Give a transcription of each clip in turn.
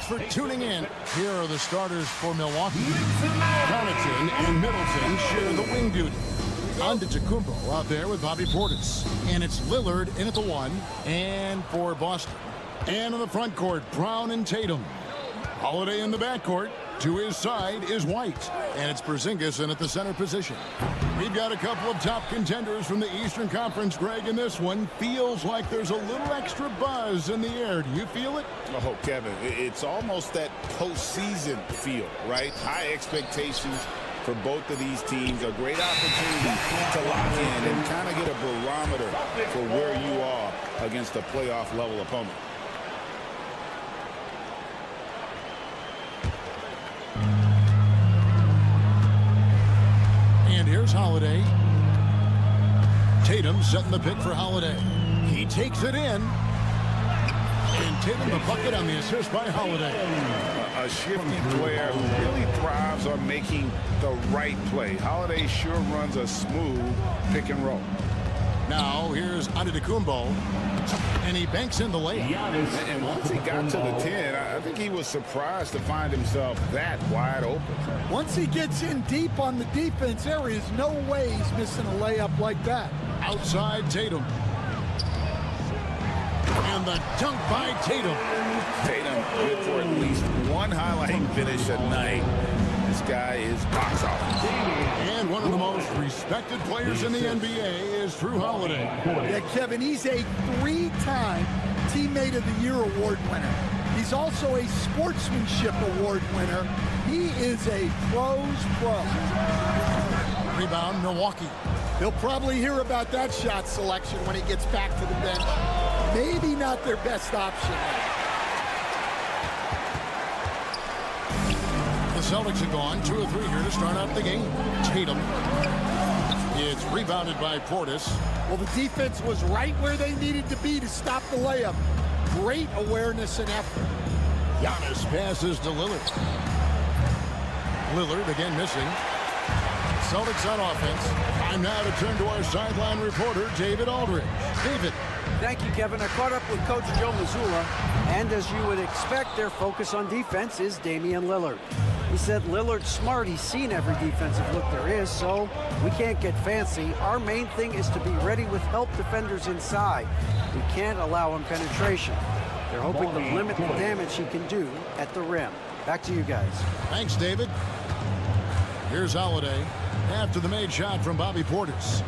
For tuning in, here are the starters for Milwaukee. Connaughton and Middleton share the wing duty. Antetokounmpo out there with Bobby Portis. And it's Lillard in at the 1 and for Boston. And in the front court, Brown and Tatum. Holiday in the backcourt. To his side is White. And it's Porzingis in at the center position. We've got a couple of top contenders from the Eastern Conference, Greg, and this one feels like there's a little extra buzz in the air. Do you feel it? Oh, Kevin, it's almost that postseason feel, right? High expectations for both of these teams. A great opportunity to lock in and kind of get a barometer for where you are against a playoff-level opponent. And here's Holiday. Tatum setting the pick for Holiday. He takes it in. And Tatum the bucket on the assist by Holiday. A shifty player who really thrives on making the right play. Holiday sure runs a smooth pick and roll. Now here's Antetokounmpo. And he banks in the layup. And once he got to the 10, I think he was surprised to find himself that wide open. Once he gets in deep on the defense, there is no way he's missing a layup like that. Outside Tatum. And the dunk by Tatum. Tatum good for at least one highlight finish a night. This guy is box office. And one of the most respected players in the NBA is Drew Holiday. Yeah, Kevin, he's a 3-time Teammate of the Year award winner. He's also a Sportsmanship Award winner. He is a pro's pro. Rebound, Milwaukee. He'll probably hear about that shot selection when he gets back to the bench. Maybe not their best option. The Celtics have gone 2 of 3 here to start out the game. Tatum. It's rebounded by Portis. Well, the defense was right where they needed to be to stop the layup. Great awareness and effort. Giannis passes to Lillard. Lillard again missing. Celtics on offense. Time now to turn to our sideline reporter, David Aldridge. David. Thank you, Kevin. I caught up with Coach Joe Mazzulla, and as you would expect, their focus on defense is Damian Lillard. He said Lillard's smart. He's seen every defensive look there is, so we can't get fancy. Our main thing is to be ready with help defenders inside. We can't allow him penetration. They're hoping to limit the damage he can do at the rim. Back to you guys. Thanks, David. Here's Holiday after the made shot from Bobby Portis.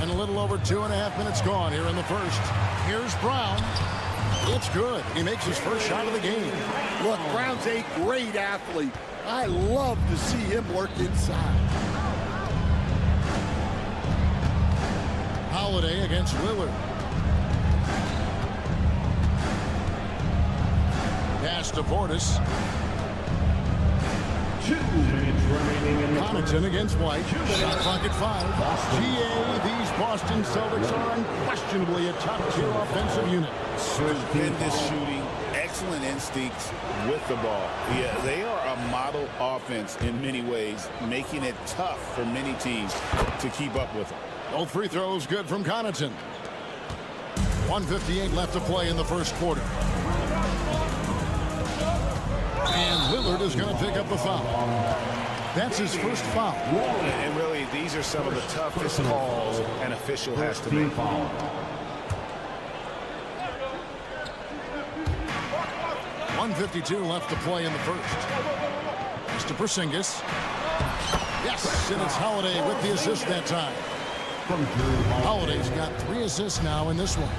And a little over 2.5 minutes gone here in the first. Here's Brown. It's good. He makes his first shot of the game. Look, Brown's a great athlete. I love to see him work inside. Holiday against Lillard. Pass to Portis. 2 minutes remaining in the Connaughton against White. Shot clock at 5. GA, these Boston Celtics are unquestionably a top-tier offensive unit. Stupendous shooting, excellent instincts with the ball. Yeah, they are a model offense in many ways, making it tough for many teams to keep up with them. Both free throws good from Connaughton. 1:58 left to play in the first quarter. And Lillard is going to pick up the foul. That's his first foul. And really, these are some of the toughest calls an official has to make. 1:52 left to play in the first. Mr. Porzingis. Yes, and it's Holiday with the assist that time. Holiday's got 3 assists now in this one.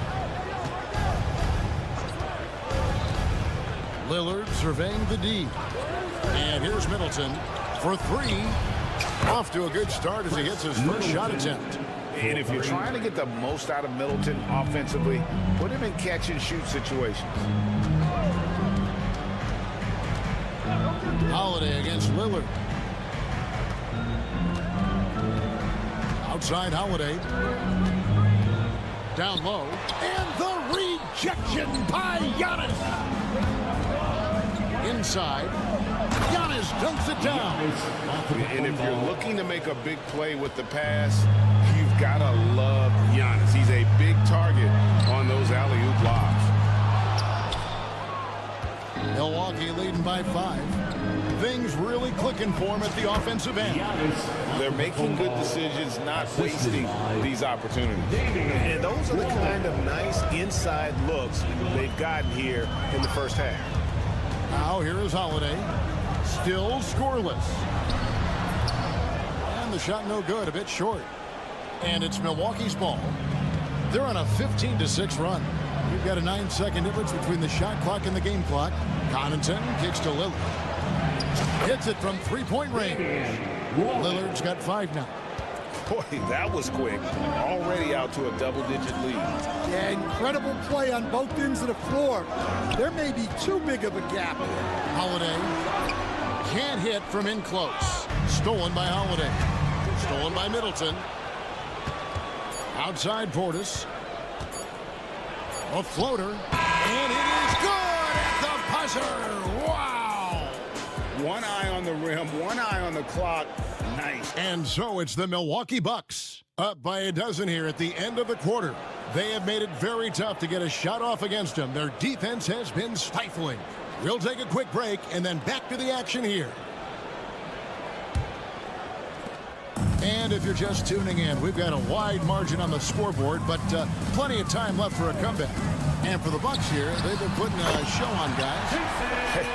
Lillard surveying the D. And here's Middleton for three. Off to a good start as he hits his first shot attempt. And if you're trying to get the most out of Middleton offensively, put him in catch-and-shoot situations. Holiday against Lillard. Outside Holiday. Down low. And the rejection by Giannis. Inside. Giannis dunks it down. And if you're looking to make a big play with the pass, you've got to love Giannis. He's a big target on those alley-oop lobs. Milwaukee leading by 5. Things really clicking for him at the offensive end. They're making good decisions, not wasting these opportunities. And those are the kind of nice inside looks they've gotten here in the first half. Now here is Holiday. Still scoreless. And the shot no good, a bit short. And it's Milwaukee's ball. They're on a 15-6 run. You've got a 9-second difference between the shot clock and the game clock. Connaughton kicks to Lillard. Hits it from three-point range. Lillard's got 5 now. Boy, that was quick. Already out to a double-digit lead. Yeah, incredible play on both ends of the floor. There may be too big of a gap. Holiday can't hit from in close. Stolen by Holiday. Stolen by Middleton. Outside Portis. A floater. And it is good at the buzzer. Wow. One eye on the rim, one eye on the clock. Nice. And so it's the Milwaukee Bucks up by a dozen here at the end of the quarter. They have made it very tough to get a shot off against them. Their defense has been stifling. We'll take a quick break and then back to the action here. And if you're just tuning in, we've got a wide margin on the scoreboard, but plenty of time left for a comeback. And for the Bucks here, they've been putting a show on, guys. Hey,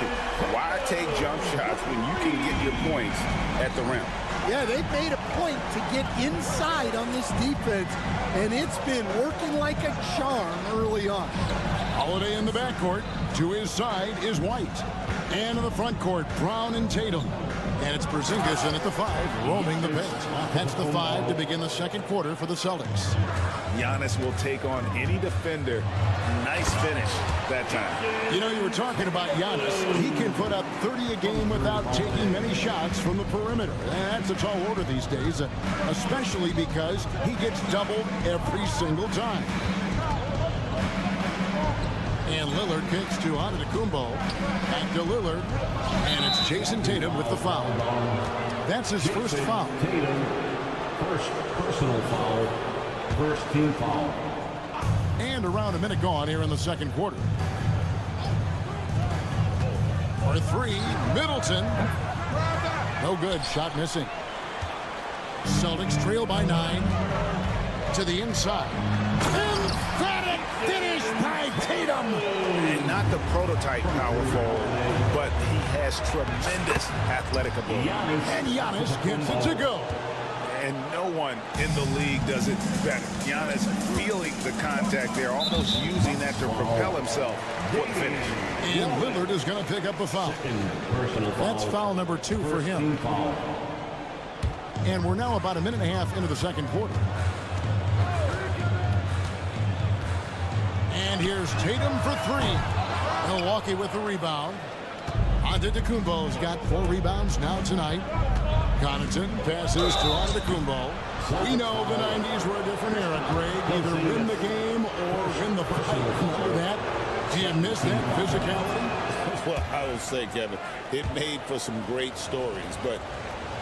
why take jump shots when you can get your points at the rim? Yeah, they've made a point to get inside on this defense, and it's been working like a charm early on. Holiday in the backcourt. To his side is White. And in the front court, Brown and Tatum. And it's Porzingis in at the 5, roaming the paint. That's the 5 to begin the second quarter for the Celtics. Giannis will take on any defender. Nice finish that time. You know, you were talking about Giannis. He can put up 30 a game without taking many shots from the perimeter. And that's a tall order these days, especially because he gets doubled every single time. And Lillard kicks to Antetokounmpo. Back to Lillard. And it's Jason Tatum with the foul. That's his first foul. Tatum, first personal foul, first team foul. And around a minute gone here in the second quarter. For 3, Middleton. No good, shot missing. Celtics trail by 9. To the inside. Emphatic finish by Tatum. And not the prototype power forward, but he has tremendous athletic ability. And Giannis gets it to go. And no one in the league does it better. Giannis feeling the contact there, almost using that to propel himself for the finish. And Lillard is going to pick up a foul. That's foul number 2 for him. And we're now about a minute and a half into the second quarter. And here's Tatum for 3. Milwaukee with the rebound. Antetokounmpo's got 4 rebounds now tonight. Connaughton passes to Antetokounmpo. We know the 90s were a different era, Greg. Either win the game or win the fight. Remember that? Do you miss that physicality? Well, I will say, Kevin, it made for some great stories, but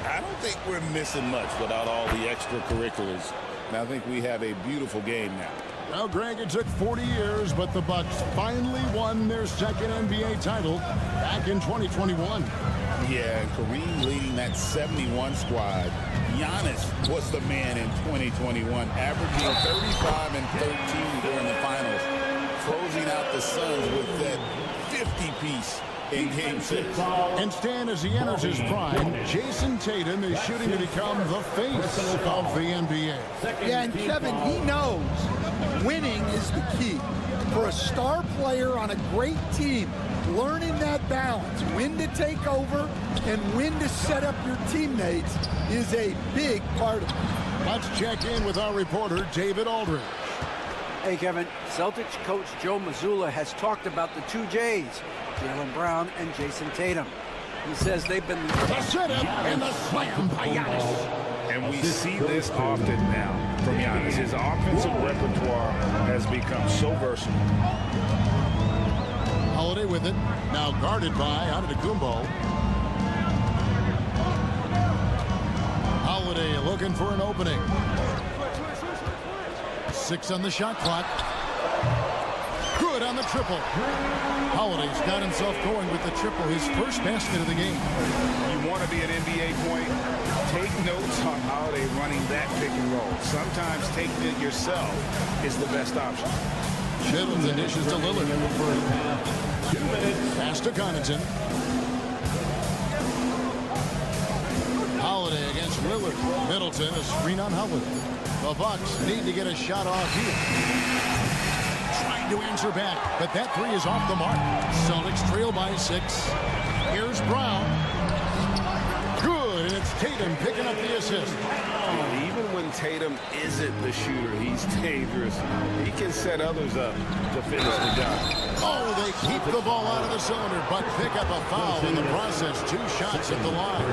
I don't think we're missing much without all the extracurriculars. And I think we have a beautiful game now. Well, Greg, it took 40 years, but the Bucks finally won their second NBA title back in 2021. Yeah, and Kareem leading that 71 squad. Giannis was the man in 2021, averaging 35 and 13 during the finals, closing out the Suns with that 50-piece in Game 6. And Stan, as he enters his prime, Jason Tatum is shooting to become the face of the NBA. Yeah, and Kevin, he knows winning is the key. For a star player on a great team, learning that balance, when to take over and when to set up your teammates, is a big part of it. Let's check in with our reporter, David Aldridge. Hey, Kevin. Celtics coach Joe Mazzulla has talked about the two J's, Jaylen Brown and Jason Tatum. He says they've been... The setup and the slam by Giannis. And we see this often now from Giannis. His offensive repertoire has become so versatile. Holiday with it. Now guarded by Antetokounmpo. Holiday looking for an opening. 6 on the shot clock. Good on the triple. Holiday's got himself going with the triple, his first basket of the game. You want to be an NBA point? Take notes on Holiday running that pick and roll. Sometimes taking it yourself is the best option. Middleton dishes to Lillard. 2 minutes. Pass to Connaughton. Holiday against Lillard. Middleton, a screen on Holiday. The Bucks need to get a shot off here. Trying to answer back, but that three is off the mark. Celtics trail by 6. Here's Brown. Good, and it's Tatum picking up the assist. Even when Tatum isn't the shooter, he's dangerous. He can set others up to finish the job. Oh, they keep the ball out of the cylinder, but pick up a foul in the process. 2 shots at the line.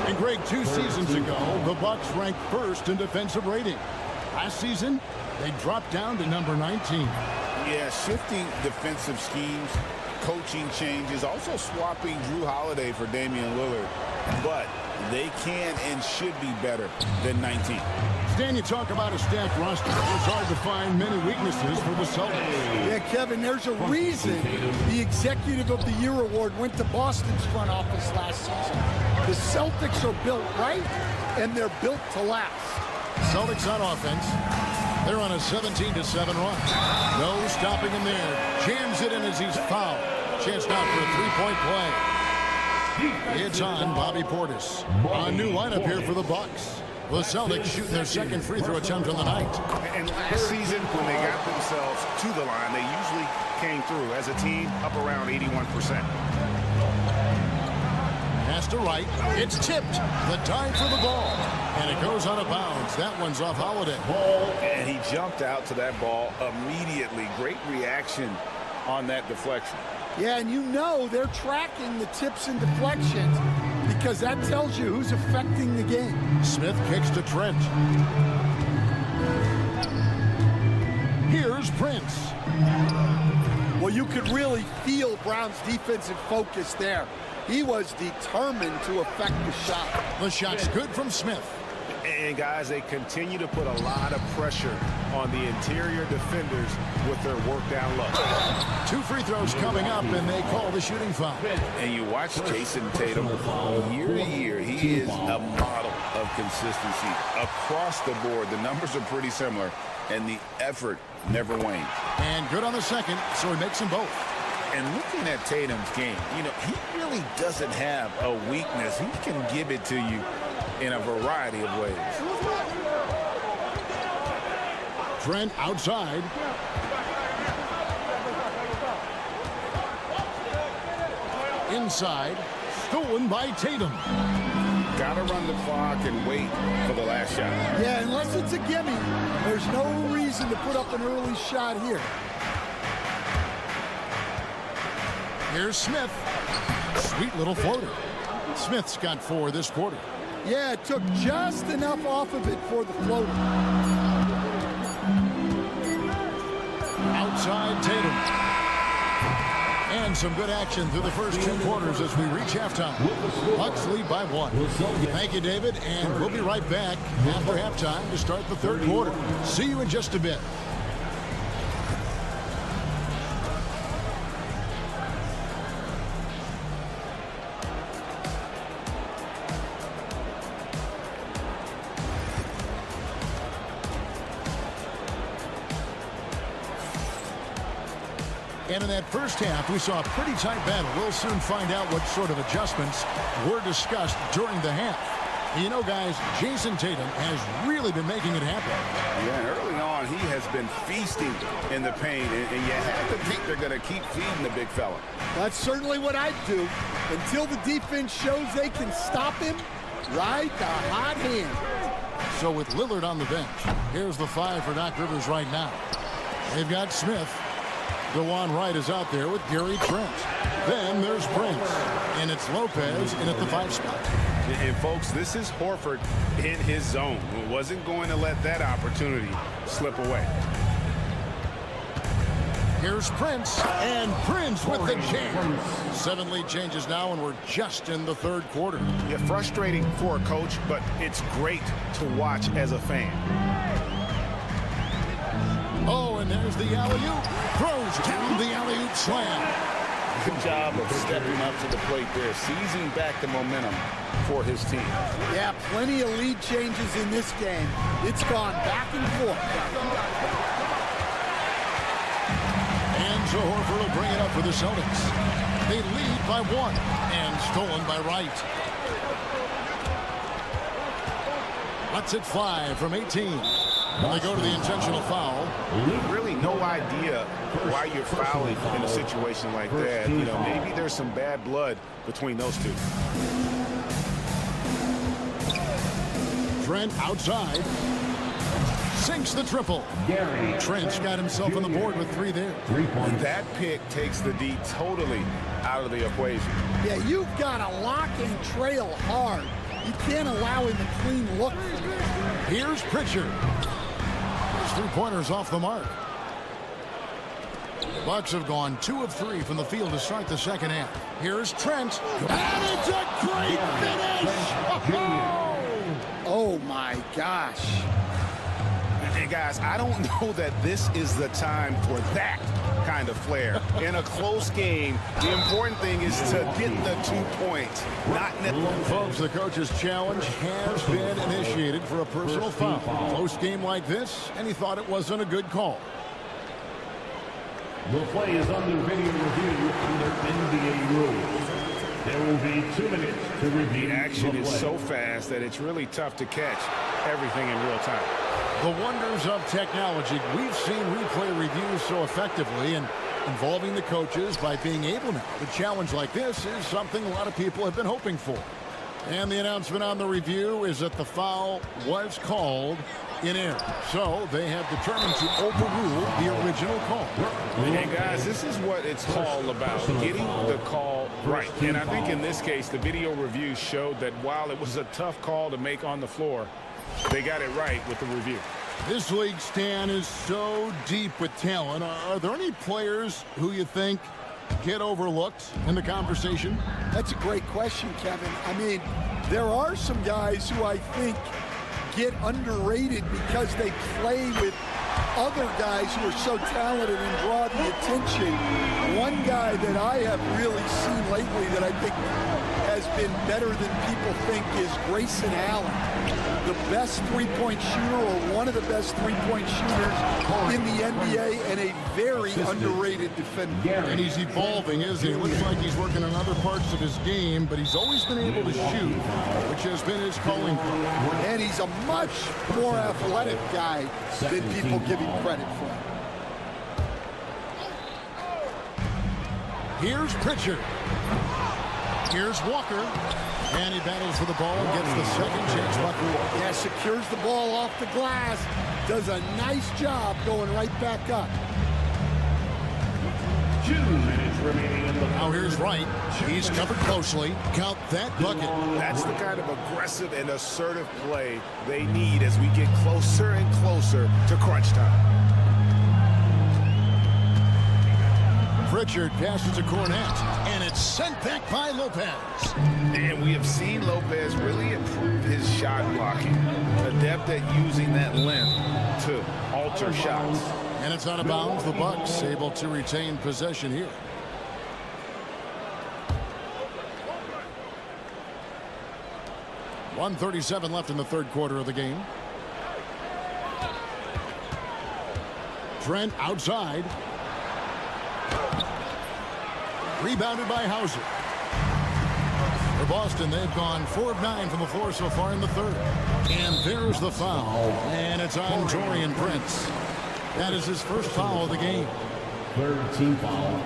And Greg, 2 seasons ago, the Bucks ranked first in defensive rating. Last season, they dropped down to number 19. Yeah, shifting defensive schemes, coaching changes, also swapping Drew Holiday for Damian Lillard. But they can and should be better than 19. Stan, you talk about a stacked roster. It's hard to find many weaknesses for the Celtics. Yeah, Kevin, there's a reason the Executive of the Year award went to Boston's front office last season. The Celtics are built right, and they're built to last. Celtics on offense. They're on a 17-7 run. No stopping him there. Jams it in as he's fouled. Chance now for a 3-point play. It's on Bobby Portis. A new lineup here for the Bucks. The Celtics shooting their second free throw attempt on the night. And last season, when they got themselves to the line, they usually came through as a team up around 81%. Pass to right. It's tipped. The dive for the ball. And it goes out of bounds. That one's off Holiday. And he jumped out to that ball immediately. Great reaction on that deflection. Yeah, and you know they're tracking the tips and deflections because that tells you who's affecting the game. Smith kicks to Trent. Here's Prince. Well, you could really feel Brown's defensive focus there. He was determined to affect the shot. The shot's good from Smith. And, guys, they continue to put a lot of pressure on the interior defenders with their work down low. 2 free throws coming up, and they call the shooting foul. And you watch Jason Tatum year to year. He is a model of consistency across the board. The numbers are pretty similar, and the effort never wanes. And good on the second, so he makes them both. And looking at Tatum's game, you know, he really doesn't have a weakness. He can give it to you in a variety of ways. Trent outside. Inside. Stolen by Tatum. Got to run the clock and wait for the last shot. Yeah, unless it's a gimme, there's no reason to put up an early shot here. Here's Smith. Sweet little floater. Smith's got 4 this quarter. Yeah, it took just enough off of it for the floater. Outside Tatum. And some good action through the first 2 quarters as we reach halftime. Bucks lead by 1. Thank you, David, and we'll be right back after halftime to start the 3rd quarter. See you in just a bit. And in that first half, we saw a pretty tight battle. We'll soon find out what sort of adjustments were discussed during the half. You know, guys, Jason Tatum has really been making it happen. Yeah, and early on, he has been feasting in the paint, and you have to think they're going to keep feeding the big fella. That's certainly what I'd do. Until the defense shows they can stop him, ride the hot hand. So with Lillard on the bench, here's the 5 for Doc Rivers right now. They've got Smith. DeJuan Wright is out there with Gary Trent. Then there's Prince, and it's Lopez in at the 5 spot. And folks, this is Horford in his zone. He wasn't going to let that opportunity slip away. Here's Prince, and Prince with the jam. 7 lead changes now, and we're just in the 3rd quarter. Yeah, frustrating for a coach, but it's great to watch as a fan. Oh, and there's the alley-oop. Throws down the alley-oop slam. Good job of stepping up to the plate there, seizing back the momentum for his team. Yeah, plenty of lead changes in this game. It's gone back and forth. And so Horford will bring it up for the Celtics. They lead by 1 and stolen by Wright. Let's it fly from 18. When they go to the intentional foul. Really no idea why you're fouling in a situation like that. You know, maybe there's some bad blood between those two. Trent outside. Sinks the triple. Trent's got himself on the board with 3 there. 3 points. That pick takes the D totally out of the equation. Yeah, you've got to lock and trail hard. You can't allow him a clean look. Here's Pritchard. His 3-pointers off the mark. The Bucks have gone 2 of 3 from the field to start the 2nd half. Here's Trent. And it's a great finish! Oh, my gosh. And guys, I don't know that this is the time for that kind of flair. In a close game, the important thing is to get the 2 points, not net. Folks, the coach's challenge has been initiated for a personal foul. Close game like this, and he thought it wasn't a good call. The play is under video review under NBA rules. There will be 2 minutes to review. The action is so fast that it's really tough to catch everything in real time. The wonders of technology. We've seen replay reviews so effectively and involving the coaches by being able now. A challenge like this is something a lot of people have been hoping for. And the announcement on the review is that the foul was called in error. So they have determined to overrule the original call. And guys, this is what it's all about, getting the call right. And I think in this case, the video review showed that while it was a tough call to make on the floor, they got it right with the review. This league, Stan, is so deep with talent. Are there any players who you think get overlooked in the conversation? That's a great question, Kevin. I mean, there are some guys who I think get underrated because they play with other guys who are so talented and draw the attention. One guy that I have really seen lately that I think has been better than people think is Grayson Allen. The best three-point shooter, or one of the best three-point shooters in the NBA, and a very underrated defender. And he's evolving, isn't he? It looks like he's working on other parts of his game, but he's always been able to shoot, which has been his calling card. And he's a much more athletic guy than people give him credit for. Here's Pritchard. Here's Walker. And he battles for the ball and gets the second chance bucket. Yeah, secures the ball off the glass. Does a nice job going right back up. 2 minutes remaining in the. Now here's Wright. He's covered closely. Count that bucket. That's the kind of aggressive and assertive play they need as we get closer and closer to crunch time. Pritchard passes to Cornette, and it's sent back by Lopez. And we have seen Lopez really improve his shot blocking, adept at using that length to alter shots. And it's out of bounds. The Bucks able to retain possession here. .137 left in the 3rd quarter of the game. Trent outside. Rebounded by Hauser. For Boston, they've gone 4 of 9 from the floor so far in the third. And there's the foul. And it's on Taurean Prince. That is his first foul of the game. Third team foul.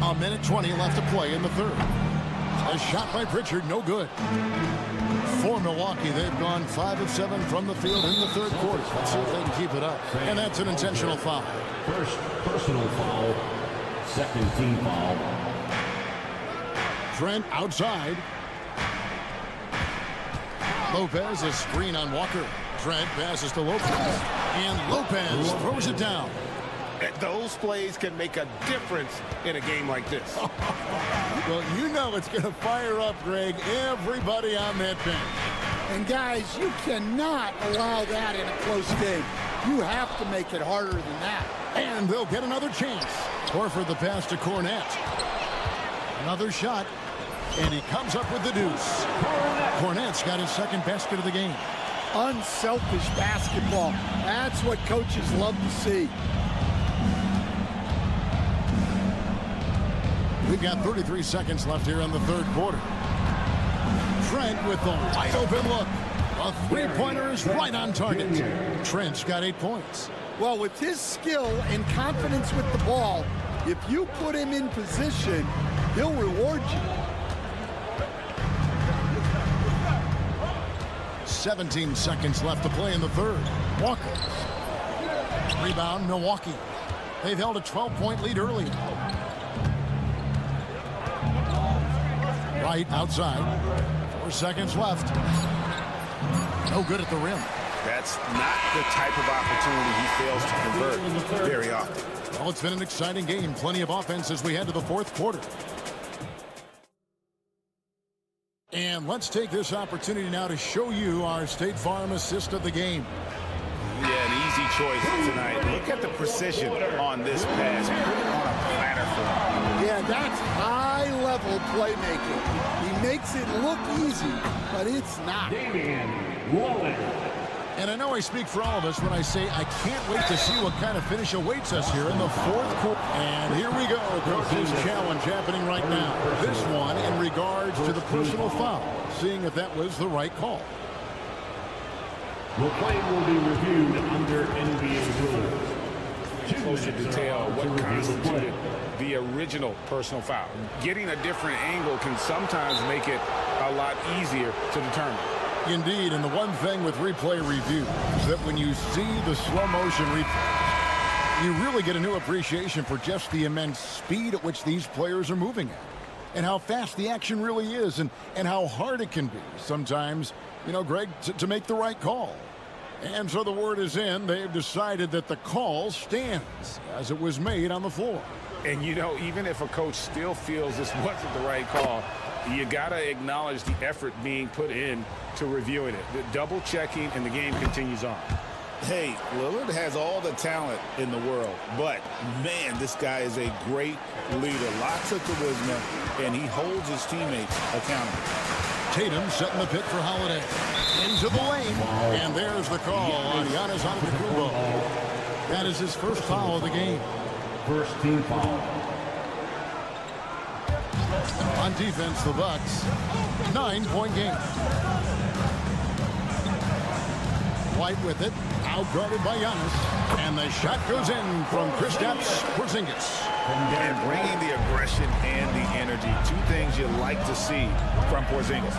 A minute 20 left to play in the third. A shot by Pritchard, no good. For Milwaukee, they've gone 5 of 7 from the field in the third quarter. Let's see if they can keep it up. And that's an intentional foul. First personal foul. Second team foul. Trent outside. Lopez, a screen on Walker. Trent passes to Lopez. And Lopez throws it down. Those plays can make a difference in a game like this. Well, you know it's going to fire up, Greg, everybody on that bench. And guys, you cannot allow that in a close game. You have to make it harder than that. And they'll get another chance. Horford the pass to Cornette. Another shot. And he comes up with the deuce. Cornette's got his second basket of the game. Unselfish basketball. That's what coaches love to see. We've got 33 seconds left here in the third quarter. Trent with the wide open look. A three-pointer is right on target. Trent's got 8 points. Well, with his skill and confidence with the ball, if you put him in position, he'll reward you. 17 seconds left to play in the third. Walker. Rebound, Milwaukee. They've held a 12-point lead early. Right outside. 4 seconds left. No good at the rim. That's not the type of opportunity he fails to convert very often. Well, it's been an exciting game. Plenty of offense as we head to the fourth quarter. And let's take this opportunity now to show you our State Farm assist of the game. Yeah, an easy choice tonight. Look at the precision on this pass. On a platter for him. Yeah, that's high-level playmaking. He makes it look easy, but it's not. And I know I speak for all of us when I say I can't wait to see what kind of finish awaits us here in the fourth quarter. And here we go, coach's challenge happening right now. This one in regards to the personal foul, seeing if that was the right call. The play will be reviewed under NBA rules. Closer detail what constituted the original personal foul. Getting a different angle can sometimes make it a lot easier to determine. Indeed, and the one thing with replay review is that when you see the slow motion replay, you really get a new appreciation for just the immense speed at which these players are moving at, and how fast the action really is, and how hard it can be sometimes, you know, Greg, to make the right call. And so the word is in. They've decided that the call stands as it was made on the floor. And, you know, even if a coach still feels this wasn't the right call, you got to acknowledge the effort being put in to reviewing it. The double checking, and the game continues on. Hey, Lillard has all the talent in the world, but, man, this guy is a great leader. Lots of charisma, and he holds his teammates accountable. Tatum setting the pick for Holiday. Into the lane. And there's the call on Giannis Antetokounmpo. That is his first foul of the game. First team foul. On defense, the Bucks. 9-point game. White with it. Outguarded by Giannis. And the shot goes in from Kristaps Porzingis. And bringing the aggression and the energy. Two things you like to see from Porzingis.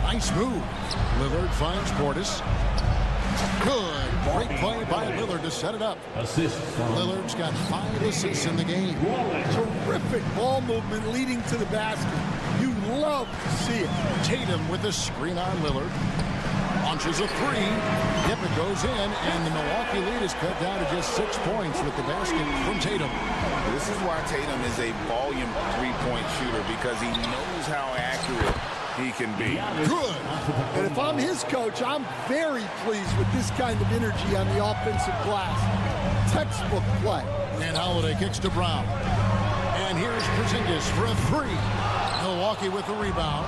Nice move. Lillard finds Portis. Good. Great play by Lillard to set it up. Assist from Lillard's got 5 assists in the game. Terrific ball movement leading to the basket. You love to see it. Tatum with a screen on Lillard. Launches a three. Yep, it goes in, and the Milwaukee lead is cut down to just 6 points with the basket from Tatum. This is why Tatum is a volume three-point shooter, because he knows how accurate he can be. Good. And if I'm his coach, I'm very pleased with this kind of energy on the offensive glass. Textbook play. And Holiday kicks to Brown. And here's Porzingis for a three. Milwaukee with the rebound.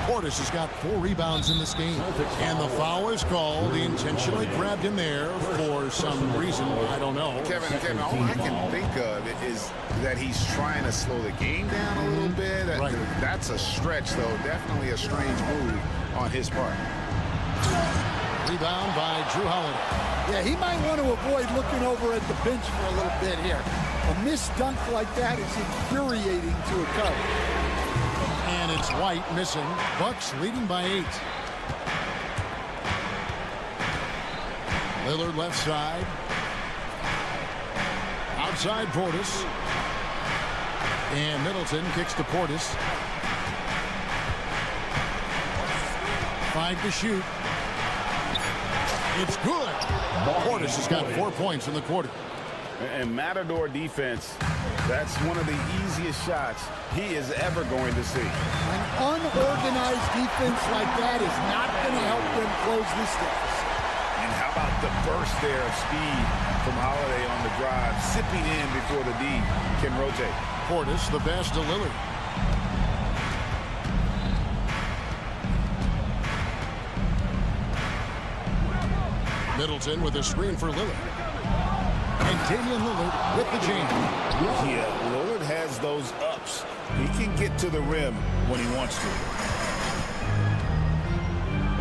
Portis has got 4 rebounds in this game. And the foul is called. He intentionally grabbed him there for some reason. I don't know. Kevin, all I can think of is that he's trying to slow the game down a little bit. Right. That's a stretch, though. Definitely a strange move on his part. Rebound by Drew Holiday. Yeah, he might want to avoid looking over at the bench for a little bit here. A missed dunk like that is infuriating to a coach. And it's White missing. Bucks leading by 8. Lillard left side. Outside Portis. And Middleton kicks to Portis. 5 to shoot. It's good. Portis has got 4 points in the quarter. And Matador defense, that's one of the easiest shots he is ever going to see. An unorganized defense like that is not going to help them close this deficit. And how about the burst there of speed from Holiday on the drive, sipping in before the D can rotate. Portis, the pass to Lillard. Middleton with a screen for Lillard. And Damian Lillard with the jam. Yeah, Lillard has those ups. He can get to the rim when he wants to.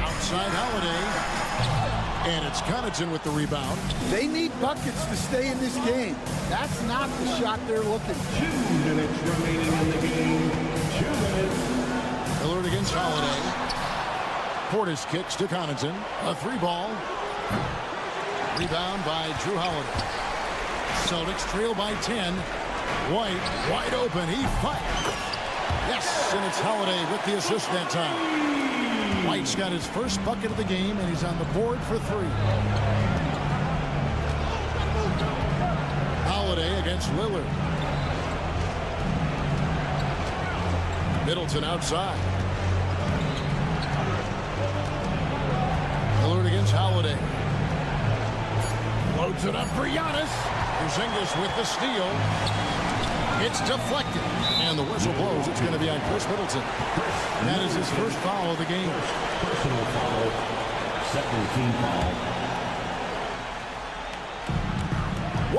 Outside Holiday. And it's Connaughton with the rebound. They need buckets to stay in this game. That's not the shot they're looking for. 2 minutes remaining in the game. 2 minutes. Lillard against Holiday. Portis kicks to Connaughton. A 3-ball. Rebound by Drew Holiday. Celtics trail by 10. White wide open. He fights. Yes, and it's Holiday with the assist that time. White's got his first bucket of the game, and he's on the board for 3. Holiday against Lillard. Middleton outside. Lillard against Holiday. Loads it up for Giannis. Porzingis with the steal. It's deflected. And the whistle blows. It's going to be on Chris Middleton. That is his first foul of the game. Personal foul. Second team foul.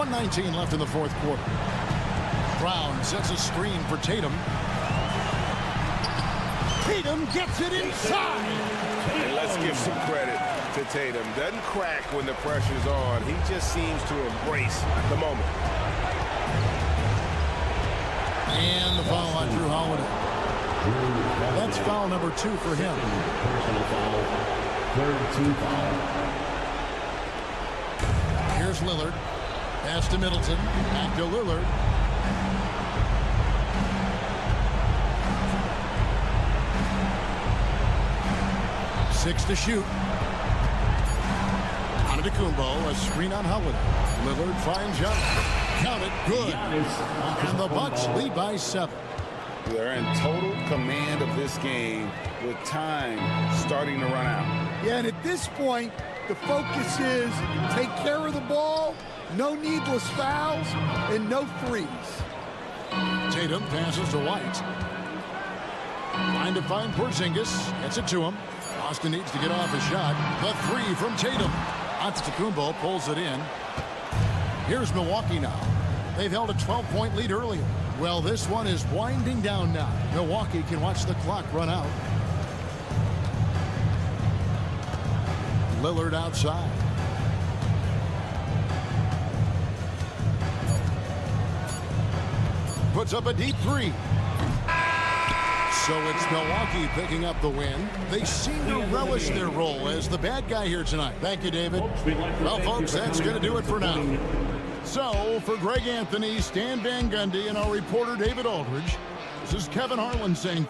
1:19 left in the fourth quarter. Brown sets a screen for Tatum. Tatum gets it inside. And let's give some credit to Tatum. Doesn't crack when the pressure's on. He just seems to embrace the moment. And the foul on Drew Holiday. That's foul number 2 for him. Personal foul. Third team foul. Here's Lillard. Pass to Middleton. Back to Lillard. Six to shoot. On to Kumbo. A screen on Holiday. Lillard finds Giannis. Count it. Good. And the Bucks lead by 7. They're in total command of this game with time starting to run out. Yeah, and at this point, the focus is take care of the ball, no needless fouls, and no threes. Tatum passes to White. Trying to find Porzingis. Gets it to him. Austin needs to get off his shot. The 3 from Tatum. Antetokounmpo pulls it in. Here's Milwaukee now. They've held a 12-point lead earlier. Well, this one is winding down now. Milwaukee can watch the clock run out. Lillard outside. Puts up a deep 3. So it's Milwaukee picking up the win. They seem to relish their role as the bad guy here tonight. Thank you, David. Well, folks, that's going to do it for now. So, for Greg Anthony, Stan Van Gundy, and our reporter David Aldridge, this is Kevin Harlan saying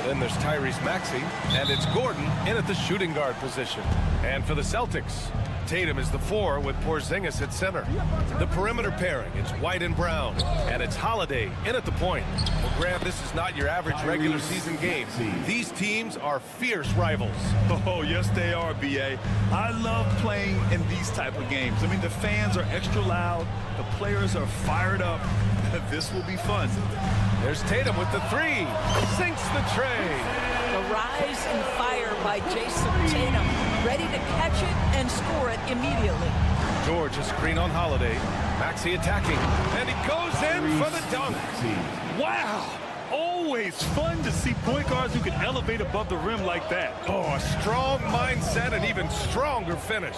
Then there's Tyrese Maxey, and it's Gordon in at the shooting guard position. And for the Celtics, Tatum is the 4 with Porzingis at center. The perimeter pairing, it's White and Brown, and it's Holiday in at the point. Well, Grant, this is not your average regular season game. These teams are fierce rivals. Oh, yes, they are, B.A. I love playing in these type of games. I mean, the fans are extra loud. The players are fired up. This will be fun. There's Tatum with the 3. Sinks the tray. The rise and fire by Jason Tatum. Ready to catch it and score it immediately. George, a screen on Holiday. Maxey attacking. And he goes in for the dunk. Wow. Always fun to see point guards who can elevate above the rim like that. Oh, a strong mindset and even stronger finish.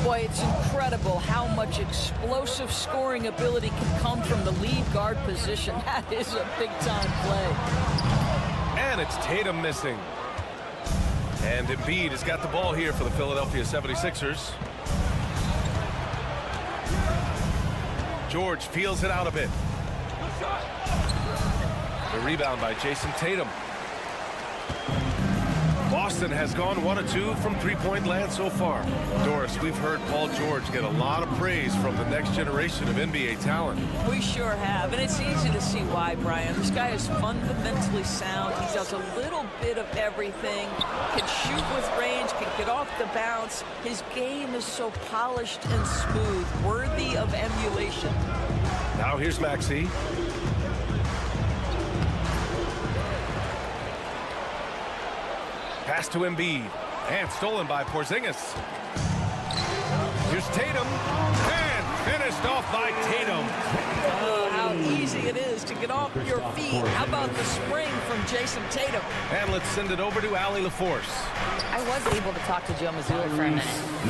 Boy, it's incredible how much explosive scoring ability can come from the lead guard position. That is a big-time play. And it's Tatum missing. And Embiid has got the ball here for the Philadelphia 76ers. George peels it out a bit. The rebound by Jason Tatum. Boston has gone 1 of 2 from three-point land so far. Doris, we've heard Paul George get a lot of praise from the next generation of NBA talent. We sure have, and it's easy to see why, Brian. This guy is fundamentally sound. He does a little bit of everything, can shoot with range, can get off the bounce. His game is so polished and smooth, worthy of emulation. Now here's Maxey. Pass to Embiid, and stolen by Porzingis. Here's Tatum, and finished off by Tatum. Oh, how easy it is to get off your feet. How about the spring from Jason Tatum? And let's send it over to Allie LaForce. I was able to talk to Joe Mazzulla for a minute.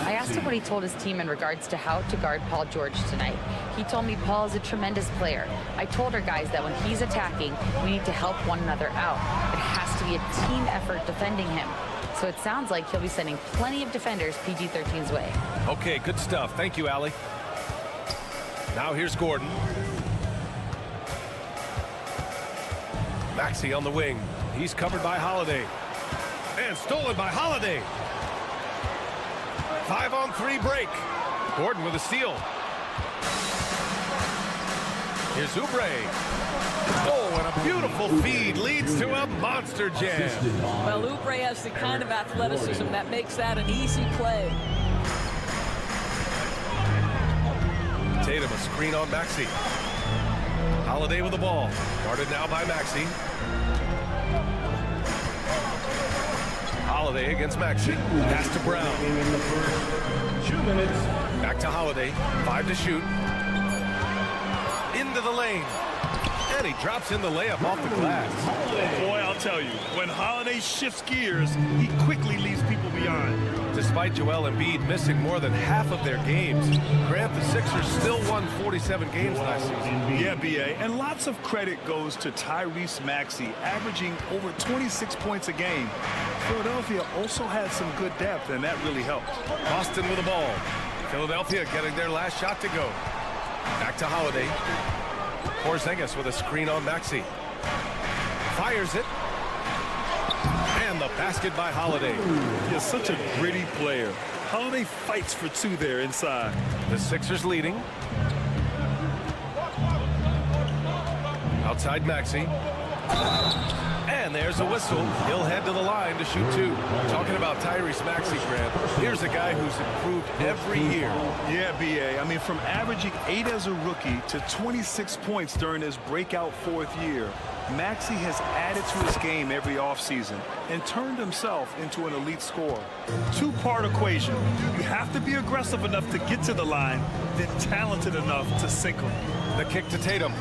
I asked him what he told his team in regards to how to guard Paul George tonight. He told me Paul is a tremendous player. I told our guys that when he's attacking, we need to help one another out. It has to be a team effort defending him. So it sounds like he'll be sending plenty of defenders PG-13's way. Okay, good stuff. Thank you, Allie. Now here's Gordon. Maxey on the wing. He's covered by Holiday. And stolen by Holiday. 5-on-3 break. Gordon with a steal. Here's Oubre. Oh, and a beautiful feed leads to a monster jam. Well, Oubre has the kind of athleticism that makes that an easy play. Tatum a screen on Maxey. Holiday with the ball. Guarded now by Maxey. Holiday against Maxey. Pass to Brown. In the first 2 minutes. Back to Holiday. 5 to shoot. Into the lane. And he drops in the layup off the glass. Boy, I'll tell you, when Holiday shifts gears, he quickly leaves people behind. Despite Joel Embiid missing more than half of their games, Grant, the Sixers still won 47 games last season. Yeah, B.A., and lots of credit goes to Tyrese Maxey, averaging over 26 points a game. Philadelphia also had some good depth, and that really helped. Boston with the ball. Philadelphia getting their last shot to go. Back to Holiday. Porzingis with a screen on Maxey. Fires it. And the basket by Holiday. He's such a gritty player. Holiday fights for 2 there inside. The Sixers leading. Outside Maxey. And there's a whistle. He'll head to the line to shoot 2. Talking about Tyrese Maxey, Grant. Here's a guy who's improved every year. Yeah, B.A. I mean, from averaging 8 as a rookie to 26 points during his breakout 4th year, Maxey has added to his game every offseason and turned himself into an elite scorer. 2-part equation. You have to be aggressive enough to get to the line, then talented enough to sink them. The kick to Tatum.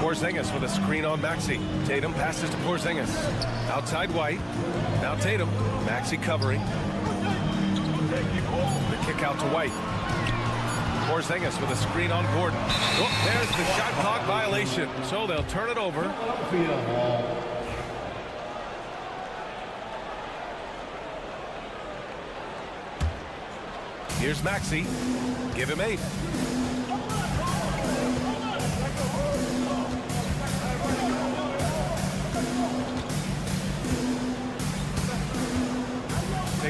Porzingis with a screen on Maxey. Tatum passes to Porzingis. Outside White. Now Tatum. Maxey covering. The kick out to White. Porzingis with a screen on Gordon. Oh, there's the shot clock violation. So they'll turn it over. Here's Maxey. Give him 8.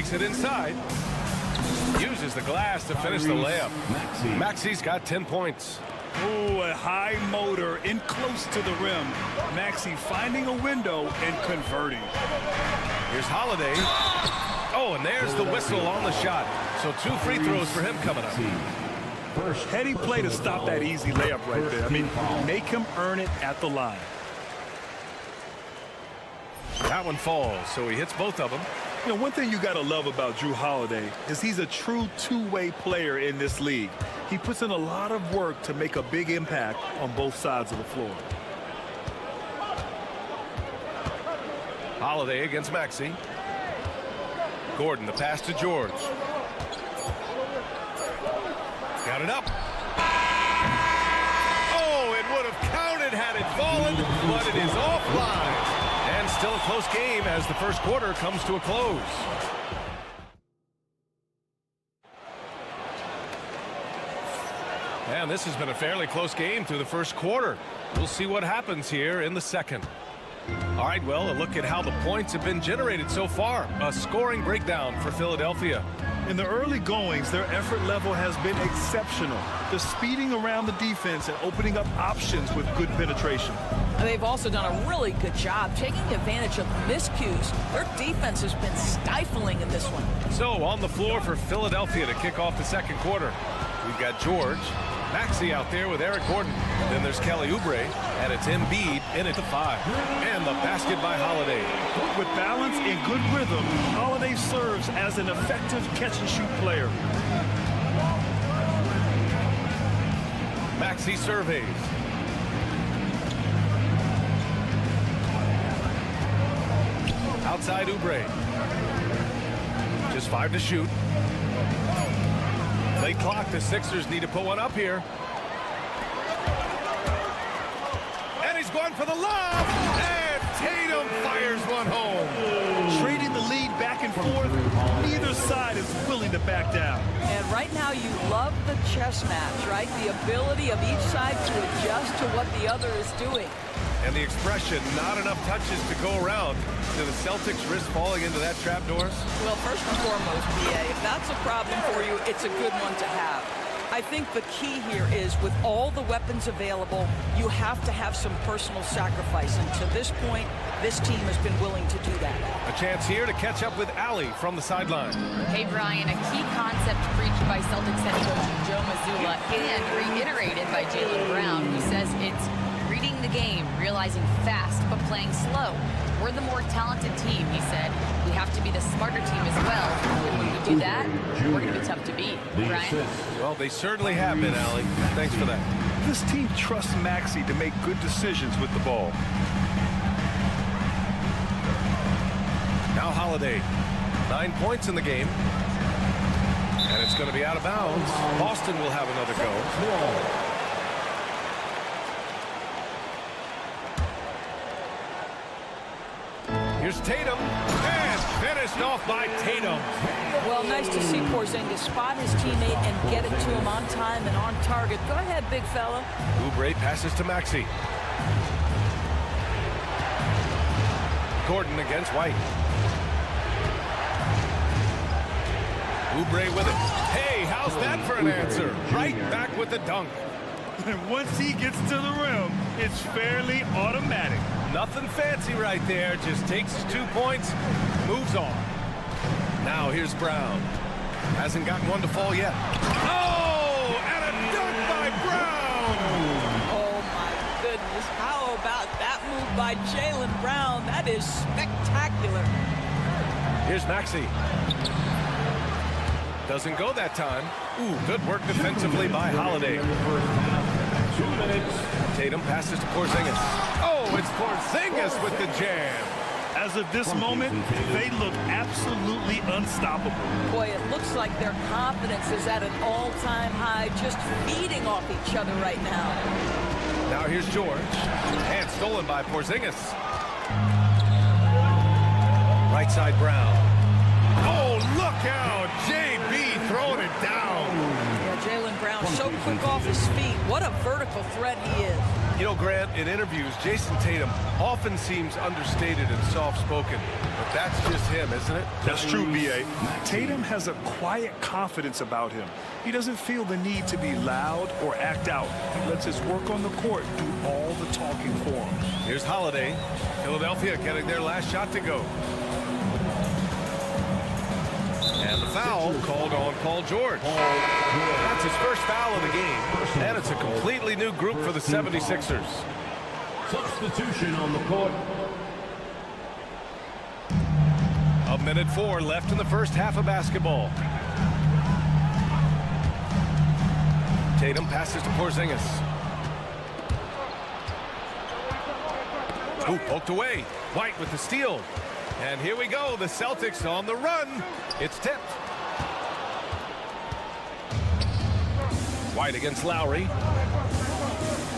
Takes it inside. Uses the glass to finish the layup. Maxi's got 10 points. Oh, a high motor in close to the rim. Maxey finding a window and converting. Here's Holiday. Oh, and there's the whistle on the shot. So 2 free throws for him coming up. Heady play to stop that easy layup right there. I mean, make him earn it at the line. That one falls, so he hits both of them. You know, one thing you got to love about Jrue Holiday is he's a true two-way player in this league. He puts in a lot of work to make a big impact on both sides of the floor. Holiday against Maxey. Gordon, the pass to George. Got it up. Oh, it would have counted had it fallen, but it is offline. And still a close game as the first quarter comes to a close. And this has been a fairly close game through the first quarter. We'll see what happens here in the second. All right, well, a look at how the points have been generated so far. A scoring breakdown for Philadelphia. In the early goings, their effort level has been exceptional. They're speeding around the defense and opening up options with good penetration. And they've also done a really good job taking advantage of miscues. Their defense has been stifling in this one. So on the floor for Philadelphia to kick off the second quarter, we've got George, Maxey out there with Eric Gordon. Then there's Kelly Oubre, and it's Embiid in at the 5. And the basket by Holiday. With balance and good rhythm, Holiday serves as an effective catch-and-shoot player. Maxey surveys. Outside Oubre. Just 5 to shoot. Late clock, the Sixers need to put one up here. And he's going for the lob. And Tatum fires one home. Trading the lead back and forth, neither side is willing to back down. And right now you love the chess match, right? The ability of each side to adjust to what the other is doing. And the expression, not enough touches to go around. Do the Celtics risk falling into that trap, Doris? Well, first and foremost, BA, if that's a problem for you, it's a good one to have. I think the key here is with all the weapons available, you have to have some personal sacrifice. And to this point, this team has been willing to do that. A chance here to catch up with Allie from the sideline. Hey, Brian, a key concept preached by Celtics head coach Joe Mazzulla and reiterated by Jaylen Brown, who says it's reading the game, realizing fast, but playing slow. We're the more talented team, he said. We have to be the smarter team as well. And when we do that, we're going to be tough to beat. Brian? Well, they certainly have been, Allie. Thanks for that. This team trusts Maxey to make good decisions with the ball. Now Holiday. 9 points in the game. And it's going to be out of bounds. Boston will have another go. Here's Tatum, and finished off by Tatum. Well, nice to see Porzingis spot his teammate and get it to him on time and on target. Go ahead, big fella. Oubre passes to Maxey. Gordon against White. Oubre with it. Hey, how's that for an answer? Right back with the dunk. And once he gets to the rim, it's fairly automatic. Nothing fancy right there. Just takes his 2 points, moves on. Now here's Brown. Hasn't gotten one to fall yet. Oh, and a dunk by Brown. Oh, my goodness. How about that move by Jaylen Brown? That is spectacular. Here's Maxey. Doesn't go that time. Ooh, good work defensively by Holiday. 2 minutes. Tatum passes to Porzingis. Oh, it's Porzingis with the jam. As of this moment, they look absolutely unstoppable. Boy, it looks like their confidence is at an all-time high, just feeding off each other right now. Now here's George. And stolen by Porzingis. Right side Brown. Oh, look out. JB throwing it down. Yeah, Jaylen Brown so quick off his feet. What a vertical threat he is. You know, Grant, in interviews, Jason Tatum often seems understated and soft-spoken, but that's just him, isn't it? That's true, B.A. Tatum has a quiet confidence about him. He doesn't feel the need to be loud or act out. He lets his work on the court do all the talking for him. Here's Holiday. Philadelphia getting their last shot to go. And the foul called on Paul George. That's his first foul of the game. And it's a completely new group for the 76ers. Substitution on the court. A minute 4 left in the first half of basketball. Tatum passes to Porzingis. Ooh, poked away. White with the steal. And here we go, the Celtics on the run. It's tipped. White against Lowry.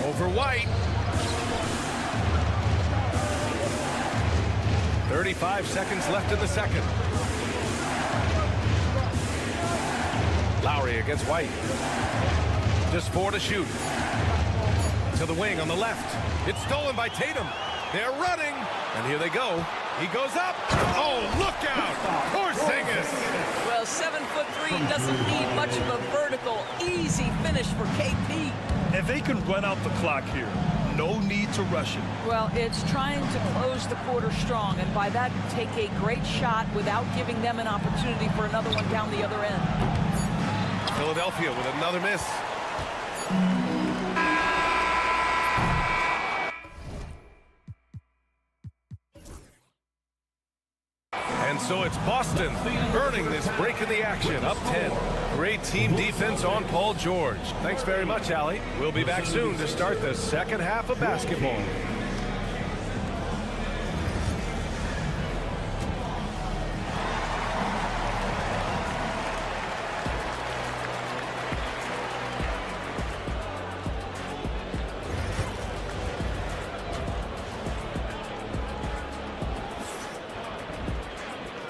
Over White. 35 seconds left in the second. Lowry against White. Just 4 to shoot. To the wing on the left. It's stolen by Tatum. They're running. And here they go. He goes up. Oh, look out. Porzingis. Well, 7'3" doesn't need much of a vertical, easy finish for KP. And they can run out the clock here. No need to rush it. Well, it's trying to close the quarter strong, and by that, take a great shot without giving them an opportunity for another one down the other end. Philadelphia with another miss. And so it's Boston earning this break in the action, up 10. Great team defense on Paul George. Thanks very much, Allie. We'll be back soon to start the second half of basketball.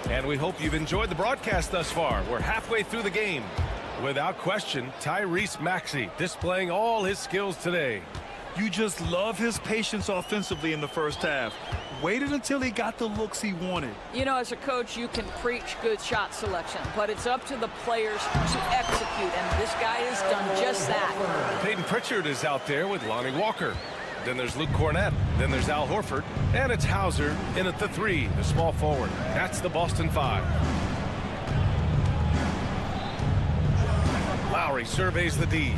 And we hope you've enjoyed the broadcast thus far. We're halfway through the game. Without question, Tyrese Maxey displaying all his skills today. You just love his patience offensively in the first half. Waited until he got the looks he wanted. You know, as a coach, you can preach good shot selection, but it's up to the players to execute, and this guy has done just that. Peyton Pritchard is out there with Lonnie Walker. Then there's Luke Cornett. Then there's Al Horford. And it's Hauser in at the 3, the small forward. That's the Boston 5. Lowry surveys the D.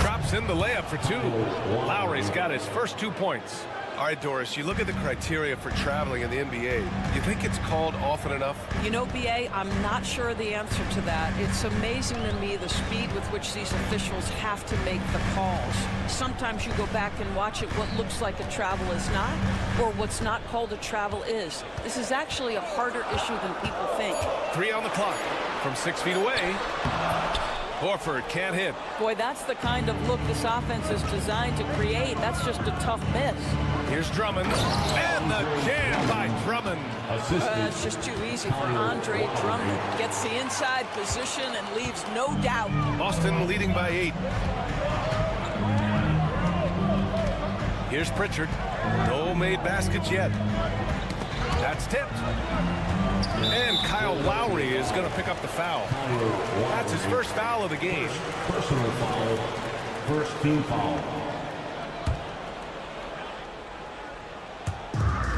Drops in the layup for 2. Lowry's got his first 2 points. All right, Doris, you look at the criteria for traveling in the NBA. You think it's called often enough? You know, B.A., I'm not sure the answer to that. It's amazing to me the speed with which these officials have to make the calls. Sometimes you go back and watch it, what looks like a travel is not, or what's not called a travel is. This is actually a harder issue than people think. 3 on the clock from 6 feet away. Horford can't hit. Boy, that's the kind of look this offense is designed to create. That's just a tough miss. Here's Drummond. And the jam by Drummond. It's just too easy for Andre Drummond. Gets the inside position and leaves no doubt. Boston leading by 8. Here's Pritchard. No made baskets yet. That's tipped. And Kyle Lowry is going to pick up the foul. That's his first foul of the game. Personal foul. First team foul.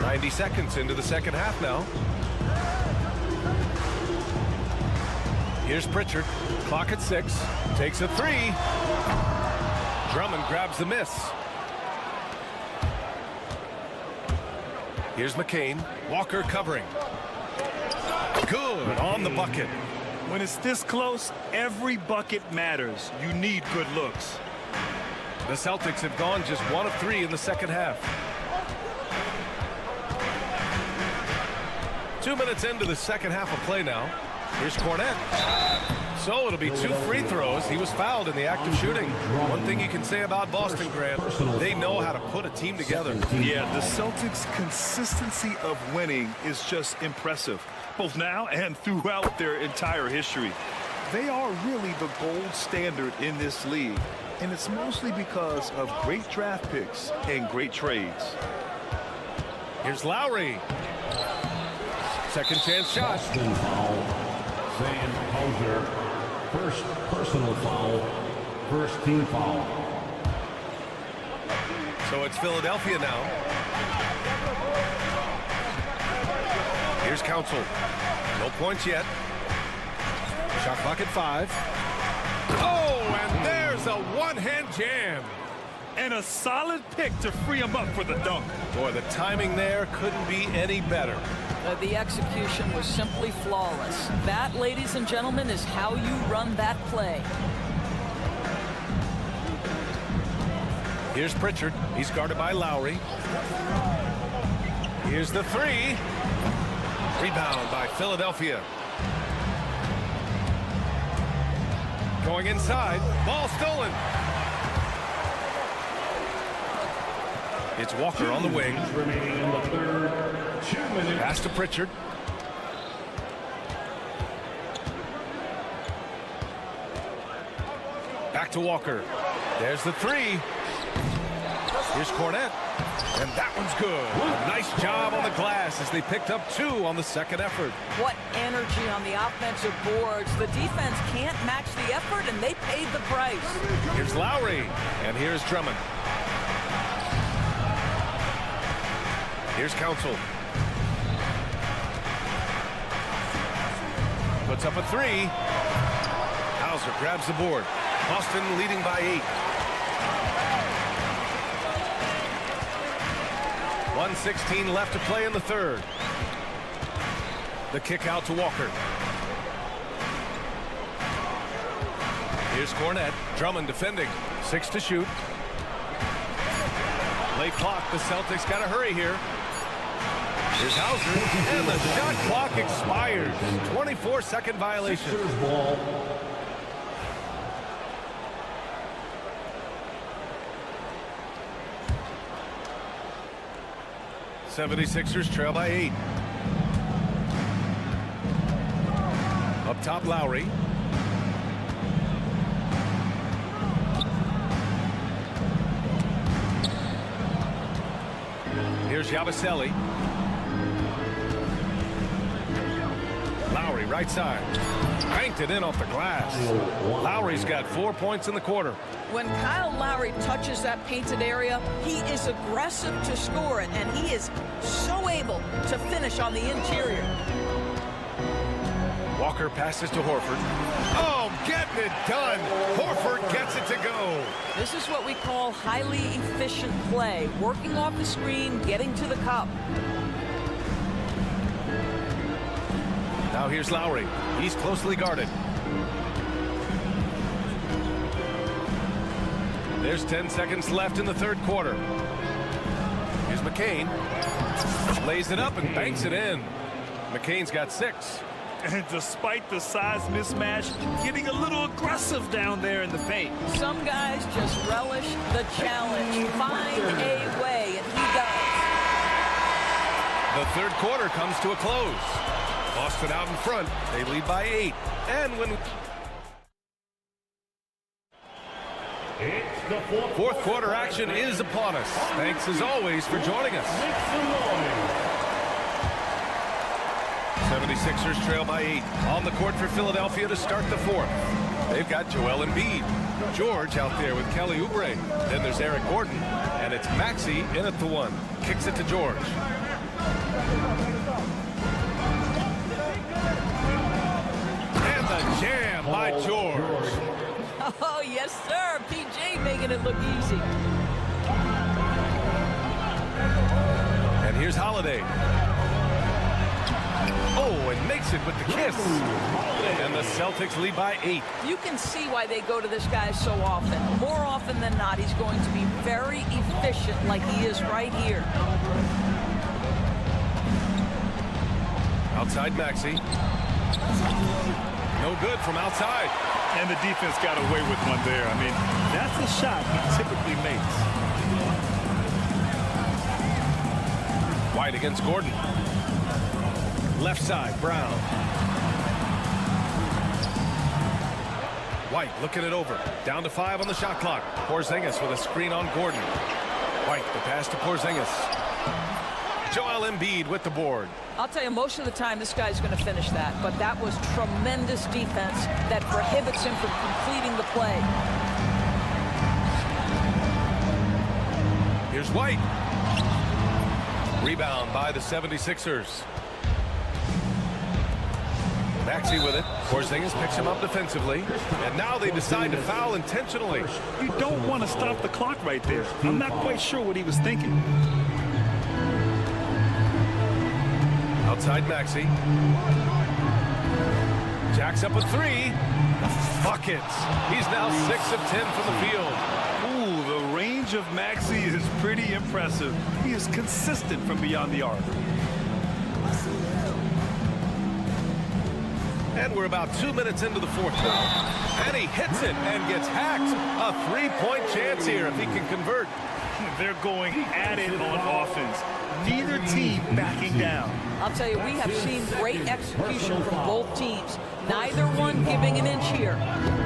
90 seconds into the second half now. Here's Pritchard. Clock at 6. Takes a 3. Drummond grabs the miss. Here's McCain. Walker covering. Good on the bucket. When it's this close, every bucket matters. You need good looks. The Celtics have gone just 1 of 3 in the second half. 2 minutes into the second half of play now. Here's Cornett. So it'll be 2 free throws. He was fouled in the act of shooting. One thing you can say about Boston, Grant, they know how to put a team together. Yeah, the Celtics' consistency of winning is just impressive, both now and throughout their entire history. They are really the gold standard in this league. And it's mostly because of great draft picks and great trades. Here's Lowry. Second chance shot. Boston foul. Sam Hauser. First personal foul. First team foul. So it's Philadelphia now. Here's Council. No points yet. Shot clock at 5. Oh, and there's a one-hand jam. And a solid pick to free him up for the dunk. Boy, the timing there couldn't be any better. The execution was simply flawless. That, ladies and gentlemen, is how you run that play. Here's Pritchard. He's guarded by Lowry. Here's the 3. Rebound by Philadelphia. Going inside. Ball stolen. It's Walker on the wing. Remaining in the third. 2 minutes. Pass to Pritchard. Back to Walker. There's the 3. Here's Cornette. And that one's good. A nice job on the glass as they picked up 2 on the second effort. What energy on the offensive boards. The defense can't match the effort, and they paid the price. Here's Lowry. And here's Drummond. Here's Council. Puts up a 3. Hauser grabs the board. Boston leading by 8. 1:16 left to play in the third. The kick out to Walker. Here's Cornette. Drummond defending. 6 to shoot. Late clock. The Celtics got to hurry here. Here's Hauser. And the shot clock expires. 24-second violation. Sixers ball. '76ers trail by 8. Up top, Lowry. Here's Yabusele. Lowry, right side. Banked it in off the glass. Lowry's got 4 points in the quarter. When Kyle Lowry touches that painted area, he is aggressive to score it, and he is so able to finish on the interior. Walker passes to Horford. Oh, getting it done. Horford gets it to go. This is what we call highly efficient play, working off the screen, getting to the cup. Now here's Lowry. He's closely guarded. There's 10 seconds left in the third quarter. Here's McCain. Lays it up and banks it in. McCain's got 6. And despite the size mismatch, getting a little aggressive down there in the paint. Some guys just relish the challenge. Find a way, and he does. The third quarter comes to a close. Boston out in front. They lead by 8. And when It's the fourth quarter action is upon us. Thanks as always for joining us. 76ers trail by 8. On the court for Philadelphia to start the fourth. They've got Joel Embiid. George out there with Kelly Oubre. Then there's Eric Gordon. And it's Maxey in at the 1. Kicks it to George. And the jam by George. Oh, yes, sir. PJ making it look easy. And here's Holiday. Oh, and makes it with the kiss. And the Celtics lead by 8. You can see why they go to this guy so often. More often than not, he's going to be very efficient like he is right here. Outside Maxey. No good from outside. And the defense got away with one there. I mean, that's a shot he typically makes. White against Gordon. Left side, Brown. White looking it over. Down to 5 on the shot clock. Porzingis with a screen on Gordon. White, the pass to Porzingis. Joel Embiid with the board. I'll tell you, most of the time this guy's going to finish that, but that was tremendous defense that prohibits him from completing the play. Here's White. Rebound by the 76ers. Maxey with it. Porzingis picks him up defensively. And now they decide to foul intentionally. You don't want to stop the clock right there. I'm not quite sure what he was thinking. Outside Maxey. Jacks up a 3. Buckets. He's now 6 of 10 from the field. Ooh, the range of Maxey is pretty impressive. He is consistent from beyond the arc. And we're about 2 minutes into the fourth quarter. And he hits it and gets hacked. A 3-point chance here if he can convert. They're going at it on offense. Neither team backing down. I'll tell you, we have seen great execution from both teams. Neither one giving an inch here.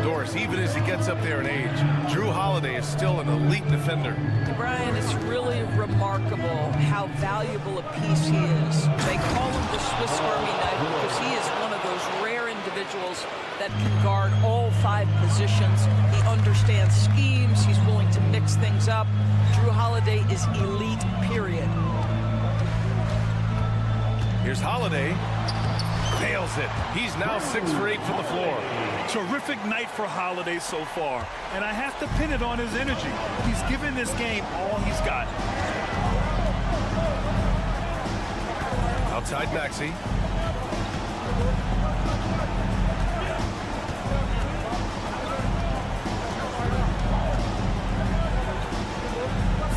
Doris, even as he gets up there in age, Drew Holiday is still an elite defender. Brian, it's really remarkable how valuable a piece he is. They call him the Swiss Army knife because he is one of those rare individuals that can guard all 5 positions. He understands schemes. He's willing to mix things up. Drew Holiday is elite, period. Here's Holiday. Nails it. He's now 6 for 8 from the floor. Terrific night for Holiday so far. And I have to pin it on his energy. He's given this game all he's got. Outside Maxey.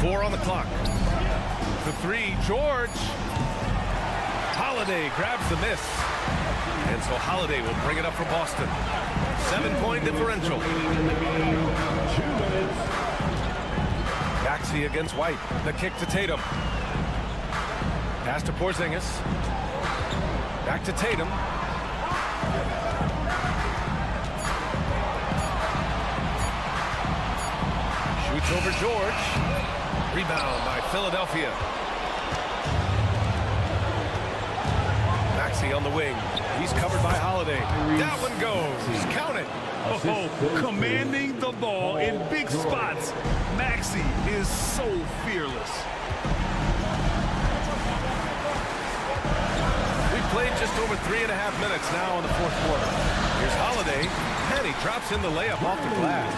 Four on the clock. The 3, George. Holiday grabs the miss. And so Holiday will bring it up for Boston. 7-point differential. Maxey against White. The kick to Tatum. Pass to Porzingis. Back to Tatum. Shoots over George. Rebound by Philadelphia. Maxey on the wing. He's covered by Holiday. That one goes. Count it. Oh, commanding the ball in big spots. Maxey is so fearless. We've played just over 3.5 minutes now in the fourth quarter. Here's Holiday, and he drops in the layup off the glass.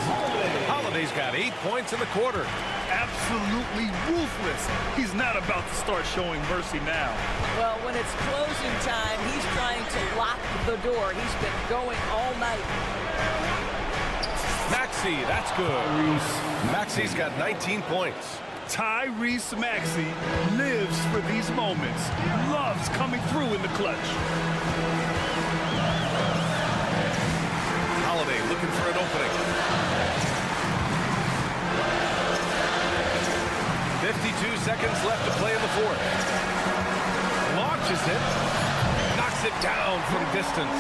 Holiday's got 8 points in the quarter. Absolutely ruthless. He's not about to start showing mercy now. Well, when it's closing time, he's trying to lock the door. He's been going all night. Maxey, that's good. Maxey's got 19 points. Tyrese Maxey lives for these moments. Loves coming through in the clutch. Holiday looking for an opening. 52 seconds left to play in the fourth. Launches it. Knocks it down from distance.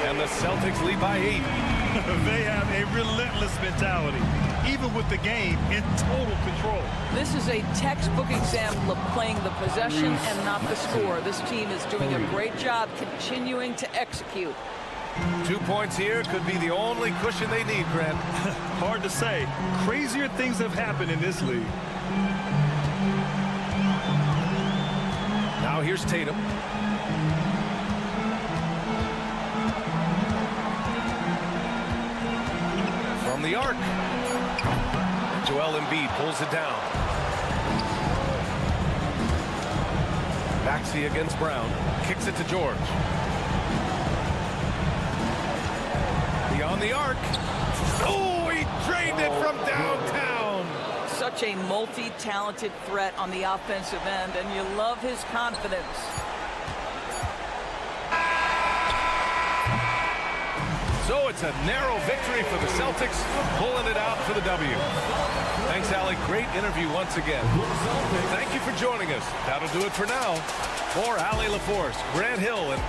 And the Celtics lead by 8. They have a relentless mentality, even with the game in total control. This is a textbook example of playing the possession and not the score. This team is doing a great job continuing to execute. 2 points here could be the only cushion they need, Grant. Hard to say. Crazier things have happened in this league. Now here's Tatum. From the arc. Joel Embiid pulls it down. Maxey against Brown. Kicks it to George. Beyond the arc. Oh, he drained it from downtown. Such a multi-talented threat on the offensive end, and you love his confidence. So it's a narrow victory for the Celtics, pulling it out for the W. Thanks, Allie. Great interview once again. Thank you for joining us. That'll do it for now. For Allie LaForce, Grant Hill, and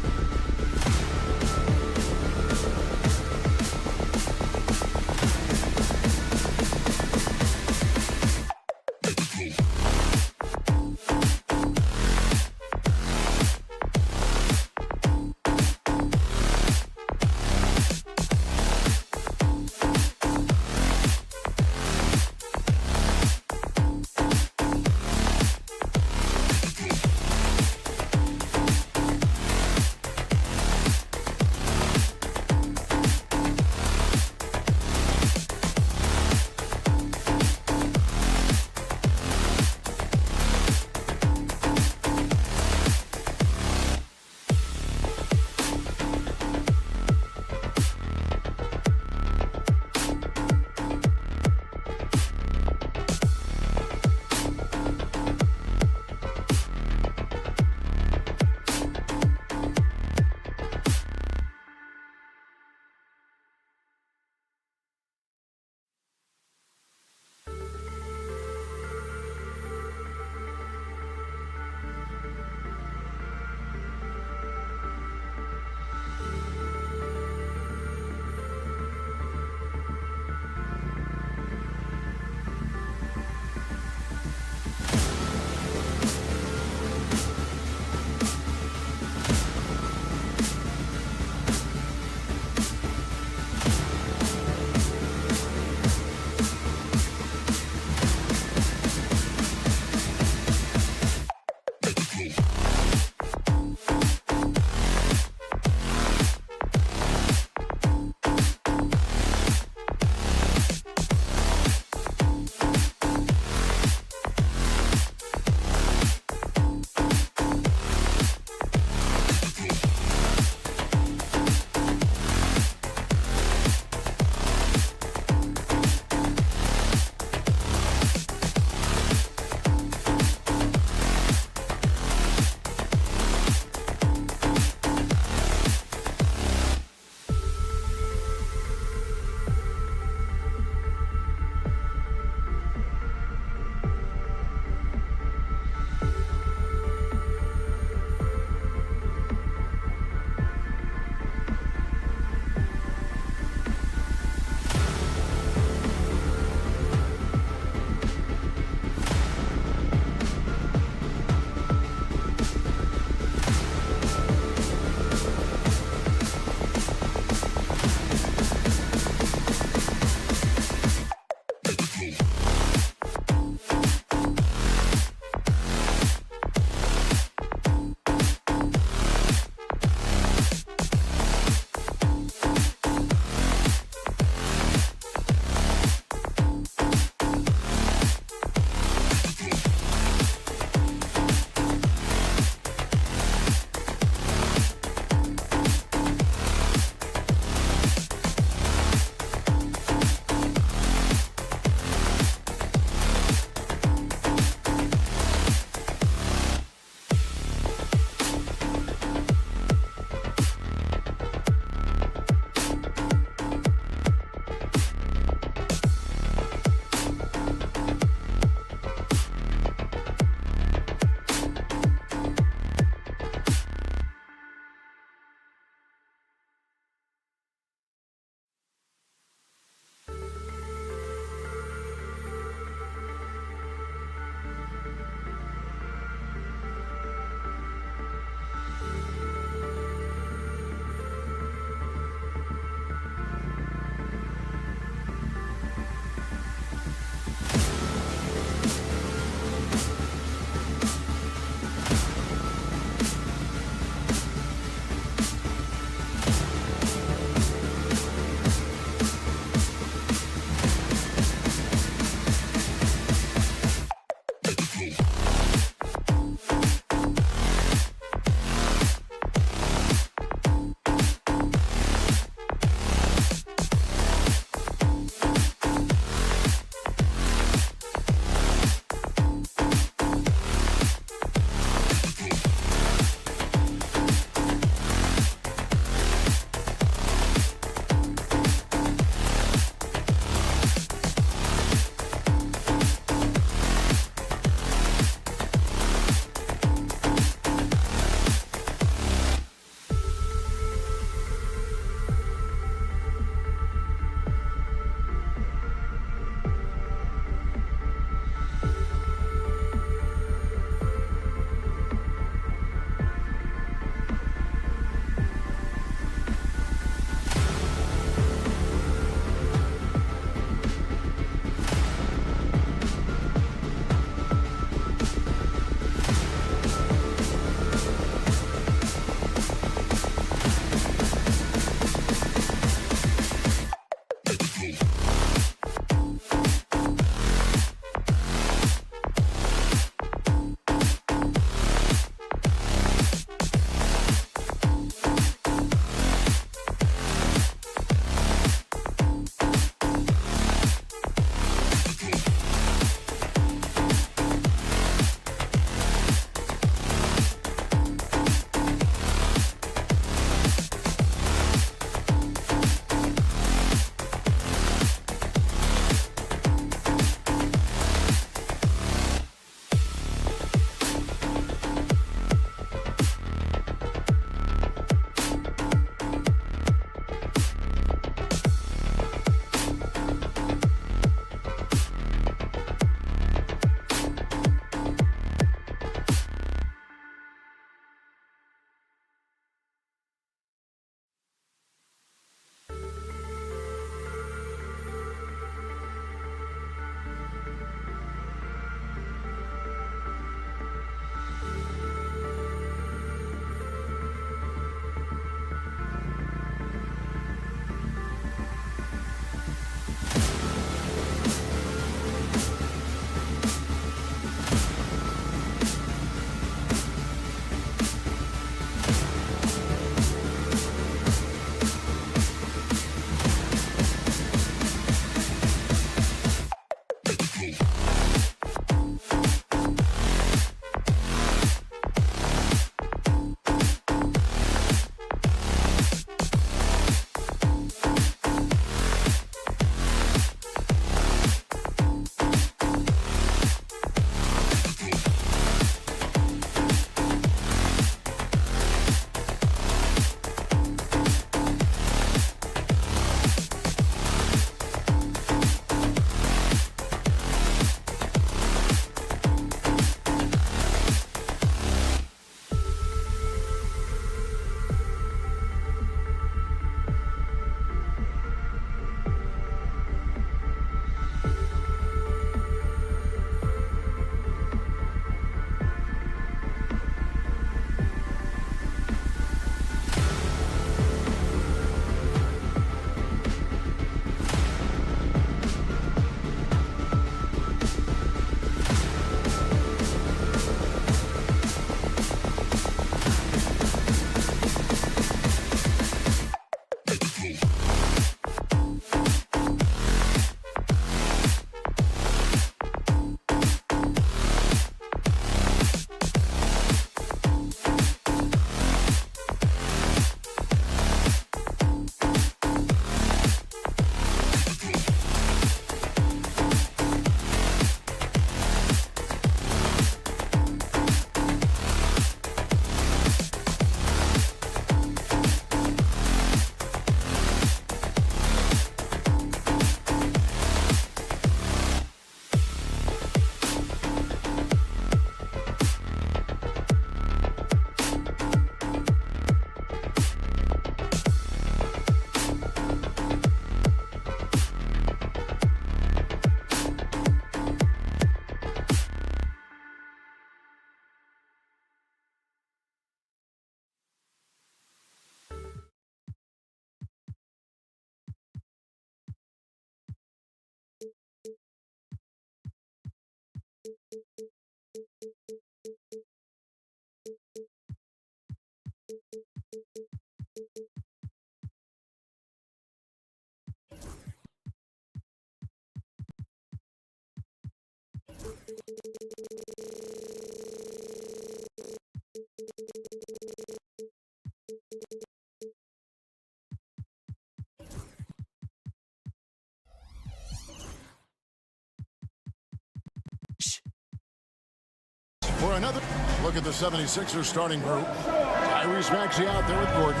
For another look at the 76ers starting group. Tyrese Maxey out there with Gordon.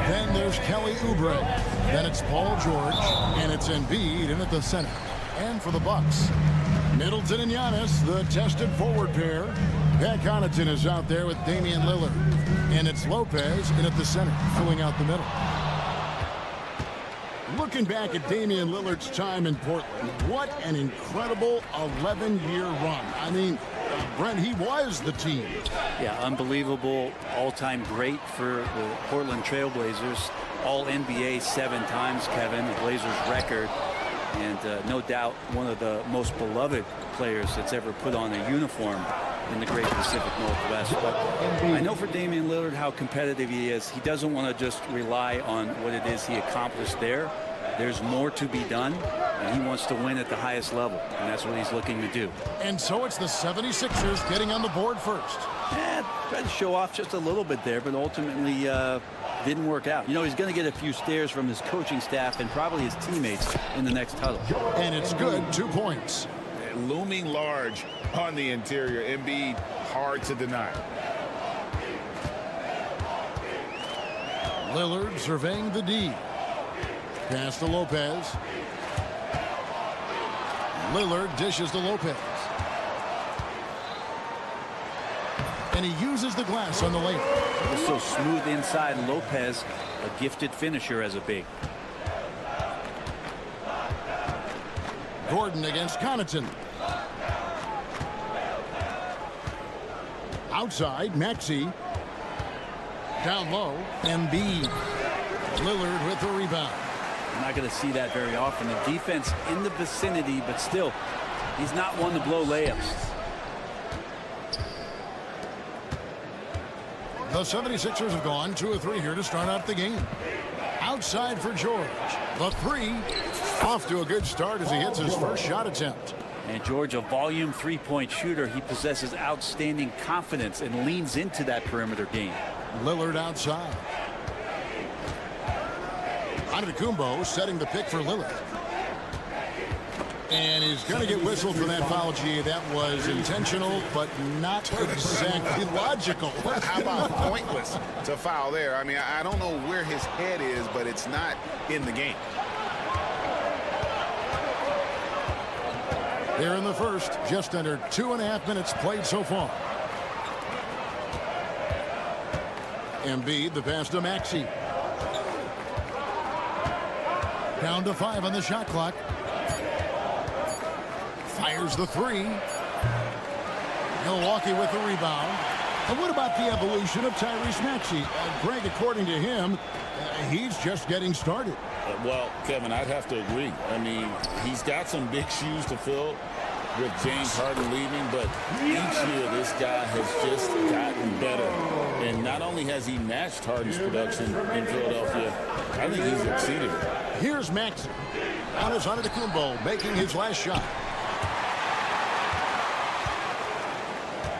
Then there's Kelly Oubre. Then it's Paul George. And it's Embiid in at the center. And for the Bucks, Middleton and Giannis, the tested forward pair. Pat Connaughton is out there with Damian Lillard. And it's Lopez in at the center, filling out the middle. Looking back at Damian Lillard's time in Portland, what an incredible 11-year run. I mean, Brent, he was the team. Yeah, unbelievable, all-time great for the Portland Trailblazers. All-NBA 7 times, Kevin, the Blazers record. And no doubt one of the most beloved players that's ever put on a uniform in the great Pacific Northwest. But I know for Damian Lillard how competitive he is. He doesn't want to just rely on what it is he accomplished there. There's more to be done, and he wants to win at the highest level, and that's what he's looking to do. And so it's the 76ers getting on the board first. Tried to show off just a little bit there, but ultimately didn't work out. You know, he's going to get a few stares from his coaching staff and probably his teammates in the next huddle. And it's good, 2 points. Looming large on the interior. Embiid, hard to deny. Lillard surveying the D. Pass to Lopez. Lillard dishes to Lopez. And he uses the glass on the layup. So smooth inside. Lopez, a gifted finisher as a big. Gordon against Connaughton. Outside, Maxey. Down low, Embiid. Lillard with the rebound. You're not going to see that very often. The defense in the vicinity, but still, he's not one to blow layups. The 76ers have gone 2 of 3 here to start out the game. Outside for George. The 3. Off to a good start as he hits his first shot attempt. And George, a volume three-point shooter. He possesses outstanding confidence and leans into that perimeter game. Lillard outside. Antetokounmpo setting the pick for Lillard. And he's going to get whistled for that foul, G. That was intentional, but not exactly logical. How about pointless to foul there? I mean, I don't know where his head is, but it's not in the game. Here in the first, just under 2.5 minutes played so far. Embiid, the pass to Maxey. Down to 5 on the shot clock. Fires the 3. Milwaukee with the rebound. And what about the evolution of Tyrese Maxey? Greg, according to him, he's just getting started. Well, Kevin, I'd have to agree. I mean, he's got some big shoes to fill with James Harden leaving, but each year this guy has just gotten better. And not only has he matched Harden's production in Philadelphia, I think he's exceeded it. Here's Maxey. Giannis Antetokounmpo making his last shot.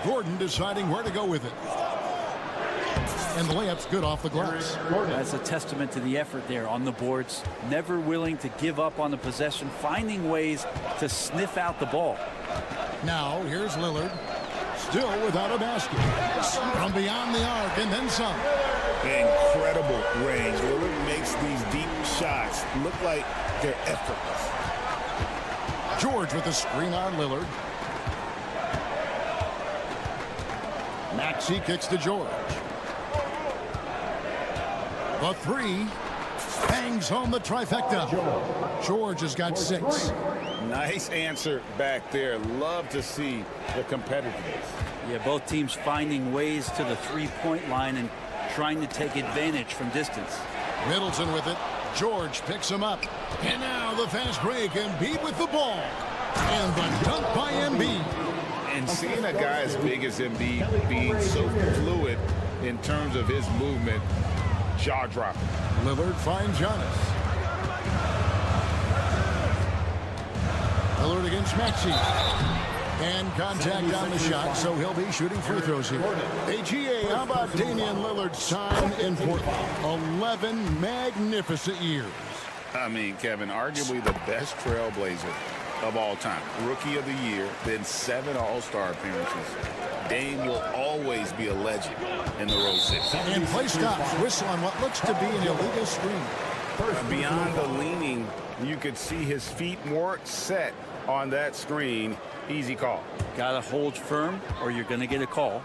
Gordon deciding where to go with it. And the layup's good off the glass. That's a testament to the effort there on the boards. Never willing to give up on the possession, finding ways to sniff out the ball. Now, here's Lillard. Still without a basket. From beyond the arc and then some. Incredible range. Lillard makes these deep shots look like they're effortless. George with the screen on Lillard. Maxey kicks to George. The 3 bangs home the trifecta. George has got 6. Nice answer back there. Love to see the competitiveness. Yeah, both teams finding ways to the three-point line and trying to take advantage from distance. Middleton with it. George picks him up. And now the fast break. Embiid with the ball. And the dunk by Embiid. And seeing a guy as big as Embiid being so fluid in terms of his movement, jaw-dropping. Lillard finds Giannis. Lillard against Maxey. And contact on the shot, so he'll be shooting free throws here. Hey, GA, how about Damian Lillard's time in Portland? 11 magnificent years. I mean, Kevin, arguably the best trailblazer of all time. Rookie of the year, then 7 All-Star appearances. Dame will always be a legend in the Rose City. And play stops. Whistle on what looks to be an illegal screen. Beyond the leaning, you could see his feet more set on that screen. Easy call. Gotta hold firm or you're gonna get a call.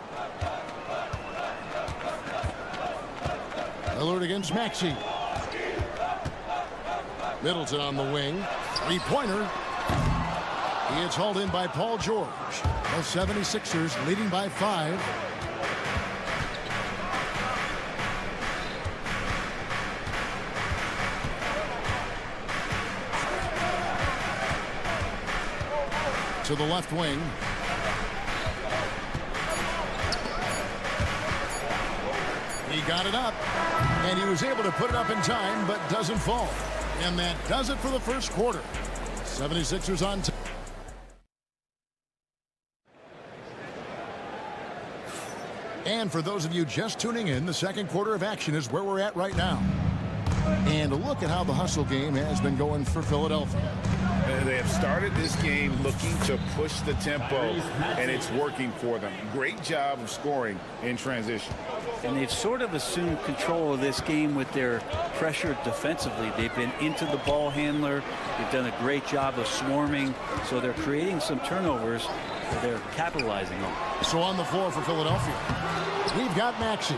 Lillard against Maxey. Middleton on the wing. Three-pointer. He is hauled in by Paul George. The 76ers leading by 5. To the left wing. He got it up, and he was able to put it up in time, but doesn't fall. And that does it for the first quarter. 76ers on top. And for those of you just tuning in, the second quarter of action is where we're at right now. And look at how the hustle game has been going for Philadelphia. They have started this game looking to push the tempo, and it's working for them. Great job of scoring in transition. And they've sort of assumed control of this game with their pressure defensively. They've been into the ball handler. They've done a great job of swarming. So they're creating some turnovers that they're capitalizing on. So on the floor for Philadelphia, we've got Maxey.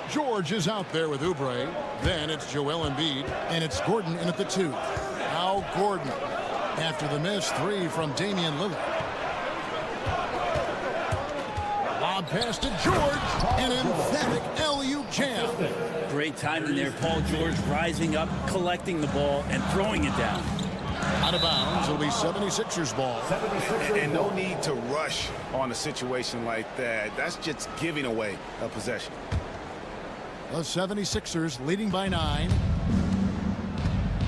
George is out there with Oubre. Then it's Joel Embiid, and it's Gordon in at the 2. Now Gordon after the missed 3 from Damian Lillard. Lob pass to George, an emphatic alley-oop jam. Great timing there. Paul George rising up, collecting the ball, and throwing it down. Out of bounds, it'll be 76ers ball. And no need to rush on a situation like that. That's just giving away a possession. The 76ers leading by 9.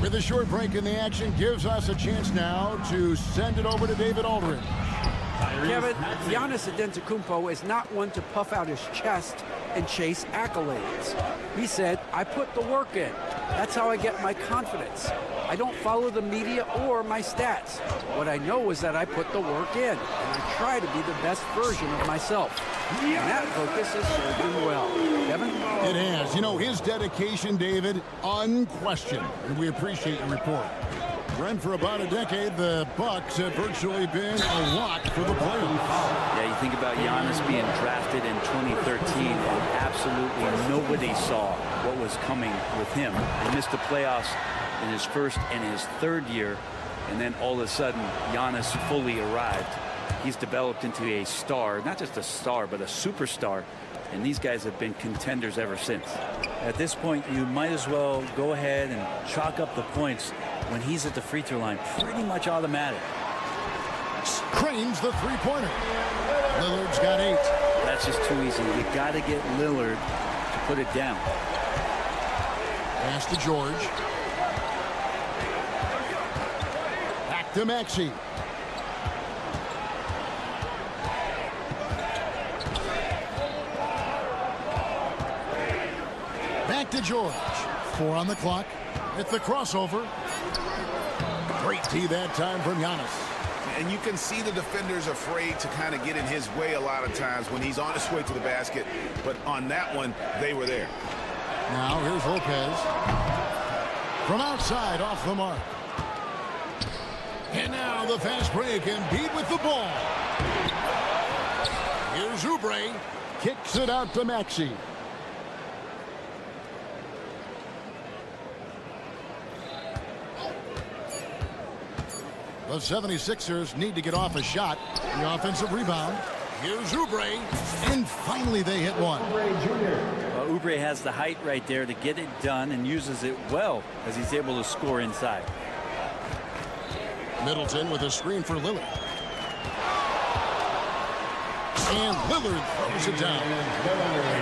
With a short break in the action, gives us a chance now to send it over to David Aldridge. Kevin, Giannis Antetokounmpo is not one to puff out his chest and chase accolades. He said, I put the work in. That's how I get my confidence. I don't follow the media or my stats. What I know is that I put the work in, and I try to be the best version of myself. And that focus has served him well. Kevin? It has. You know, his dedication, David, unquestioned. And we appreciate your report. Brent, for about a decade, the Bucks have virtually been a lock for the playoffs. Yeah, you think about Giannis being drafted in 2013, and absolutely nobody saw what was coming with him. He missed the playoffs in his first and his third year, and then all of a sudden, Giannis fully arrived. He's developed into a star, not just a star, but a superstar, and these guys have been contenders ever since. At this point, you might as well go ahead and chalk up the points when he's at the free throw line. Pretty much automatic. Cranes the three-pointer. Lillard's got 8. That's just too easy. You got to get Lillard to put it down. Pass to George. Back to Maxey. Back to George. 4 on the clock. It's the crossover. Great tee that time from Giannis. And you can see the defenders afraid to kind of get in his way a lot of times when he's on his way to the basket. But on that one, they were there. Now here's Lopez. From outside, off the mark. And now the fast break, and Embiid with the ball. Here's Oubre. Kicks it out to Maxey. The 76ers need to get off a shot. The offensive rebound. Here's Oubre. And finally they hit one. Well, Oubre has the height right there to get it done and uses it well as he's able to score inside. Middleton with a screen for Lillard. And Lillard throws it down.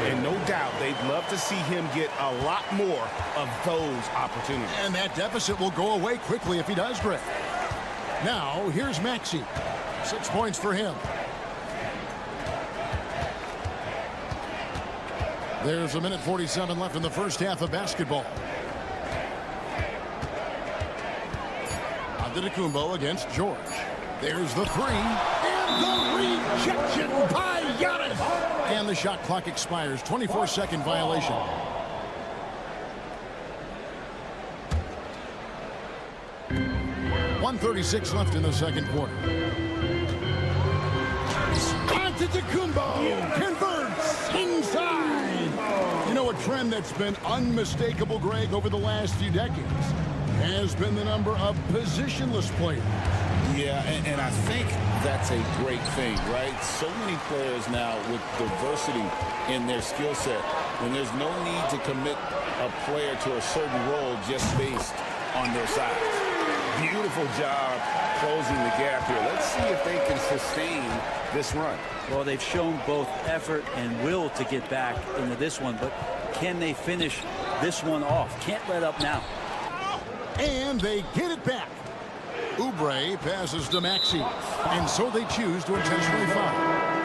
And no doubt they'd love to see him get a lot more of those opportunities. And that deficit will go away quickly if he does, Greg. Now, here's Maxey. 6 points for him. There's 1:47 left in the first half of basketball. Antetokounmpo against George. There's the three. And the rejection by Giannis. And the shot clock expires. 24-second violation. .136 left in the second quarter. Antetokounmpo converts inside. You know, a trend that's been unmistakable, Greg, over the last few decades has been the number of positionless players. Yeah, and I think that's a great thing, right? So many players now with diversity in their skill set, when there's no need to commit a player to a certain role just based on their size. Beautiful job closing the gap here. Let's see if they can sustain this run. Well, they've shown both effort and will to get back into this one, but can they finish this one off? Can't let up now. And they get it back. Oubre passes to Maxey, and so they choose to intentionally foul.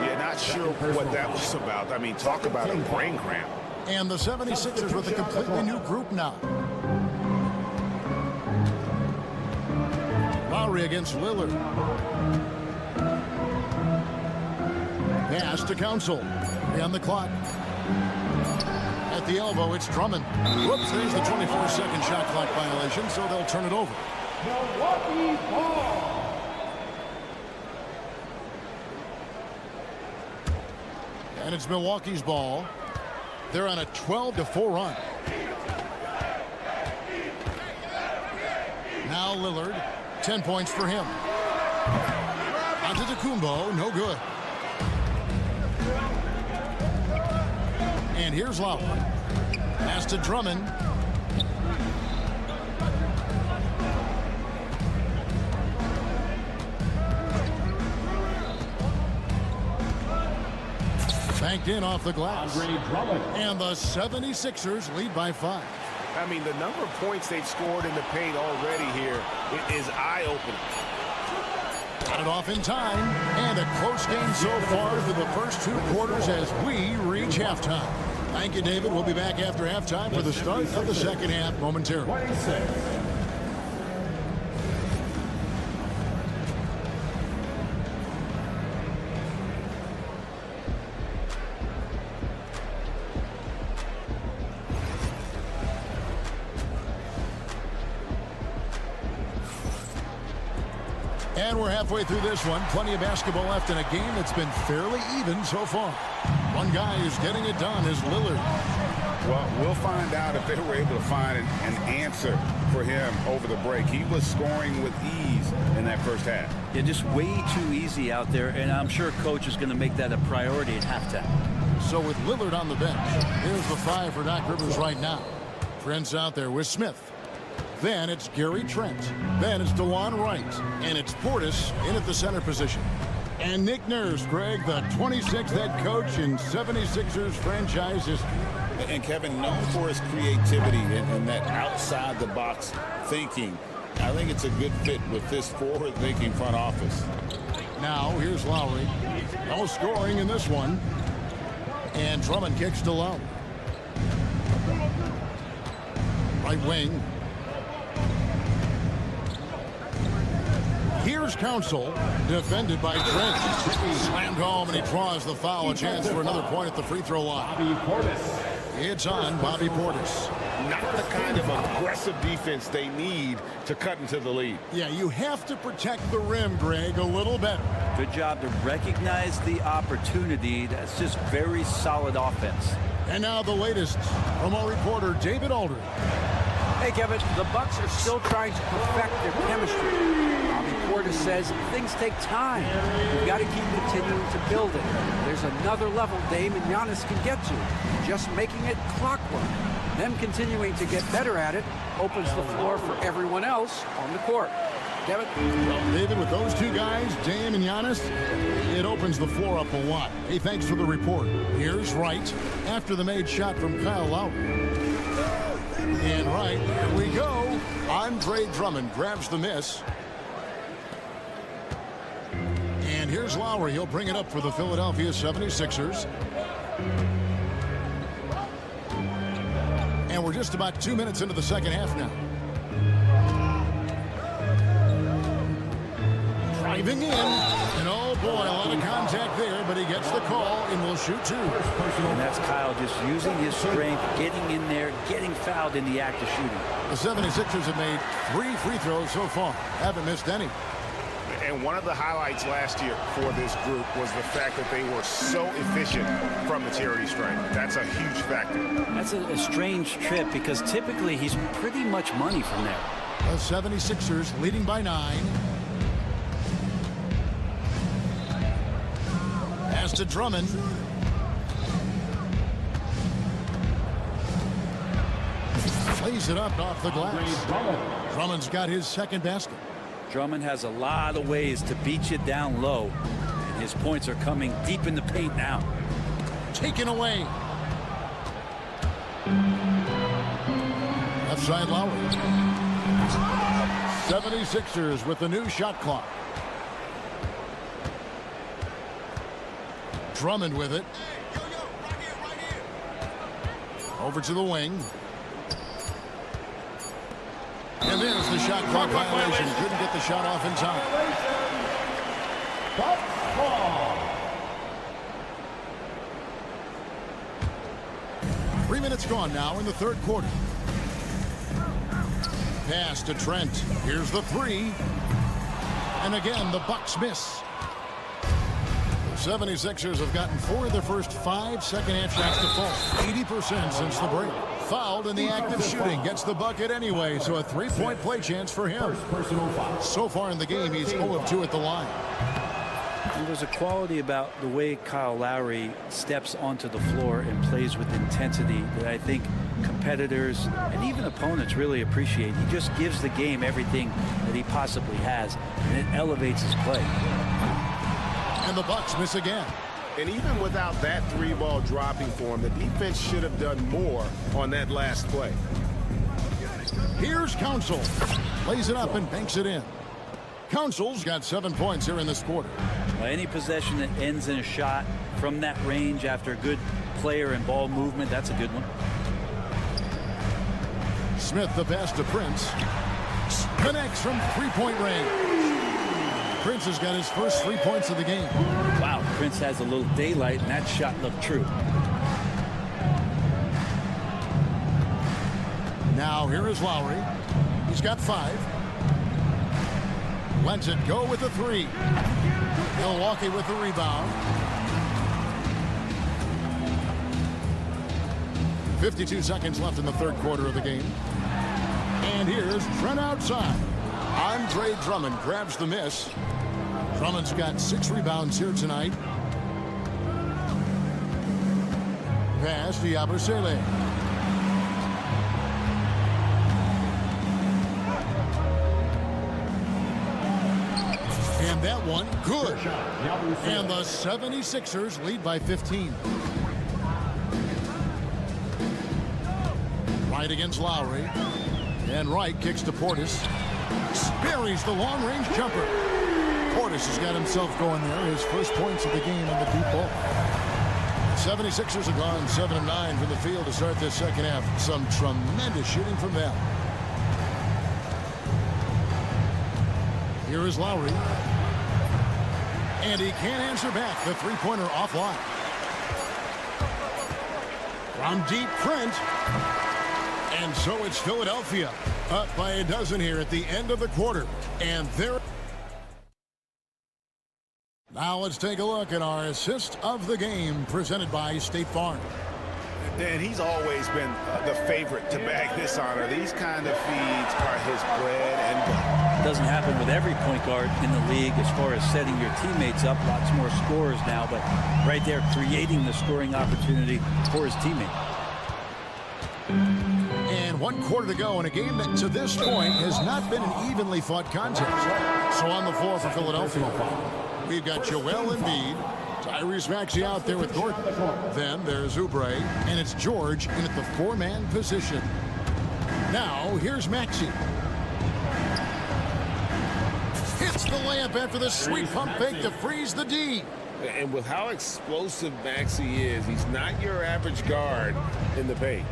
Yeah, not sure what that was about. I mean, talk about a brain cramp. And the 76ers with a completely new group now. Lowry against Lillard. Pass to Council. On the clock. At the elbow, it's Drummond. Whoops, there's the 24-second shot clock violation, so they'll turn it over. Milwaukee ball. And it's Milwaukee's ball. They're on a 12-4 run. Now Lillard, 10 points for him. Antetokounmpo, no good. And here's Lowry. Pass to Drummond. Banked in off the glass. And the 76ers lead by 5. I mean, the number of points they've scored in the paint already here is eye-opening. Got it off in time. And a close game so far through the first 2 quarters as we reach halftime. Thank you, David. We'll be back after halftime for the start of the second half momentarily. 26. And we're halfway through this one. Plenty of basketball left in a game that's been fairly even so far. One guy who's getting it done is Lillard. Well, we'll find out if they were able to find an answer for him over the break. He was scoring with ease in that first half. Yeah, just way too easy out there, and I'm sure coach is going to make that a priority at halftime. So with Lillard on the bench, here's the 5 for Doc Rivers right now. Trent's out there with Smith. Then it's Gary Trent. Then it's DeJuan Wright. And it's Portis in at the center position. And Nick Nurse, Greg, the 26th head coach in 76ers franchise history. And Kevin, known for his creativity and that outside-the-box thinking, I think it's a good fit with this forward-thinking front office. Now, here's Lowry. No scoring in this one. And Drummond kicks to Lowry. Right wing. Here's Council, defended by Trent. Slammed home, and he draws the foul. A chance for another point at the free throw line. Bobby Portis. It's on Bobby Portis. Not the kind of aggressive defense they need to cut into the lead. Yeah, you have to protect the rim, Greg, a little better. Good job to recognize the opportunity. That's just very solid offense. And now the latest from our reporter, David Aldridge. Hey, Kevin, the Bucks are still trying to perfect their chemistry. Bobby Portis says things take time. You've got to keep continuing to build it. There's another level Dame and Giannis can get to. Just making it clockwork. Them continuing to get better at it opens the floor for everyone else on the court. Kevin? Well, David, with those two guys, Dame and Giannis, it opens the floor up a lot. Hey, thanks for the report. Here's Wright after the made shot from Kyle Lowry. And right, here we go. Andre Drummond grabs the miss. And here's Lowry. He'll bring it up for the Philadelphia 76ers. And we're just about 2 minutes into the second half now. Driving in. And oh boy, a lot of contact there, but he gets the call and will shoot two. And that's Kyle just using his strength, getting in there, getting fouled in the act of shooting. The 76ers have made 3 free throws so far. Haven't missed any. And one of the highlights last year for this group was the fact that they were so efficient from the charity stripe. That's a huge factor. That's a strange trip because typically he's pretty much money from there. The 76ers leading by 9. Pass to Drummond. Plays it up off the glass. Drummond's got his second basket. Drummond has a lot of ways to beat you down low. And his points are coming deep in the paint now. Taken away. Left side Lowry. 76ers with the new shot clock. Drummond with it. Over to the wing. And there's the shot clock violation. Couldn't get the shot off in time. 3 minutes gone now in the third quarter. Pass to Trent. Here's the 3. And again, the Bucks miss. The 76ers have gotten 4 of their first 5 second-half shots to fall. 80% since the break. Fouled in the act of shooting. Gets the bucket anyway, so a 3-point play chance for him. So far in the game, he's 0 of 2 at the line. And there's a quality about the way Kyle Lowry steps onto the floor and plays with intensity that I think competitors and even opponents really appreciate. He just gives the game everything that he possibly has, and it elevates his play. And the Bucks miss again. And even without that 3-ball dropping for him, the defense should have done more on that last play. Here's Council. Lays it up and banks it in. Council's got 7 points here in this quarter. Any possession that ends in a shot from that range after a good player and ball movement, that's a good one. Smith the pass to Prince. Connects from 3-point range. Prince has got his first 3 points of the game. Wow, Prince has a little daylight, and that shot looked true. Now here is Lowry. He's got 5. Lets it go with the 3. Milwaukee with the rebound. 52 seconds left in the third quarter of the game. And here's Trent outside. Andre Drummond grabs the miss. Drummond's got 6 rebounds here tonight. Pass to Yabusele. And that one, good. And the 76ers lead by 15. Wright against Lowry. And Wright kicks to Portis. Buries the long-range jumper. Portis has got himself going there. His first points of the game on the deep ball. 76ers have gone 7 of 9 from the field to start this second half. Some tremendous shooting from them. Here is Lowry. And he can't answer back. The 3-pointer offline. From deep, Trent. And so it's Philadelphia up by a dozen here at the end of the quarter. And there. Now let's take a look at our assist of the game presented by State Farm. And he's always been the favorite to bag this honor. These kind of feeds are his bread and butter. It doesn't happen with every point guard in the league as far as setting your teammates up. Lots more scorers now, but right there creating the scoring opportunity for his teammate. And 1 quarter to go in a game that to this point has not been an evenly fought contest. So on the floor for Philadelphia, we've got Joel Embiid, Tyrese Maxey out there with Gordon. Then there's Oubre, and it's George in at the 4-man position. Now here's Maxey. Hits the layup after the sweet pump fake to freeze the D. And with how explosive Maxey is, he's not your average guard in the paint.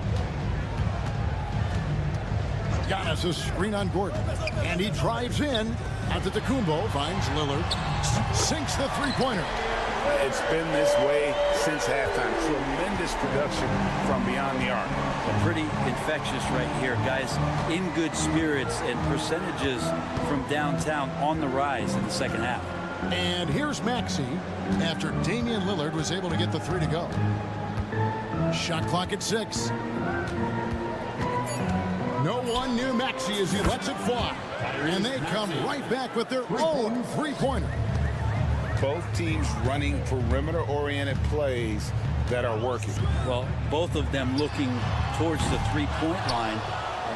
Giannis' screen on Gordon, and he drives in. Antetokounmpo finds Lillard, sinks the three-pointer. It's been this way since halftime. Tremendous production from beyond the arc. Pretty infectious right here, guys. In good spirits and percentages from downtown on the rise in the second half. And here's Maxey after Damian Lillard was able to get the three to go. Shot clock at 6. No one near Maxey as he lets it fly. And they come right back with their own three-pointer. Both teams running perimeter-oriented plays that are working. Well, both of them looking towards the three-point line.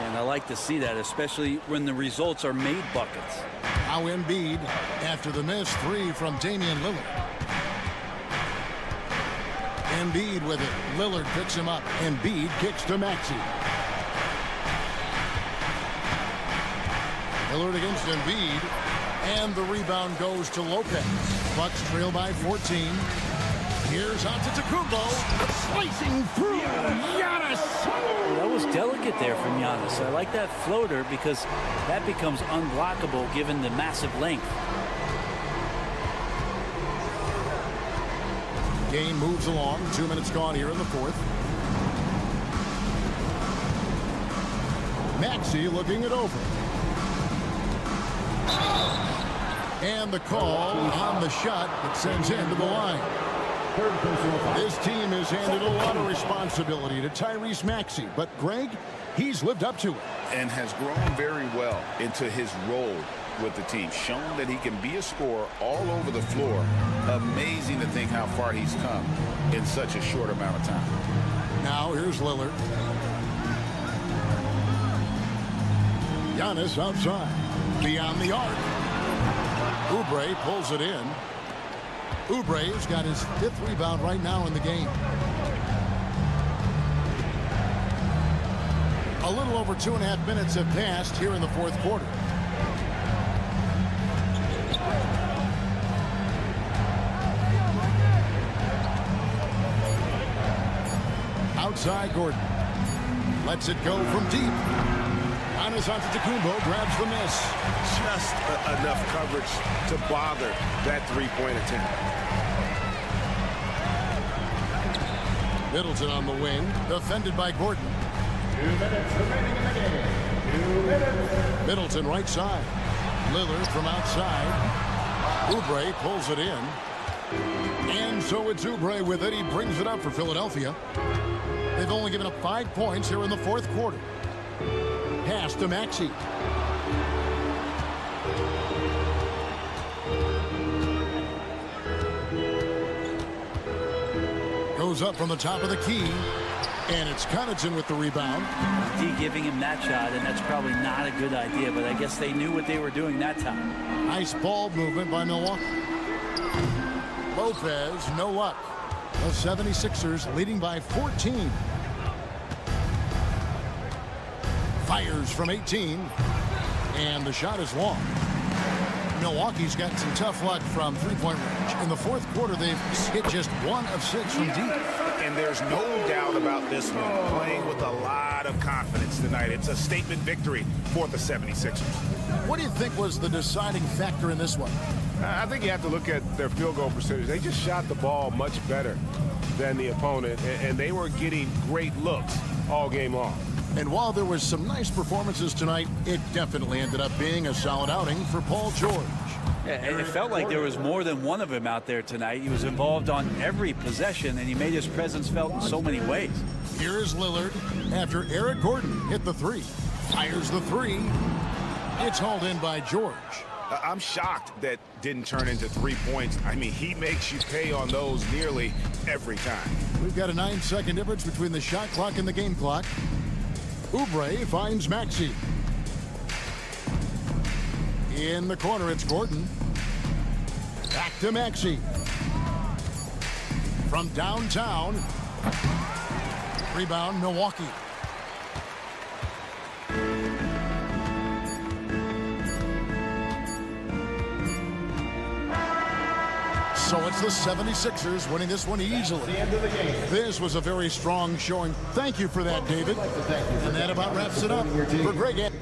And I like to see that, especially when the results are made buckets. Now Embiid after the missed three from Damian Lillard. Embiid with it. Lillard picks him up. Embiid kicks to Maxey. Lillard against Embiid. And the rebound goes to Lopez. Bucks trail by 14. Here's Antetokounmpo. Slicing through. Giannis. That was delicate there from Giannis. I like that floater because that becomes unblockable given the massive length. Game moves along. 2 minutes gone here in the fourth. Maxey looking it over. And the call on the shot that sends him to the line. This team has handed a lot of responsibility to Tyrese Maxey, but Greg, he's lived up to it. And has grown very well into his role with the team. Shown that he can be a scorer all over the floor. Amazing to think how far he's come in such a short amount of time. Now here's Lillard. Giannis outside. Beyond the arc. Oubre pulls it in. Oubre's got his 5th rebound right now in the game. A little over 2.5 minutes have passed here in the fourth quarter. Outside Gordon. Lets it go from deep. Giannis Antetokounmpo grabs the miss. Just enough coverage to bother that three-point attempt. Middleton on the wing, defended by Gordon. 2 minutes remaining in the game. 2 minutes. Middleton right side. Lillard from outside. Oubre pulls it in. And so it's Oubre with it. He brings it up for Philadelphia. They've only given up 5 points here in the fourth quarter. Pass to Maxey. Goes up from the top of the key. And it's Connaughton with the rebound. D giving him that shot, and that's probably not a good idea, but I guess they knew what they were doing that time. Nice ball movement by Milwaukee. Lopez, no luck. The 76ers leading by 14. Fires from 18. And the shot is long. Milwaukee's got some tough luck from three-point range. In the fourth quarter, they've hit just 1 of 6 from deep. And there's no doubt about this one. Playing with a lot of confidence tonight. It's a statement victory for the 76ers. What do you think was the deciding factor in this one? I think you have to look at their field goal percentage. They just shot the ball much better than the opponent, and they were getting great looks all game long. And while there was some nice performances tonight, it definitely ended up being a solid outing for Paul George. Yeah, and it felt like there was more than one of him out there tonight. He was involved on every possession, and he made his presence felt in so many ways. Here is Lillard after Eric Gordon hit the three. Fires the three. It's hauled in by George. I'm shocked that didn't turn into 3 points. I mean, he makes you pay on those nearly every time. We've got a 9-second difference between the shot clock and the game clock. Oubre finds Maxey. In the corner, it's Gordon. Back to Maxey. From downtown. Rebound, Milwaukee. So it's the 76ers winning this one easily. This was a very strong showing. Thank you for that, David. And that about wraps it up for Greg.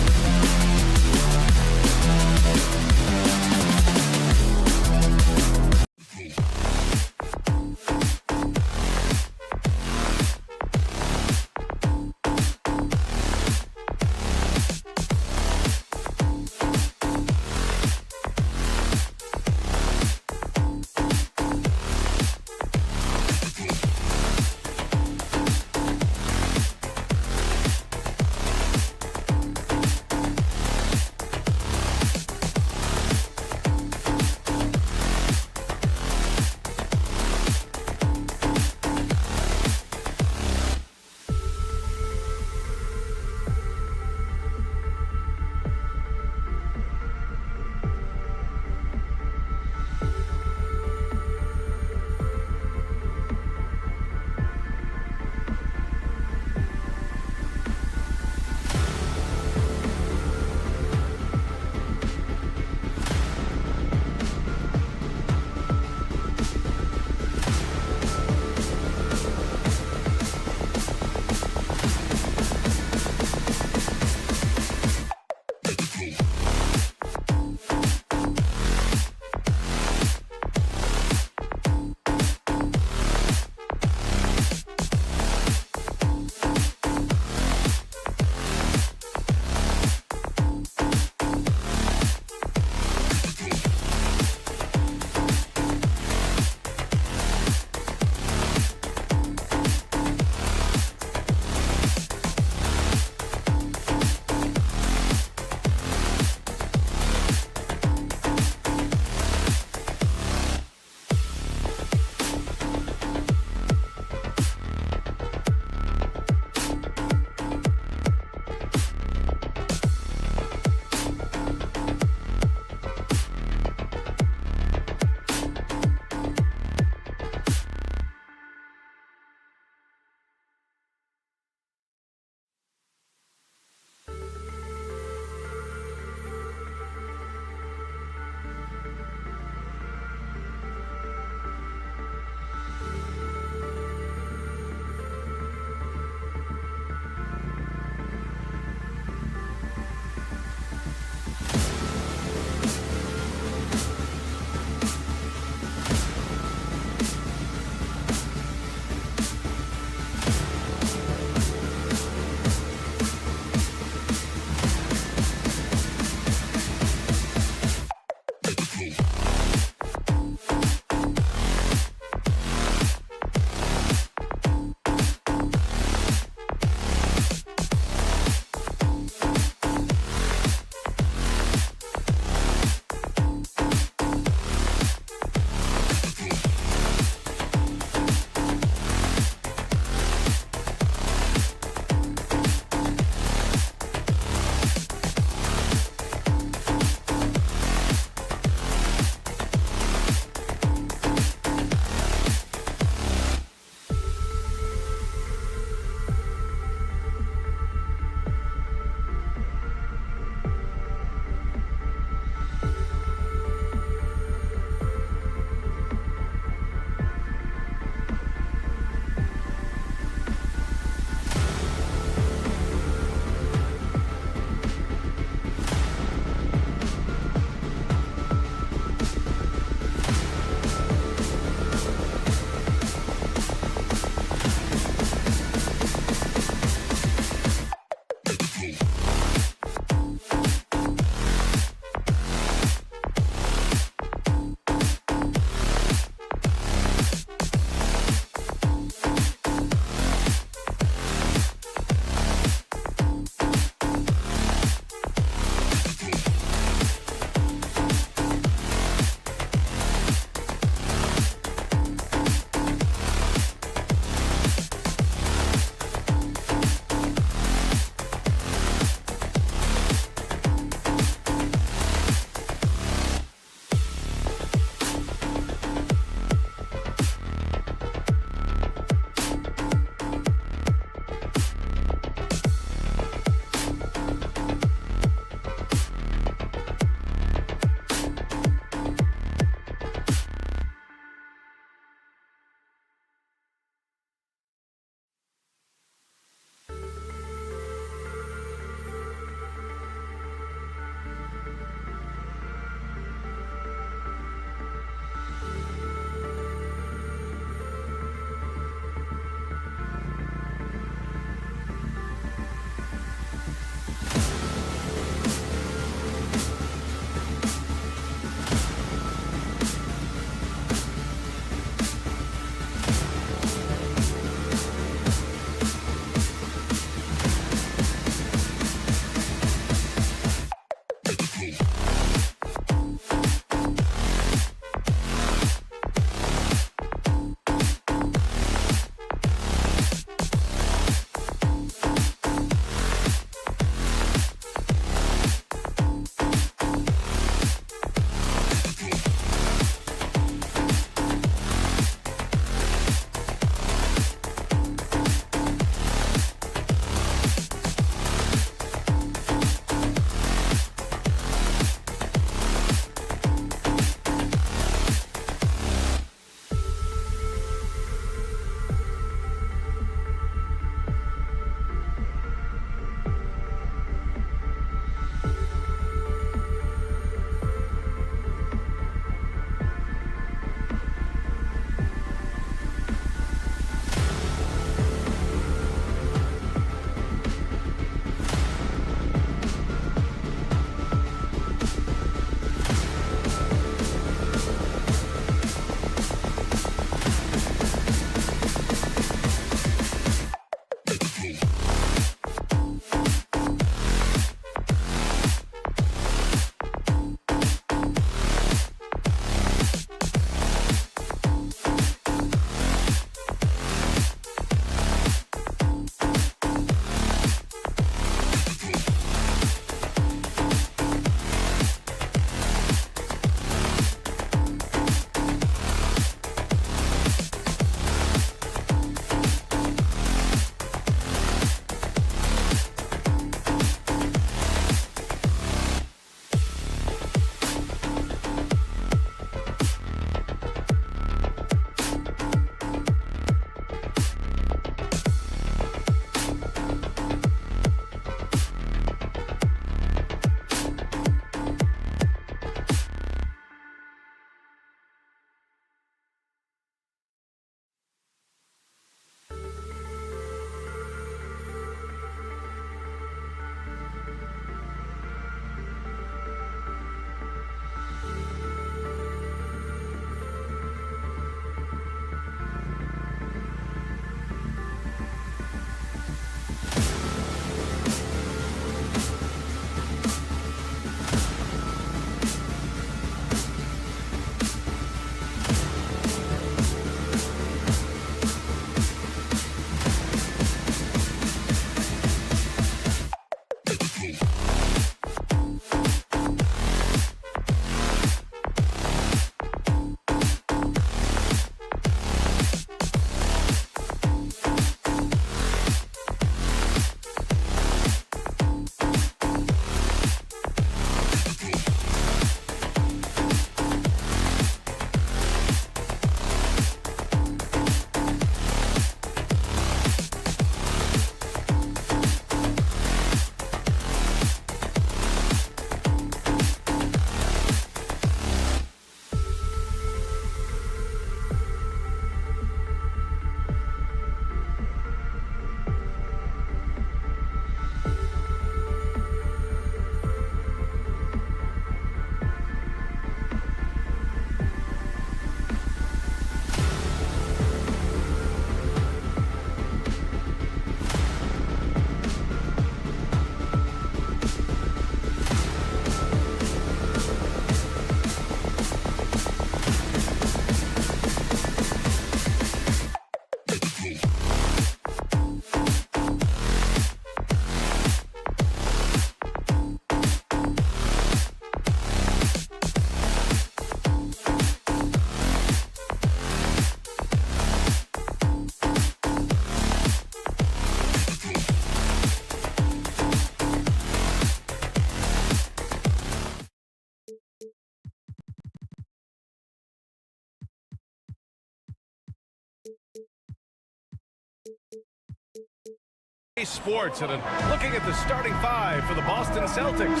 Sports and looking at the starting five for the Boston Celtics.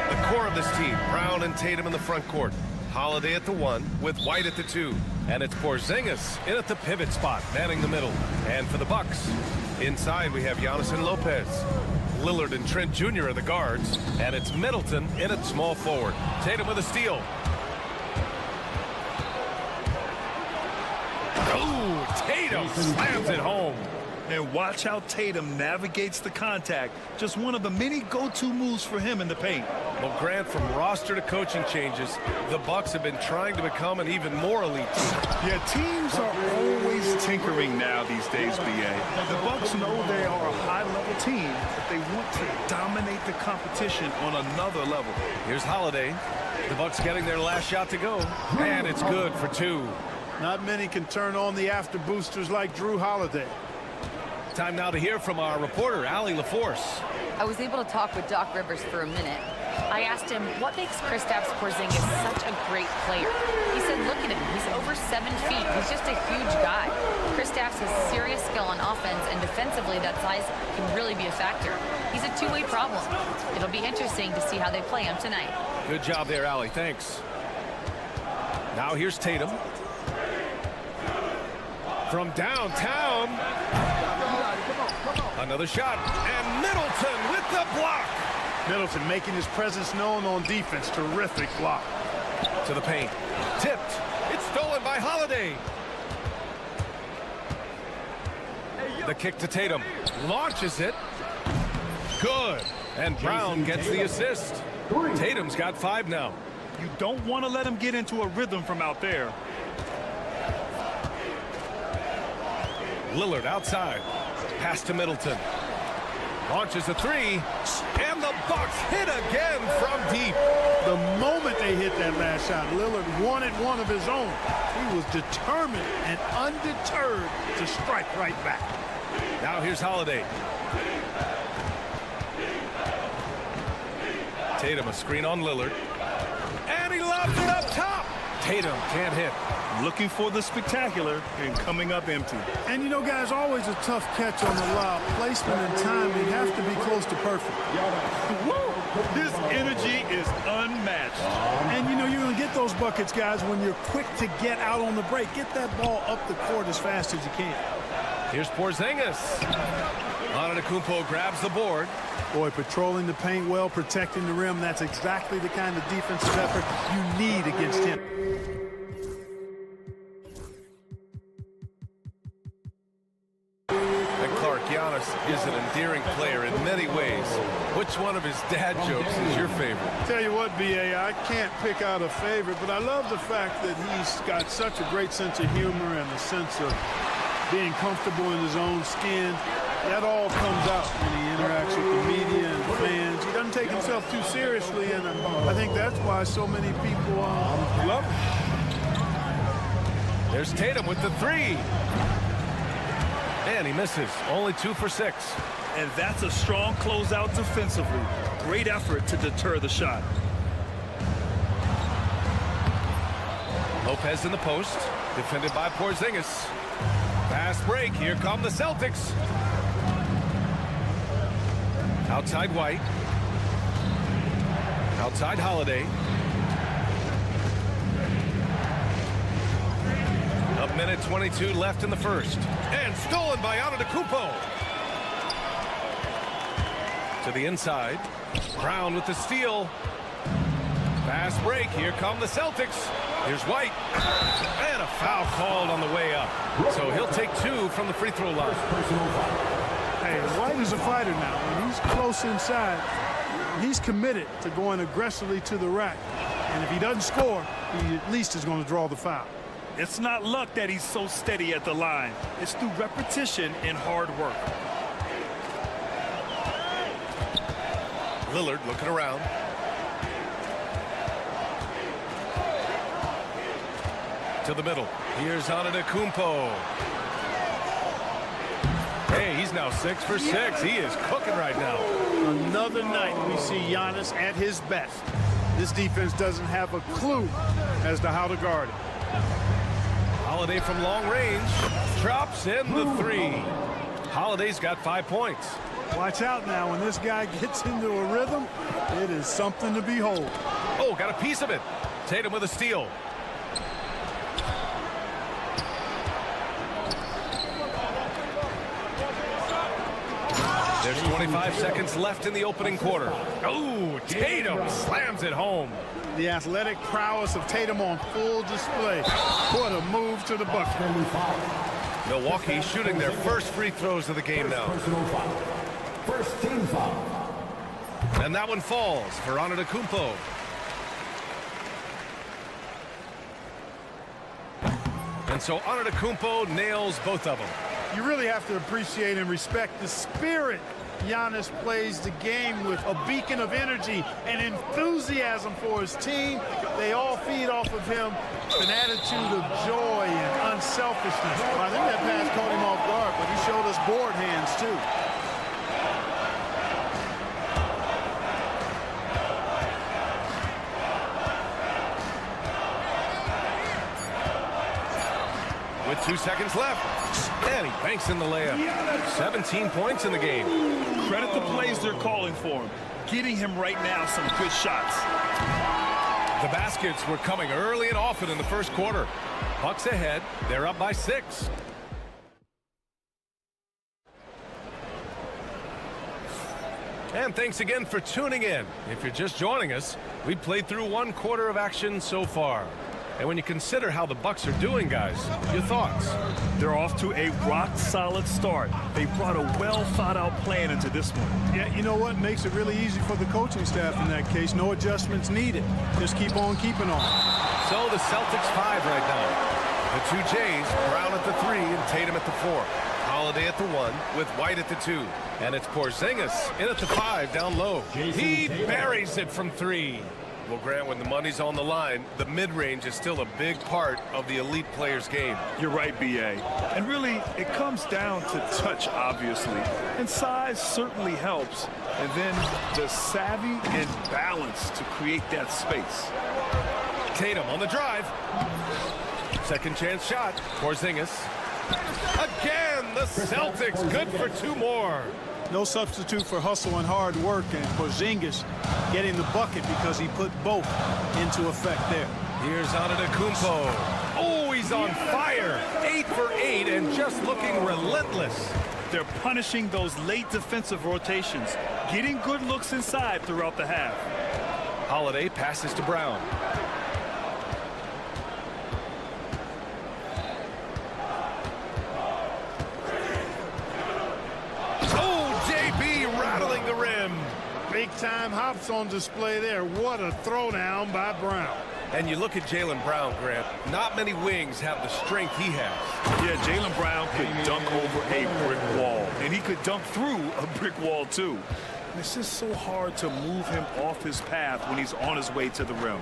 The core of this team, Brown and Tatum in the front court. Holiday at the 1 with White at the 2. And it's Porzingis in at the pivot spot, manning the middle. And for the Bucks, inside we have Giannis and Lopez. Lillard and Trent Jr. are the guards. And it's Middleton in at small forward. Tatum with a steal. Oh, Tatum slams it home. And watch how Tatum navigates the contact. Just one of the many go-to moves for him in the paint. Well, Grant, from roster to coaching changes, the Bucks have been trying to become an even more elite team. Yeah, teams are always tinkering now these days, B.A. The Bucks know they are a high-level team, but they want to dominate the competition on another level. Here's Holiday. The Bucks getting their last shot to go. And it's good for 2. Not many can turn on the after boosters like Drew Holiday. Time now to hear from our reporter, Allie LaForce. I was able to talk with Doc Rivers for a minute. I asked him, what makes Kristaps Porzingis such a great player? He said, look at him. He's over 7 feet. He's just a huge guy. Kristaps has serious skill on offense, and defensively, that size can really be a factor. He's a two-way problem. It'll be interesting to see how they play him tonight. Good job there, Allie. Thanks. Now here's Tatum. From downtown. Another shot, and Middleton with the block. Middleton making his presence known on defense. Terrific block. To the paint. Tipped. It's stolen by Holiday. The kick to Tatum. Launches it. Good. And Brown gets the assist. Tatum's got 5 now. You don't want to let him get into a rhythm from out there. Lillard outside. Pass to Middleton. Launches a 3. And the Bucks hit again from deep. The moment they hit that last shot, Lillard wanted one of his own. He was determined and undeterred to strike right back. Now here's Holiday. Tatum a screen on Lillard. And he lobs it up top. Tatum can't hit. Looking for the spectacular and coming up empty. And you know, guys, always a tough catch on the lob. Placement and timing have to be close to perfect. His energy is unmatched. And you know, you're going to get those buckets, guys, when you're quick to get out on the break. Get that ball up the court as fast as you can. Here's Porzingis. Antetokounmpo grabs the board. Boy, patrolling the paint well, protecting the rim. That's exactly the kind of defensive effort you need against him. Giannis is an endearing player in many ways. Which one of his dad jokes is your favorite? Tell you what, B.A., I can't pick out a favorite, but I love the fact that he's got such a great sense of humor and a sense of being comfortable in his own skin. That all comes out when he interacts with the media and fans. He doesn't take himself too seriously, and I think that's why so many people love him. There's Tatum with the 3. And he misses. Only 2 for 6. And that's a strong closeout defensively. Great effort to deter the shot. Lopez in the post. Defended by Porzingis. Fast break. Here come the Celtics. Outside White. Outside Holiday. A minute 22 left in the first. And stolen by Antetokounmpo. To the inside. Brown with the steal. Fast break. Here come the Celtics. Here's White. And a foul called on the way up. So he'll take 2 from the free throw line. Hey, White is a fighter now. When he's close inside, he's committed to going aggressively to the rack. And if he doesn't score, he at least is going to draw the foul. It's not luck that he's so steady at the line. It's through repetition and hard work. Lillard looking around. To the middle. Here's Antetokounmpo. Hey, he's now 6 for 6. He is cooking right now. Another night we see Giannis at his best. This defense doesn't have a clue as to how to guard it. Holiday from long range. Drops in the 3. Holiday's got 5 points. Watch out now. When this guy gets into a rhythm, it is something to behold. Oh, got a piece of it. Tatum with a steal. There's 25 seconds left in the opening quarter. Oh, Tatum slams it home. The athletic prowess of Tatum on full display. What a move to the bucket. Milwaukee shooting their first free throws of the game now. First team foul. And that one falls for Antetokounmpo. And so Antetokounmpo nails both of them. You really have to appreciate and respect the spirit Giannis plays the game with, a beacon of energy and enthusiasm for his team. They all feed off of him, an attitude of joy and unselfishness. Well, I think that pass caught him off guard, but he showed us board hands too. With 2 seconds left. And he banks in the layup. 17 points in the game. Credit the plays they're calling for him. Getting him right now some good shots. The baskets were coming early and often in the first quarter. Bucks ahead. They're up by 6. And thanks again for tuning in. If you're just joining us, we played through 1 quarter of action so far. And when you consider how the Bucks are doing, guys, your thoughts? They're off to a rock-solid start. They brought a well-thought-out plan into this one. Yeah, you know what? Makes it really easy for the coaching staff in that case. No adjustments needed. Just keep on keeping on. So the Celtics 5 right now. The 2 Jays, Brown at the 3 and Tatum at the 4. Holiday at the 1 with White at the 2. And it's Porzingis in at the 5 down low. He buries it from 3. Well, Grant, when the money's on the line, the mid-range is still a big part of the elite player's game. You're right, B.A. And really, it comes down to touch, obviously. And size certainly helps. And then the savvy and balance to create that space. Tatum on the drive. Second chance shot. Porzingis. Again, the Celtics good for 2 more. No substitute for hustle and hard work, and Porzingis getting the bucket because he put both into effect there. Here's Antetokounmpo. Oh, he's on fire. 8 for 8 and just looking relentless. They're punishing those late defensive rotations, getting good looks inside throughout the half. Holiday passes to Brown. Rattling the rim. Big time hops on display there. What a throwdown by Brown. And you look at Jaylen Brown, Grant. Not many wings have the strength he has. Yeah, Jaylen Brown could dunk over a brick wall. And he could dunk through a brick wall, too. And it's just so hard to move him off his path when he's on his way to the rim.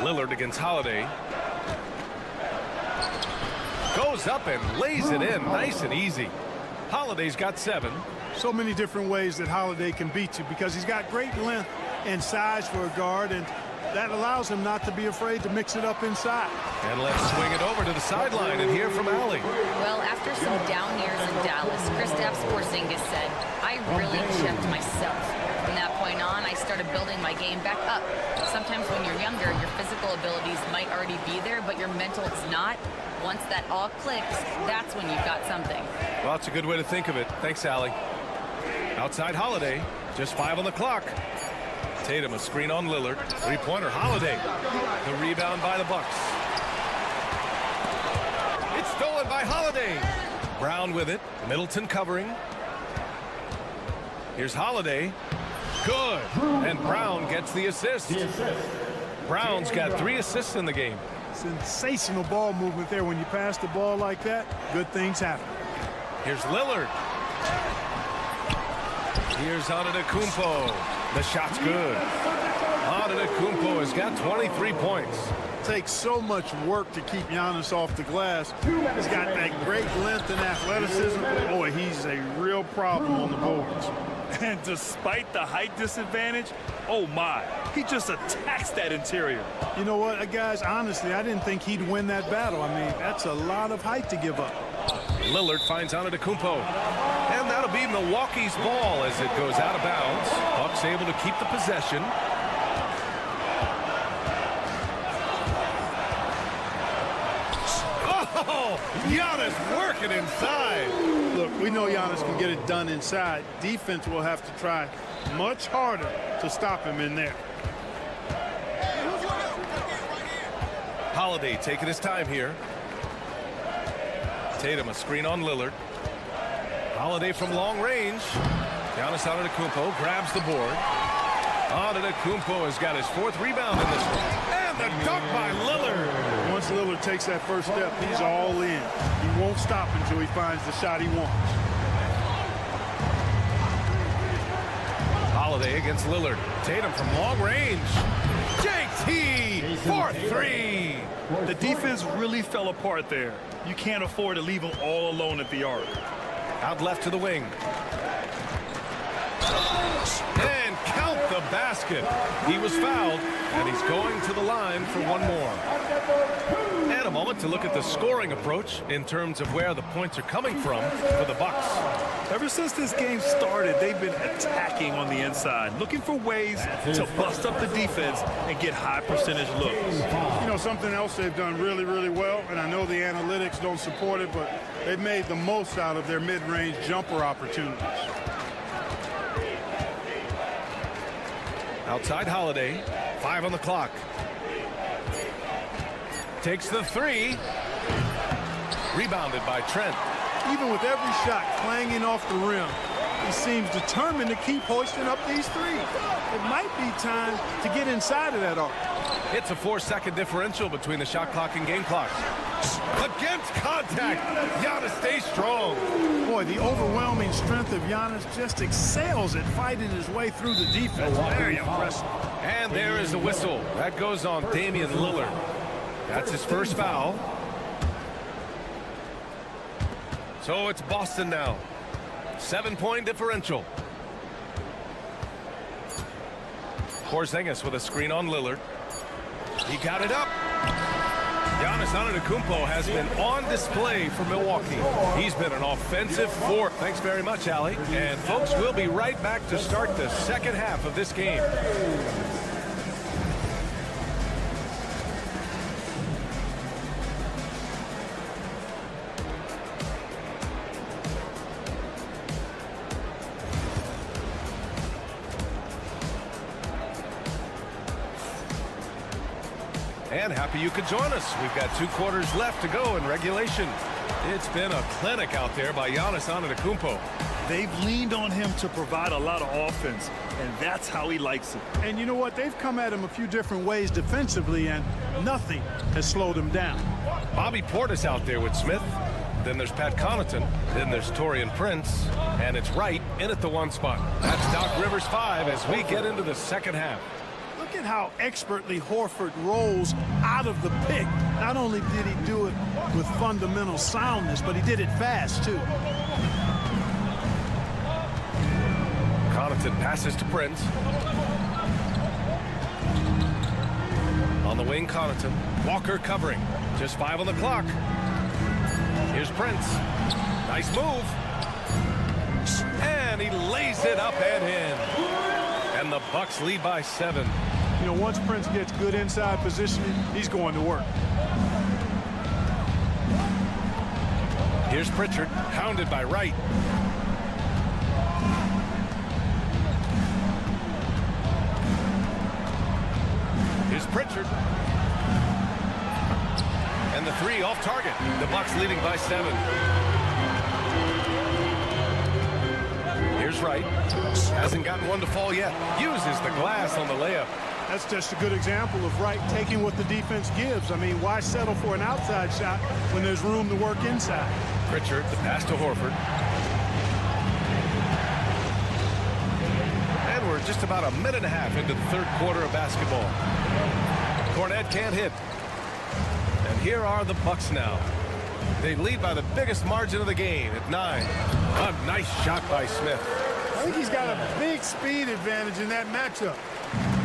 Lillard against Holiday. Goes up and lays it in nice and easy. Holiday's got 7. So many different ways that Holiday can beat you because he's got great length and size for a guard, and that allows him not to be afraid to mix it up inside. And let's swing it over to the sideline and hear from Allie. Well, after some down years in Dallas, Kristaps Porzingis said, I really checked myself. From that point on, I started building my game back up. Sometimes when you're younger, your physical abilities might already be there, but your mental is not. Once that all clicks, that's when you've got something. Well, that's a good way to think of it. Thanks, Allie. Outside Holiday, just 5 on the clock. Tatum a screen on Lillard. 3-pointer Holiday. The rebound by the Bucks. It's stolen by Holiday. Brown with it. Middleton covering. Here's Holiday. Good. And Brown gets the assist. Brown's got 3 assists in the game. Sensational ball movement there. When you pass the ball like that, good things happen. Here's Lillard. Here's Antetokounmpo. The shot's good. Antetokounmpo has got 23 points. Takes so much work to keep Giannis off the glass. He's got that great length and athleticism. Boy, he's a real problem on the boards. And despite the height disadvantage, Oh, my. He just attacks that interior. You know what, guys, honestly, I didn't think he'd win that battle. I mean, that's a lot of height to give up. Lillard finds Antetokounmpo. And that'll be Milwaukee's ball as it goes out of bounds. Bucks able to keep the possession. Oh, Giannis working inside. Look, we know Giannis can get it done inside. Defense will have to try much harder to stop him in there. Holiday taking his time here. Tatum a screen on Lillard. Holiday from long range. Giannis Antetokounmpo grabs the board. Antetokounmpo has got his 4th rebound in this one. And the dunk by Lillard. Once Lillard takes that first step, he's all in. He won't stop until he finds the shot he wants. Holiday against Lillard. Tatum from long range. JT for 3. The defense really fell apart there. You can't afford to leave him all alone at the arc. Out left to the wing. And count the basket. He was fouled, and he's going to the line for one more. And a moment to look at the scoring approach in terms of where the points are coming from for the Bucks. Ever since this game started, they've been attacking on the inside, looking for ways to bust up the defense and get high percentage looks. You know, something else they've done really, really well, and I know the analytics don't support it, but they've made the most out of their mid-range jumper opportunities. Outside Holiday, 5 on the clock. Takes the 3. Rebounded by Trent. Even with every shot clanging off the rim, he seems determined to keep hoisting up these threes. It might be time to get inside of that arc. It's a 4-second differential between the shot clock and game clock. Against contact, Giannis stays strong. Boy, the overwhelming strength of Giannis just excels at fighting his way through the defense. Very impressive. And there is the whistle. That goes on Damian Lillard. That's his first foul. So it's Boston now. 7-point differential. Porzingis with a screen on Lillard. He got it up. Giannis Antetokounmpo has been on display for Milwaukee. He's been an offensive force. Thanks very much, Allie. And folks, we'll be right back to start the second half of this game. And happy you could join us. We've got 2 quarters left to go in regulation. It's been a clinic out there by Giannis Antetokounmpo. They've leaned on him to provide a lot of offense, and that's how he likes it. And you know what? They've come at him a few different ways defensively, and nothing has slowed him down. Bobby Portis out there with Smith. Then there's Pat Connaughton. Then there's Taurean Prince. And it's Wright in at the 1 spot. That's Doc Rivers 5 as we get into the second half. Look at how expertly Horford rolls out of the pick. Not only did he do it with fundamental soundness, but he did it fast, too. Connaughton passes to Prince. On the wing, Connaughton. Walker covering. Just 5 on the clock. Here's Prince. Nice move. And he lays it up and in. And the Bucks lead by 7. You know, once Prince gets good inside positioning, he's going to work. Here's Pritchard, hounded by Wright. Here's Pritchard. And the 3 off target. The Bucks leading by 7. Here's Wright. Hasn't gotten one to fall yet. Uses the glass on the layup. That's just a good example of Wright taking what the defense gives. I mean, why settle for an outside shot when there's room to work inside? Pritchard, the pass to Horford. And we're just about a minute and a half into the 3rd quarter of basketball. Cornette can't hit. And here are the Bucks now. They lead by the biggest margin of the game at 9. A nice shot by Smith. I think he's got a big speed advantage in that matchup.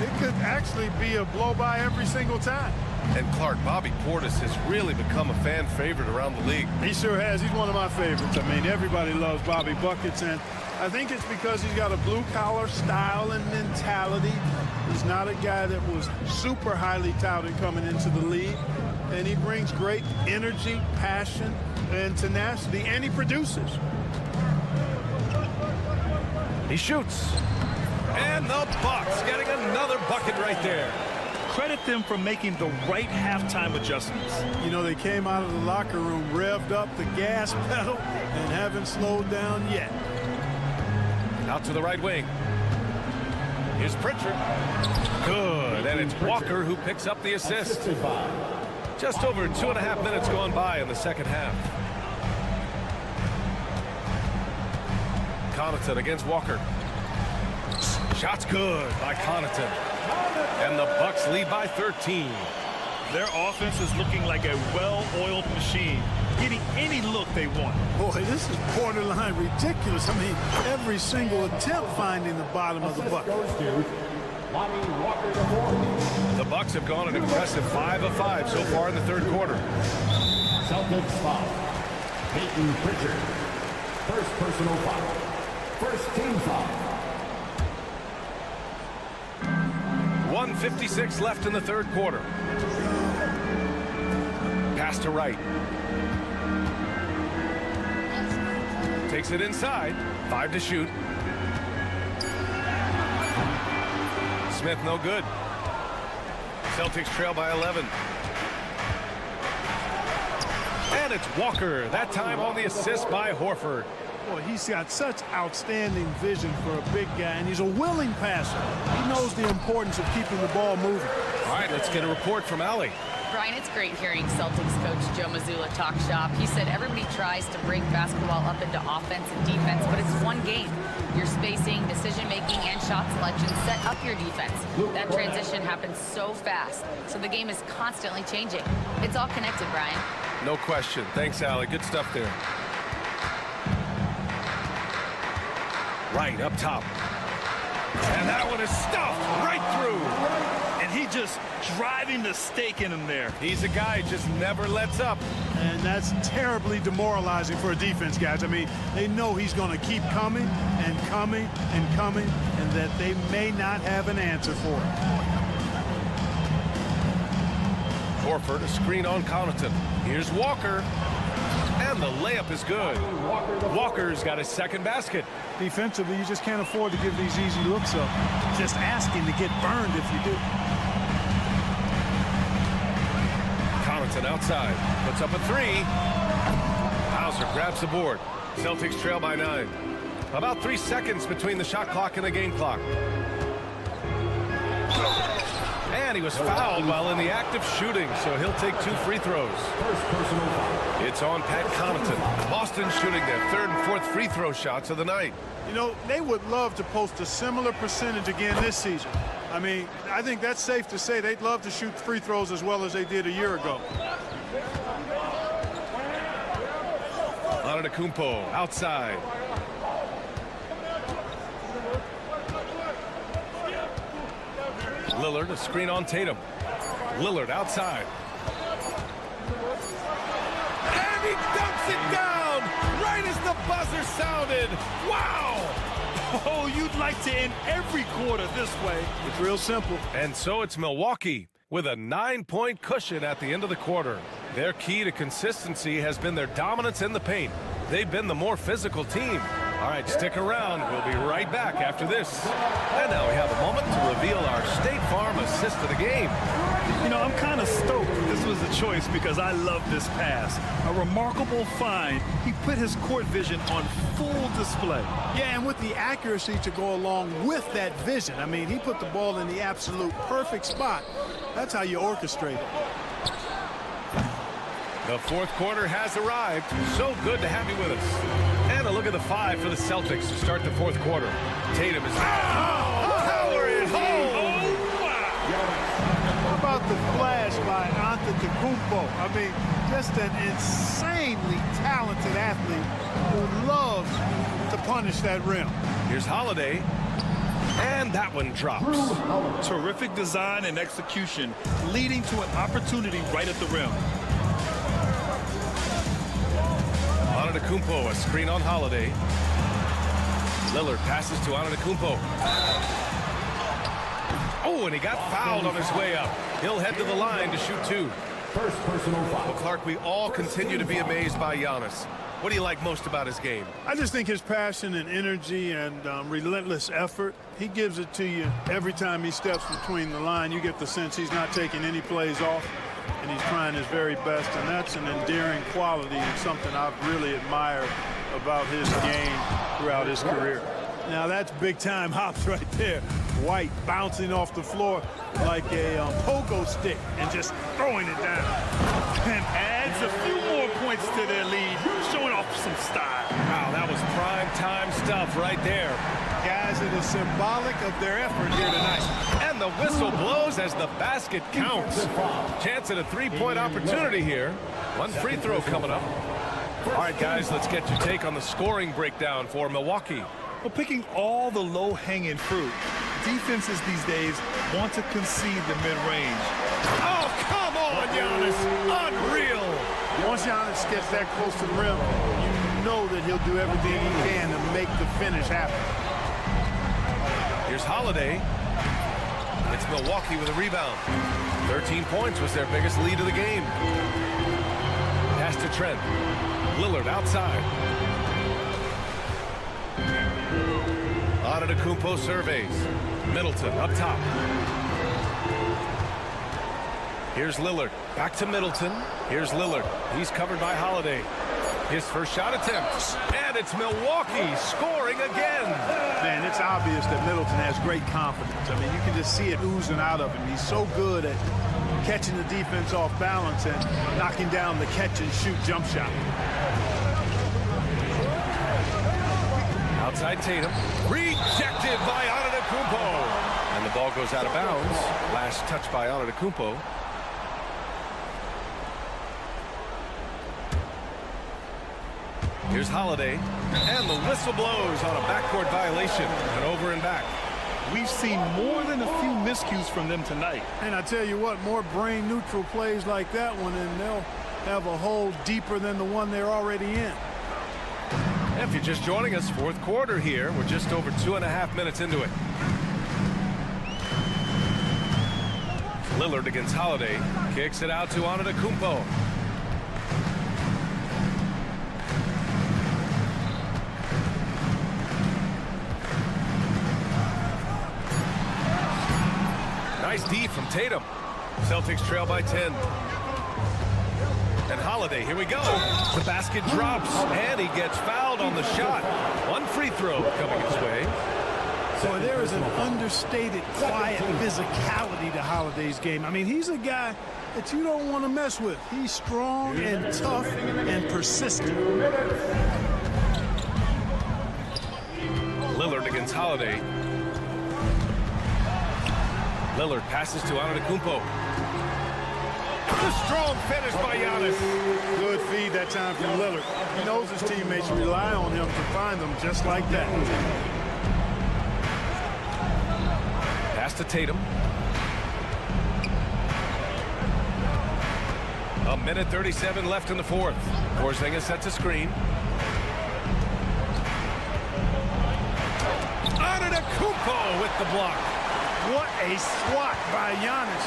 it could actually be a blow-by every single time. And Clark, Bobby Portis has really become a fan favorite around the league. He sure has. He's one of my favorites. I mean, everybody loves Bobby Buckets, and I think it's because he's got a blue-collar style and mentality. He's not a guy that was super highly touted coming into the league, and he brings great energy, passion, and tenacity, and he produces. He shoots. And the Bucks getting another bucket right there. Credit them for making the right halftime adjustments. You know, they came out of the locker room, revved up the gas pedal, and haven't slowed down yet. Out to the right wing. Here's Pritchard. Good, and it's Walker who picks up the assist. Just over 2.5 minutes gone by in the second half. Connaughton against Walker. Shot's good by Connaughton. And the Bucks lead by 13. Their offense is looking like a well-oiled machine, getting any look they want. Boy, this is borderline ridiculous. I mean, every single attempt finding the bottom of the bucket. The Bucks have gone an impressive 5 of 5 so far in the third quarter. Celtics foul. Peyton Pritchard. First personal foul. First team foul. 1:56 left in the third quarter. Pass to Wright. Takes it inside. 5 to shoot. Smith no good. Celtics trail by 11. And it's Walker. That time on the assist by Horford. Boy, he's got such outstanding vision for a big guy, and he's a willing passer. He knows the importance of keeping the ball moving. All right, let's get a report from Allie. Brian, it's great hearing Celtics coach Joe Mazzulla talk shop. He said everybody tries to break basketball up into offense and defense, but it's one game. Your spacing, decision-making, and shot selection set up your defense. That transition happens so fast, so the game is constantly changing. It's all connected, Brian. No question. Thanks, Allie. Good stuff there. Right up top. And that one is stuffed right through. And he just driving the stake in him there. He's a guy who just never lets up. And that's terribly demoralizing for a defense, guys. I mean, they know he's going to keep coming and coming and coming, and that they may not have an answer for it. Horford, a screen on Connaughton. Here's Walker. And the layup is good. Walker's got his second basket. Defensively, you just can't afford to give these easy looks up. Just asking to get burned if you do. Connaughton outside. Puts up a 3. Hauser grabs the board. Celtics trail by 9. About 3 seconds between the shot clock and the game clock. And he was fouled while in the act of shooting, so he'll take 2 free throws. It's on Pat Connaughton. Boston shooting their 3rd and 4th free throw shots of the night. You know, they would love to post a similar percentage again this season. I mean, I think that's safe to say they'd love to shoot free throws as well as they did a year ago. Antetokounmpo outside. Lillard, a screen on Tatum. Lillard outside. And he dumps it down right as the buzzer sounded. Wow! Oh, you'd like to end every quarter this way. It's real simple. And so it's Milwaukee with a 9-point cushion at the end of the quarter. Their key to consistency has been their dominance in the paint. They've been the more physical team. All right, stick around. We'll be right back after this. And now we have a moment to reveal our State Farm assist of the game. You know, I'm kind of stoked this was a choice because I love this pass. A remarkable find. He put his court vision on full display. Yeah, and with the accuracy to go along with that vision. I mean, he put the ball in the absolute perfect spot. That's how you orchestrate it. The fourth quarter has arrived. So good to have you with us. And a look at the 5 for the Celtics to start the fourth quarter. Tatum is power it home. How about the flash by Antetokounmpo? I mean, just an insanely talented athlete who loves to punish that rim. Here's Holiday. And that one drops. Terrific design and execution, leading to an opportunity right at the rim. Antetokounmpo, a screen on Holiday. Lillard passes to Antetokounmpo. Oh, and he got fouled on his way up. He'll head to the line to shoot 2. First personal foul. Well, Clark, we all continue to be amazed by Giannis. What do you like most about his game? I just think his passion and energy and relentless effort, he gives it to you every time he steps between the line. You get the sense he's not taking any plays off, and he's trying his very best, and that's an endearing quality and something I've really admired about his game throughout his career. Now that's big-time hops right there. White bouncing off the floor like a pogo stick and just throwing it down. And adds a few more points to their lead, showing off some style. Wow, that was prime time stuff right there. Guys, it is symbolic of their effort here tonight. And the whistle blows as the basket counts. Chance at a 3-point opportunity here. One free throw coming up. All right, guys, let's get your take on the scoring breakdown for Milwaukee. Well, picking all the low-hanging fruit, defenses these days want to concede the mid-range. Oh, come on, Giannis. Unreal. Once Giannis gets that close to the rim, you know that he'll do everything he can to make the finish happen. Here's Holiday. It's Milwaukee with a rebound. 13 points was their biggest lead of the game. Pass to Trent. Lillard outside. Antetokounmpo surveys. Middleton up top. Here's Lillard. Back to Middleton. Here's Lillard. He's covered by Holiday. His first shot attempt. And it's Milwaukee scoring again. Man, it's obvious that Middleton has great confidence. I mean, you can just see it oozing out of him. He's so good at catching the defense off balance and knocking down the catch-and-shoot jump shot. Outside Tatum. Rejected by Antetokounmpo. And the ball goes out of bounds. Last touch by Antetokounmpo. Here's Holiday. And the whistle blows on a backcourt violation. And over and back. We've seen more than a few miscues from them tonight. And I tell you what, more brain-neutral plays like that one, and they'll have a hole deeper than the one they're already in. If you're just joining us, fourth quarter here. We're just over 2.5 minutes into it. Lillard against Holiday. Kicks it out to Antetokounmpo. Nice D from Tatum. Celtics trail by 10. And Holiday, here we go. The basket drops, and he gets fouled on the shot. One free throw coming his way. So there is an understated, quiet physicality to Holiday's game. I mean, he's a guy that you don't want to mess with. He's strong and tough and persistent. Lillard against Holiday. Lillard passes to Antetokounmpo. The strong finish by Giannis. Good feed that time from Lillard. He knows his teammates rely on him to find them just like that. Pass to Tatum. A minute 37 left in the fourth. Porzingis sets a screen. Antetokounmpo with the block. What a swat by Giannis.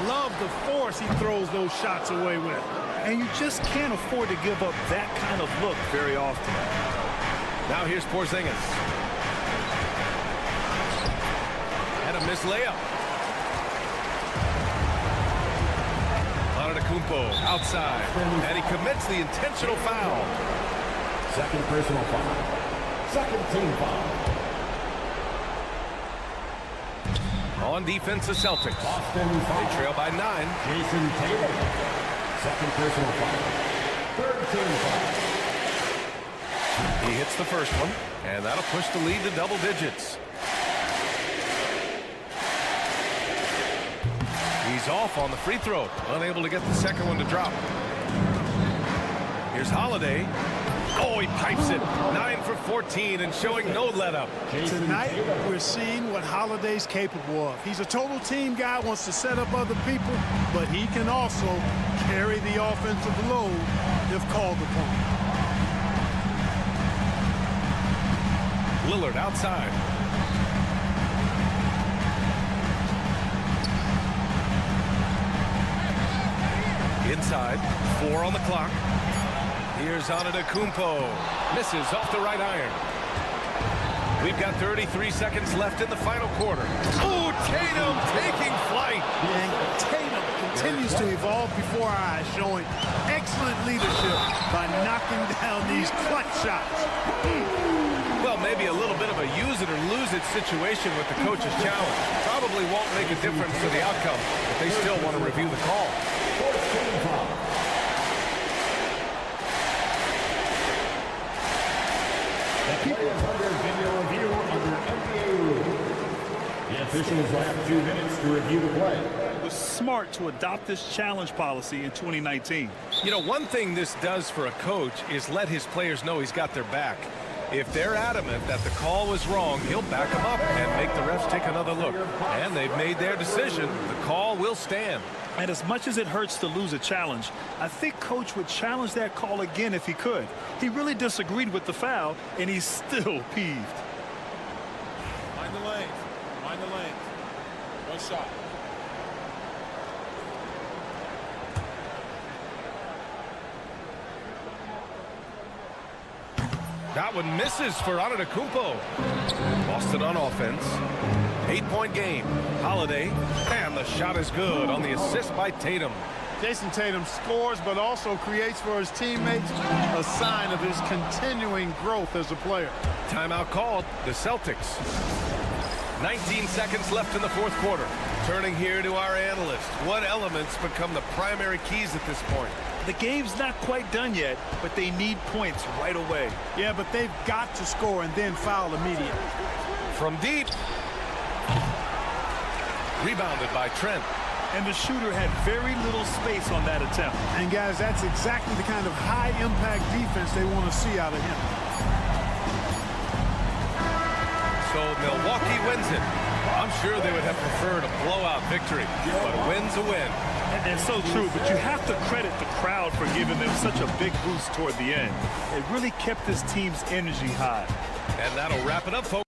Love the force he throws those shots away with. And you just can't afford to give up that kind of look very often. Now here's Porzingis. And a missed layup. Antetokounmpo outside. And he commits the intentional foul. Second personal foul. Second team foul. On defense, the Celtics. They trail by 9. Jason Taylor. Second personal foul. Third team foul. He hits the first one, and that'll push the lead to double digits. He's off on the free throw, unable to get the second one to drop. Here's Holiday. Oh, he pipes it. 9 for 14 and showing no let-up. Tonight, we're seeing what Holiday's capable of. He's a total team guy, wants to set up other people, but he can also carry the offensive load if called upon. Lillard outside. Inside, 4 on the clock. Here's Antetokounmpo. Misses off the right iron. We've got 33 seconds left in the final quarter. Oh, Tatum taking flight. And Tatum continues to evolve before our eyes, showing excellent leadership by knocking down these clutch shots. Well, maybe a little bit of a use it or lose it situation with the coach's challenge. Probably won't make a difference to the outcome, but they still want to review the call. The play is under video review under NBA rules. The officials have 2 minutes to review the play. It was smart to adopt this challenge policy in 2019. You know, one thing this does for a coach is let his players know he's got their back. If they're adamant that the call was wrong, he'll back them up and make the refs take another look. And they've made their decision. The call will stand. And as much as it hurts to lose a challenge, I think Coach would challenge that call again if he could. He really disagreed with the foul, and he's still peeved. Mind the lanes. Mind the lanes. One shot. That one misses for Antetokounmpo. Boston on offense. 8-point game. Holiday. And the shot is good on the assist by Tatum. Jason Tatum scores, but also creates for his teammates a sign of his continuing growth as a player. Timeout called. The Celtics. 19 seconds left in the fourth quarter. Turning here to our analyst. What elements become the primary keys at this point? The game's not quite done yet, but they need points right away. Yeah, but they've got to score and then foul immediately. From deep. Rebounded by Trent. And the shooter had very little space on that attempt. And guys, that's exactly the kind of high-impact defense they want to see out of him. So Milwaukee wins it. I'm sure they would have preferred a blowout victory, but a win's a win. And so true, but you have to credit the crowd for giving them such a big boost toward the end. It really kept this team's energy high. And that'll wrap it up, folks.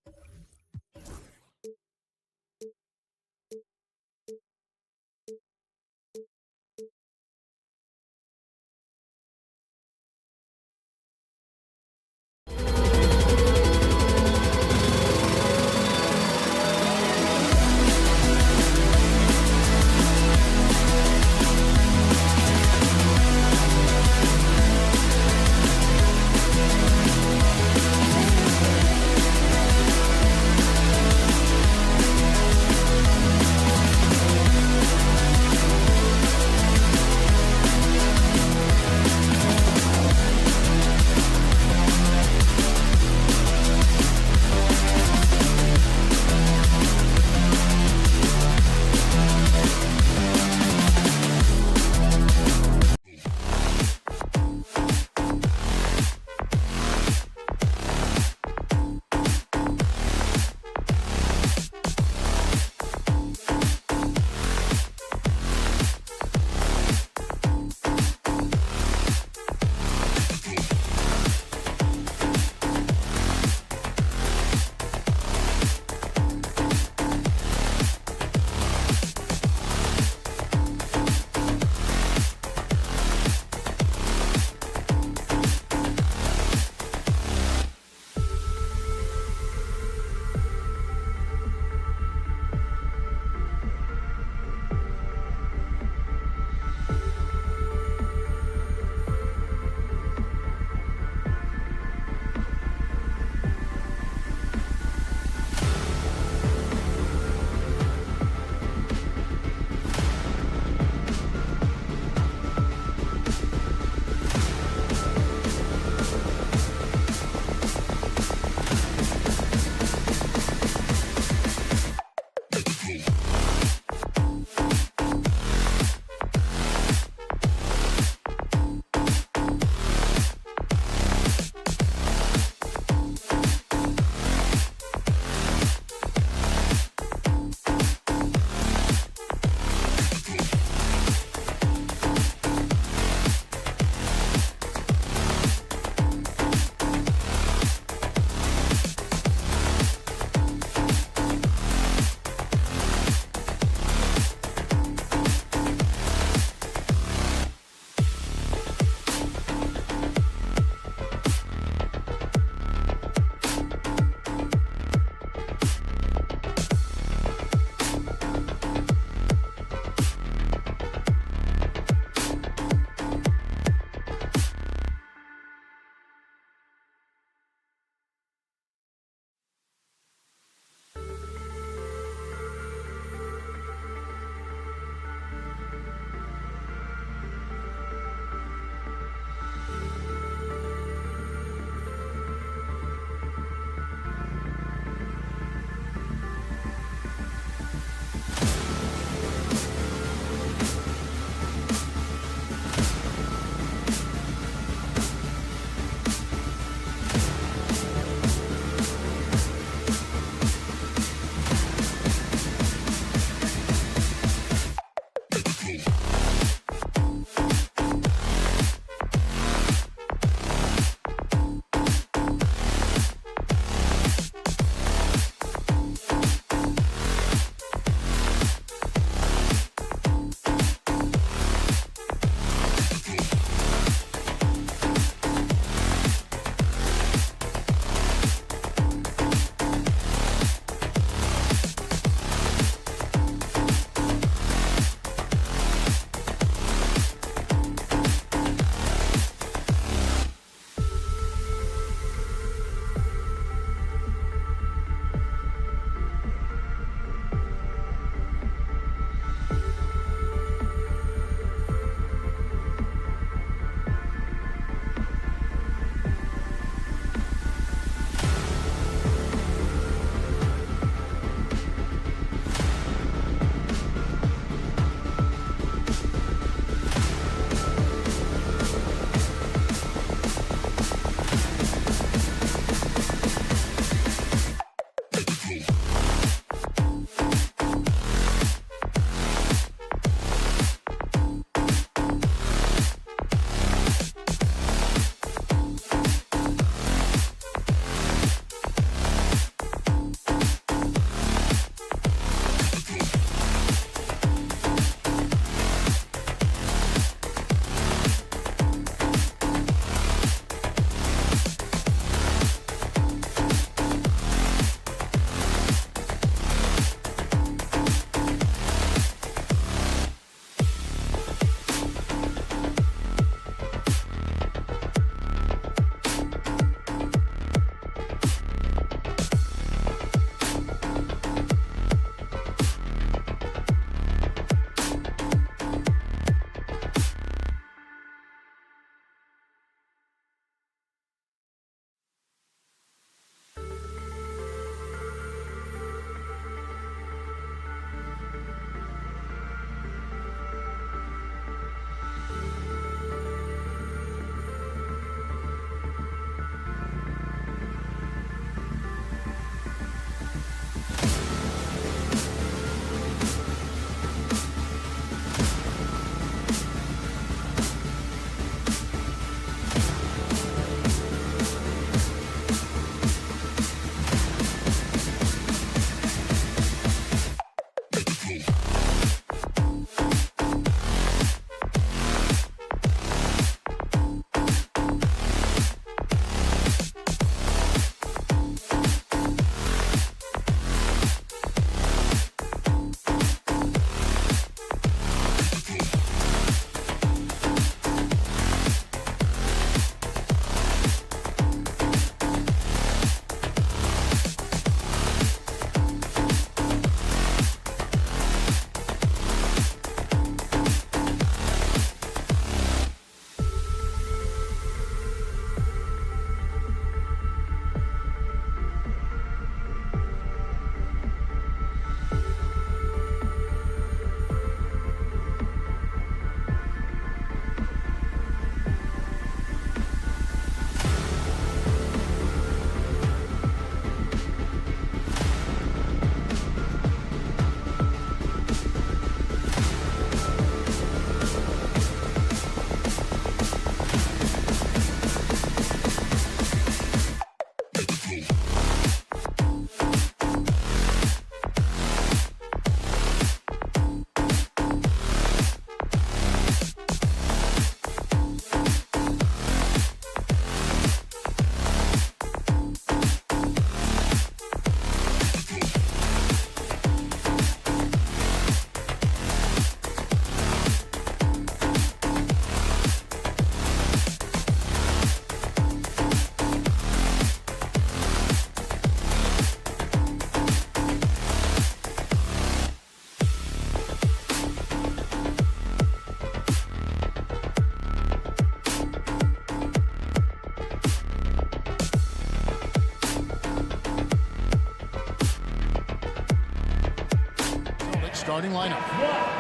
lineup.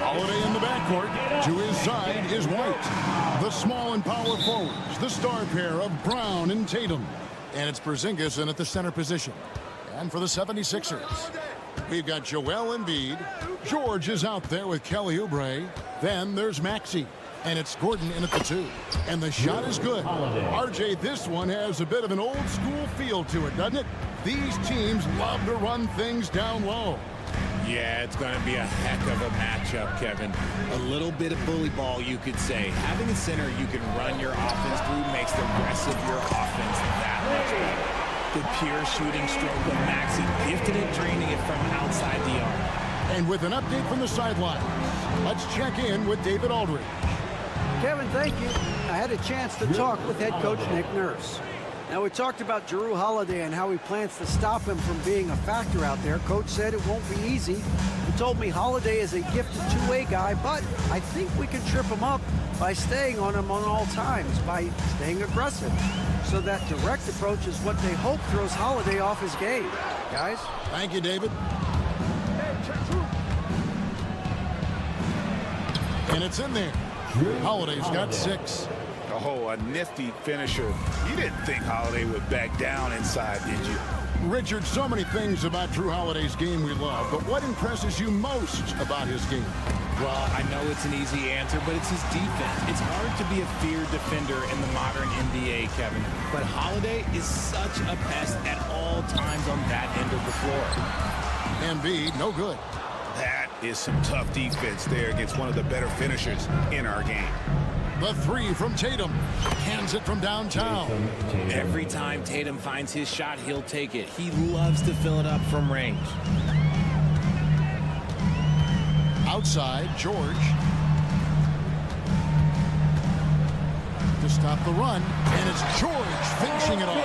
Holiday in the backcourt. To his side is White. The small and power forwards, the star pair of Brown and Tatum. And it's Porzingis in at the center position. And for the 76ers, we've got Joel Embiid. George is out there with Kelly Oubre. Then there's Maxey. And it's Gordon in at the 2. And the shot is good. RJ, this one has a bit of an old school feel to it, doesn't it? These teams love to run things down low. Yeah, it's going to be a heck of a matchup, Kevin. A little bit of bully ball, you could say. Having a center you can run your offense through makes the rest of your offense that much better. The pure shooting stroke of Maxey, gifted at draining it from outside the arc. And with an update from the sidelines, let's check in with David Aldridge. Kevin, thank you. I had a chance to talk with head coach Nick Nurse. Now, we talked about Jrue Holiday and how he plans to stop him from being a factor out there. Coach said it won't be easy. He told me Holiday is a gifted two-way guy, but I think we can trip him up by staying on him on all times, by staying aggressive. So that direct approach is what they hope throws Holiday off his game. Guys? Thank you, David. And it's in there. Holiday's got 6. Oh, a nifty finisher. You didn't think Holiday would back down inside, did you? Richard, so many things about Jrue Holiday's game we love, but what impresses you most about his game? Well, I know it's an easy answer, but it's his defense. It's hard to be a feared defender in the modern NBA, Kevin. But Holiday is such a pest at all times on that end of the floor. Embiid, no good. That is some tough defense there against one of the better finishers in our game. The 3 from Tatum. Hands it from downtown. Every time Tatum finds his shot, he'll take it. He loves to fill it up from range. Outside, George. To stop the run, and it's George finishing it off.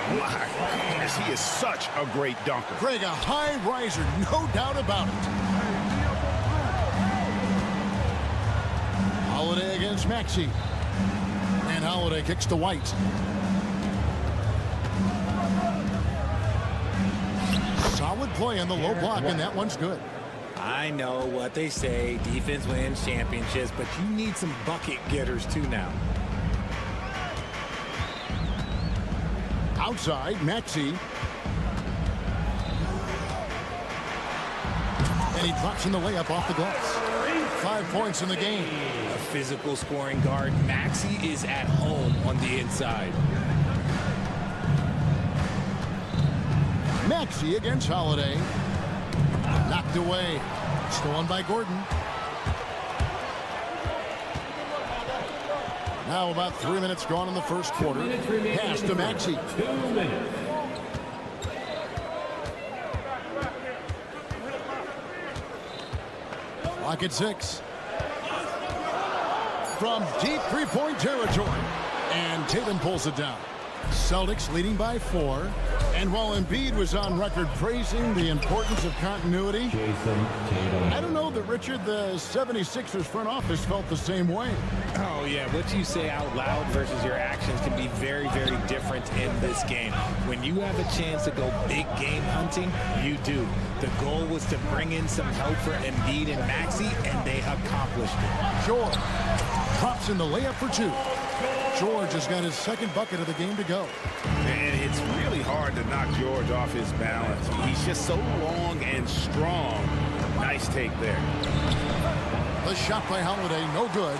My goodness, he is such a great dunker. Greg, a high riser, no doubt about it. Holiday against Maxey. And Holiday kicks to White. Solid play on the low block, and that one's good. I know what they say, defense wins championships, but you need some bucket getters too now. Outside, Maxey. And he drops in the layup off the glass. 5 points in the game. A physical scoring guard. Maxey is at home on the inside. Maxey against Holiday. Knocked away. Stolen by Gordon. Now about 3 minutes gone in the first quarter. Pass to Maxey. 2 minutes. Clock at 6. From deep three-point territory. And Tatum pulls it down. Celtics leading by 4. And while Embiid was on record praising the importance of continuity, I don't know that, Richard, the 76ers front office felt the same way. Oh, yeah. What you say out loud versus your actions can be very, very different in this game. When you have a chance to go big game hunting, you do. The goal was to bring in some help for Embiid and Maxey, and they accomplished it. George drops in the layup for 2. George has got his second bucket of the game to go. And it's really hard to knock George off his balance. He's just so long and strong. Nice take there. The shot by Holiday, no good.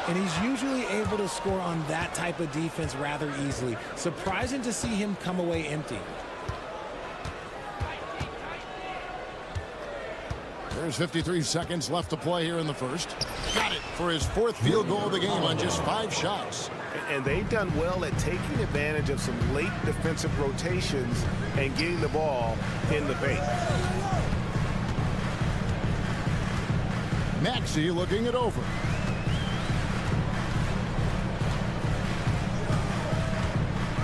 And he's usually able to score on that type of defense rather easily. Surprising to see him come away empty. There's 53 seconds left to play here in the first. Got it for his 4th field goal of the game on just 5 shots. And they've done well at taking advantage of some late defensive rotations and getting the ball in the paint. Maxey looking it over.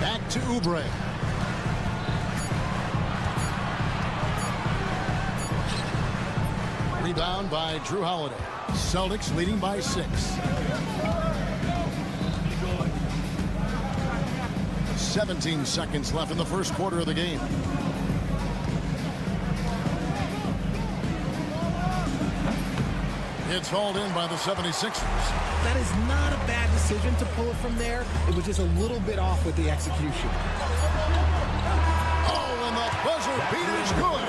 Back to Oubre. Rebound by Jrue Holiday. Celtics leading by 6. 17 seconds left in the first quarter of the game. It's hauled in by the 76ers. That is not a bad decision to pull it from there. It was just a little bit off with the execution. Oh, and the buzzer beater is good.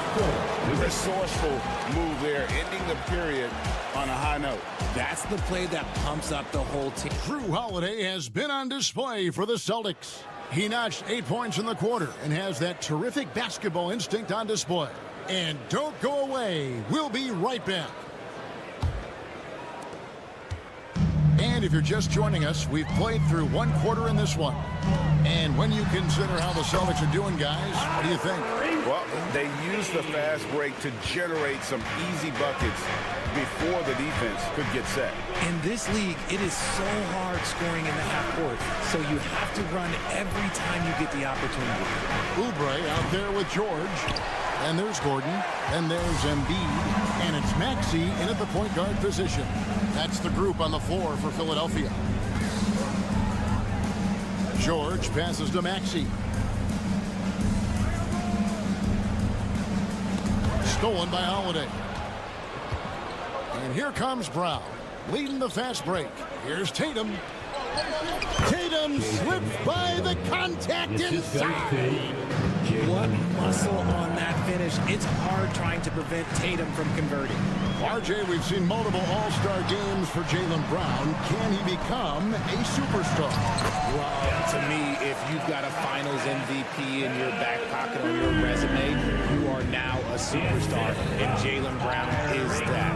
Resourceful move there, ending the period on a high note. That's the play that pumps up the whole team. Drew Holiday has been on display for the Celtics. He notched 8 points in the quarter and has that terrific basketball instinct on display. And don't go away. We'll be right back. And if you're just joining us, we've played through 1 quarter in this one. And when you consider how the Celtics are doing, guys, what do you think? Well, they used the fast break to generate some easy buckets before the defense could get set. In this league, it is so hard scoring in the half court, so you have to run every time you get the opportunity. Oubre out there with George. And there's Gordon. And there's Embiid. And it's Maxey in at the point guard position. That's the group on the floor for Philadelphia. George passes to Maxey. Stolen by Holiday. And here comes Brown, leading the fast break. Here's Tatum. Tatum slipped by the contact inside. What muscle on that finish. It's hard trying to prevent Tatum from converting. RJ, we've seen multiple all-star games for Jaylen Brown. Can he become a superstar? Well, to me, if you've got a finals MVP in your back pocket on your resume, you are now a superstar, and Jaylen Brown is that.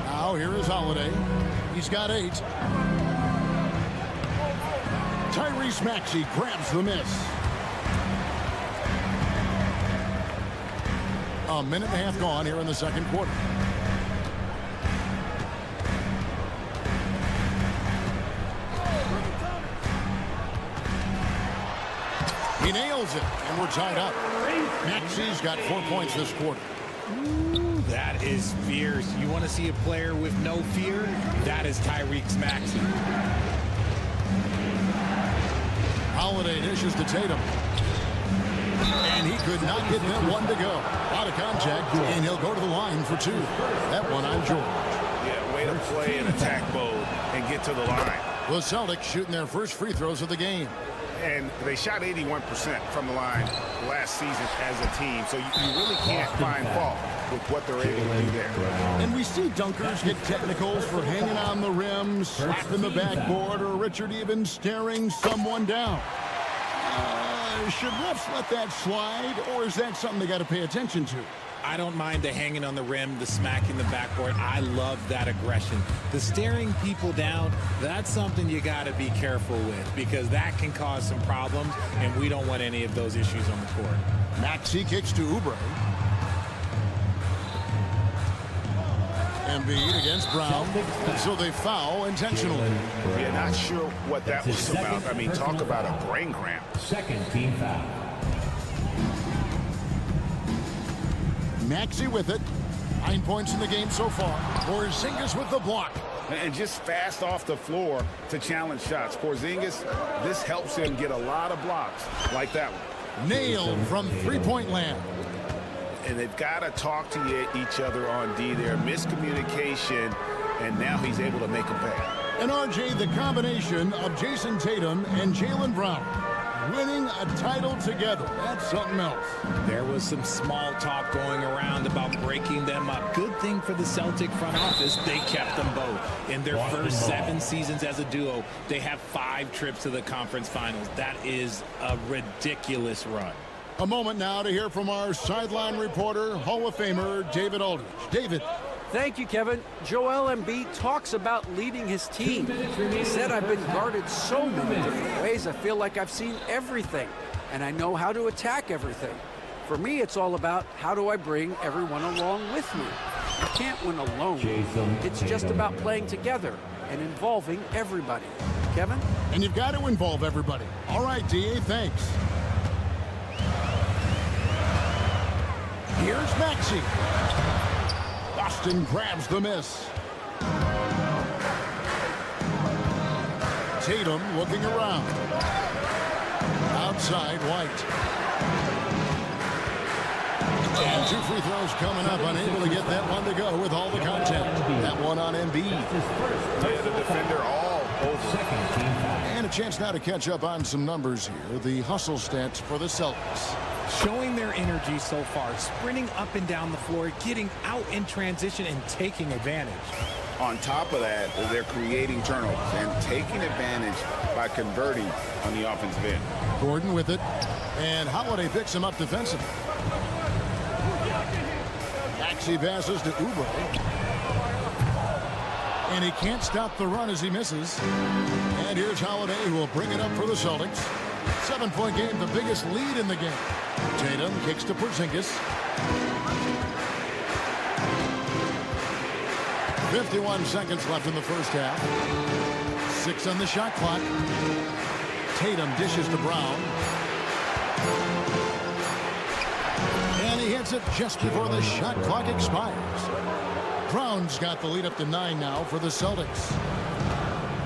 Now here is Holiday. He's got 8. Tyrese Maxey grabs the miss. A minute and a half gone here in the second quarter. He nails it, and we're tied up. Maxey's got 4 points this quarter. Ooh, that is fierce. You want to see a player with no fear? That is Tyrese Maxey. Holiday dishes to Tatum. And he could not get them one to go. Out of contact, and he'll go to the line for 2. That one on George. Yeah, way to play in attack mode and get to the line. The Celtics shooting their first free throws of the game. And they shot 81% from the line last season as a team. So you really can't find fault with what they're able to do there. And we see dunkers get technicals for hanging on the rim, slapping the backboard, or Richard even staring someone down. Should refs let that slide, or is that something they got to pay attention to? I don't mind the hanging on the rim, the smacking the backboard. I love that aggression. The staring people down, that's something you got to be careful with, because that can cause some problems, and we don't want any of those issues on the court. Maxey kicks to Oubre. Embiid against Brown, so they foul intentionally. Yeah, not sure what that was about. I mean, talk about a brain cramp. Second team foul. Maxey with it. 9 points in the game so far. Porzingis with the block. And just fast off the floor to challenge shots. Porzingis, this helps him get a lot of blocks like that one. Nailed from three-point land. And they've got to talk to each other on D there. Miscommunication, and now he's able to make a pay. And RJ, the combination of Jason Tatum and Jaylen Brown winning a title together. That's something else. There was some small talk going around about breaking them up. Good thing for the Celtic front office, they kept them both. In their first 7 seasons as a duo, they have 5 trips to the conference finals. That is a ridiculous run. A moment now to hear from our sideline reporter, Hall of Famer David Aldridge. David. Thank you, Kevin. Joel Embiid talks about leading his team. He said, I've been guarded so many different ways, I feel like I've seen everything, and I know how to attack everything. For me, it's all about how do I bring everyone along with me. You can't win alone. It's just about playing together and involving everybody. Kevin? And you've got to involve everybody. All right, D.A., thanks. Here's Maxey. Boston grabs the miss. Tatum looking around. Outside, White. And 2 free throws coming up, unable to get that one to go with all the contact. That one on Embiid. Yeah, the defender all over. And a chance now to catch up on some numbers here. The hustle stats for the Celtics. Showing their energy so far, sprinting up and down the floor, getting out in transition and taking advantage. On top of that, they're creating turnovers and taking advantage by converting on the offensive end. Gordon with it. And Holiday picks him up defensively. Maxey passes to Oubre. And he can't stop the run as he misses. And here's Holiday, who will bring it up for the Celtics. 7-point game, the biggest lead in the game. Tatum kicks to Porzingis. 51 seconds left in the first half. 6 on the shot clock. Tatum dishes to Brown. And he hits it just before the shot clock expires. Brown's got the lead up to 9 now for the Celtics.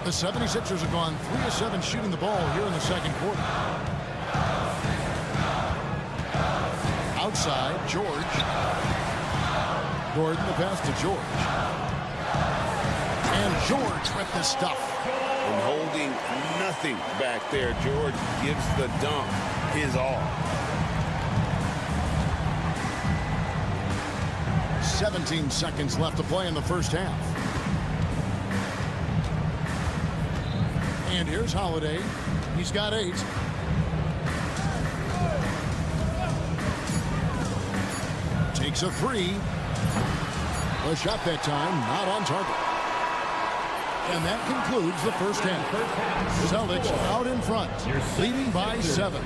The 76ers have gone 3 of 7 shooting the ball here in the second quarter. Outside, George. Gordon, the pass to George. And George with the stuff. And holding nothing back there, George gives the dunk his all. 17 seconds left to play in the first half. And here's Holiday. He's got 8. Takes a 3. A shot that time, not on target. And that concludes the first half. Celtics out in front, leading by 7.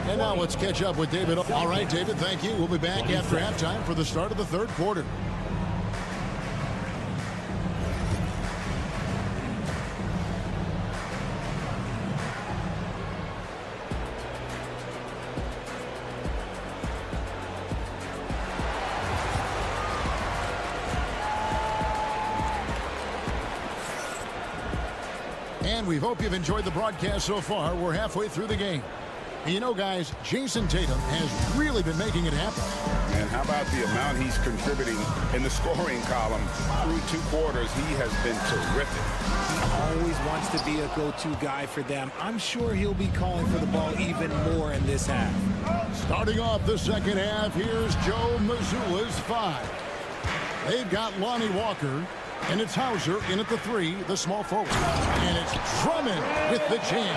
And now let's catch up with David. All right, David, thank you. We'll be back after halftime for the start of the third quarter. And we hope you've enjoyed the broadcast so far. We're halfway through the game. And you know, guys, Jason Tatum has really been making it happen. And how about the amount he's contributing in the scoring column through 2 quarters? He has been terrific. He always wants to be a go-to guy for them. I'm sure he'll be calling for the ball even more in this half. Starting off the second half, here's Joe Mazzulla's 5. They've got Lonnie Walker. And it's Hauser in at the 3, the small forward. And it's Drummond with the jam.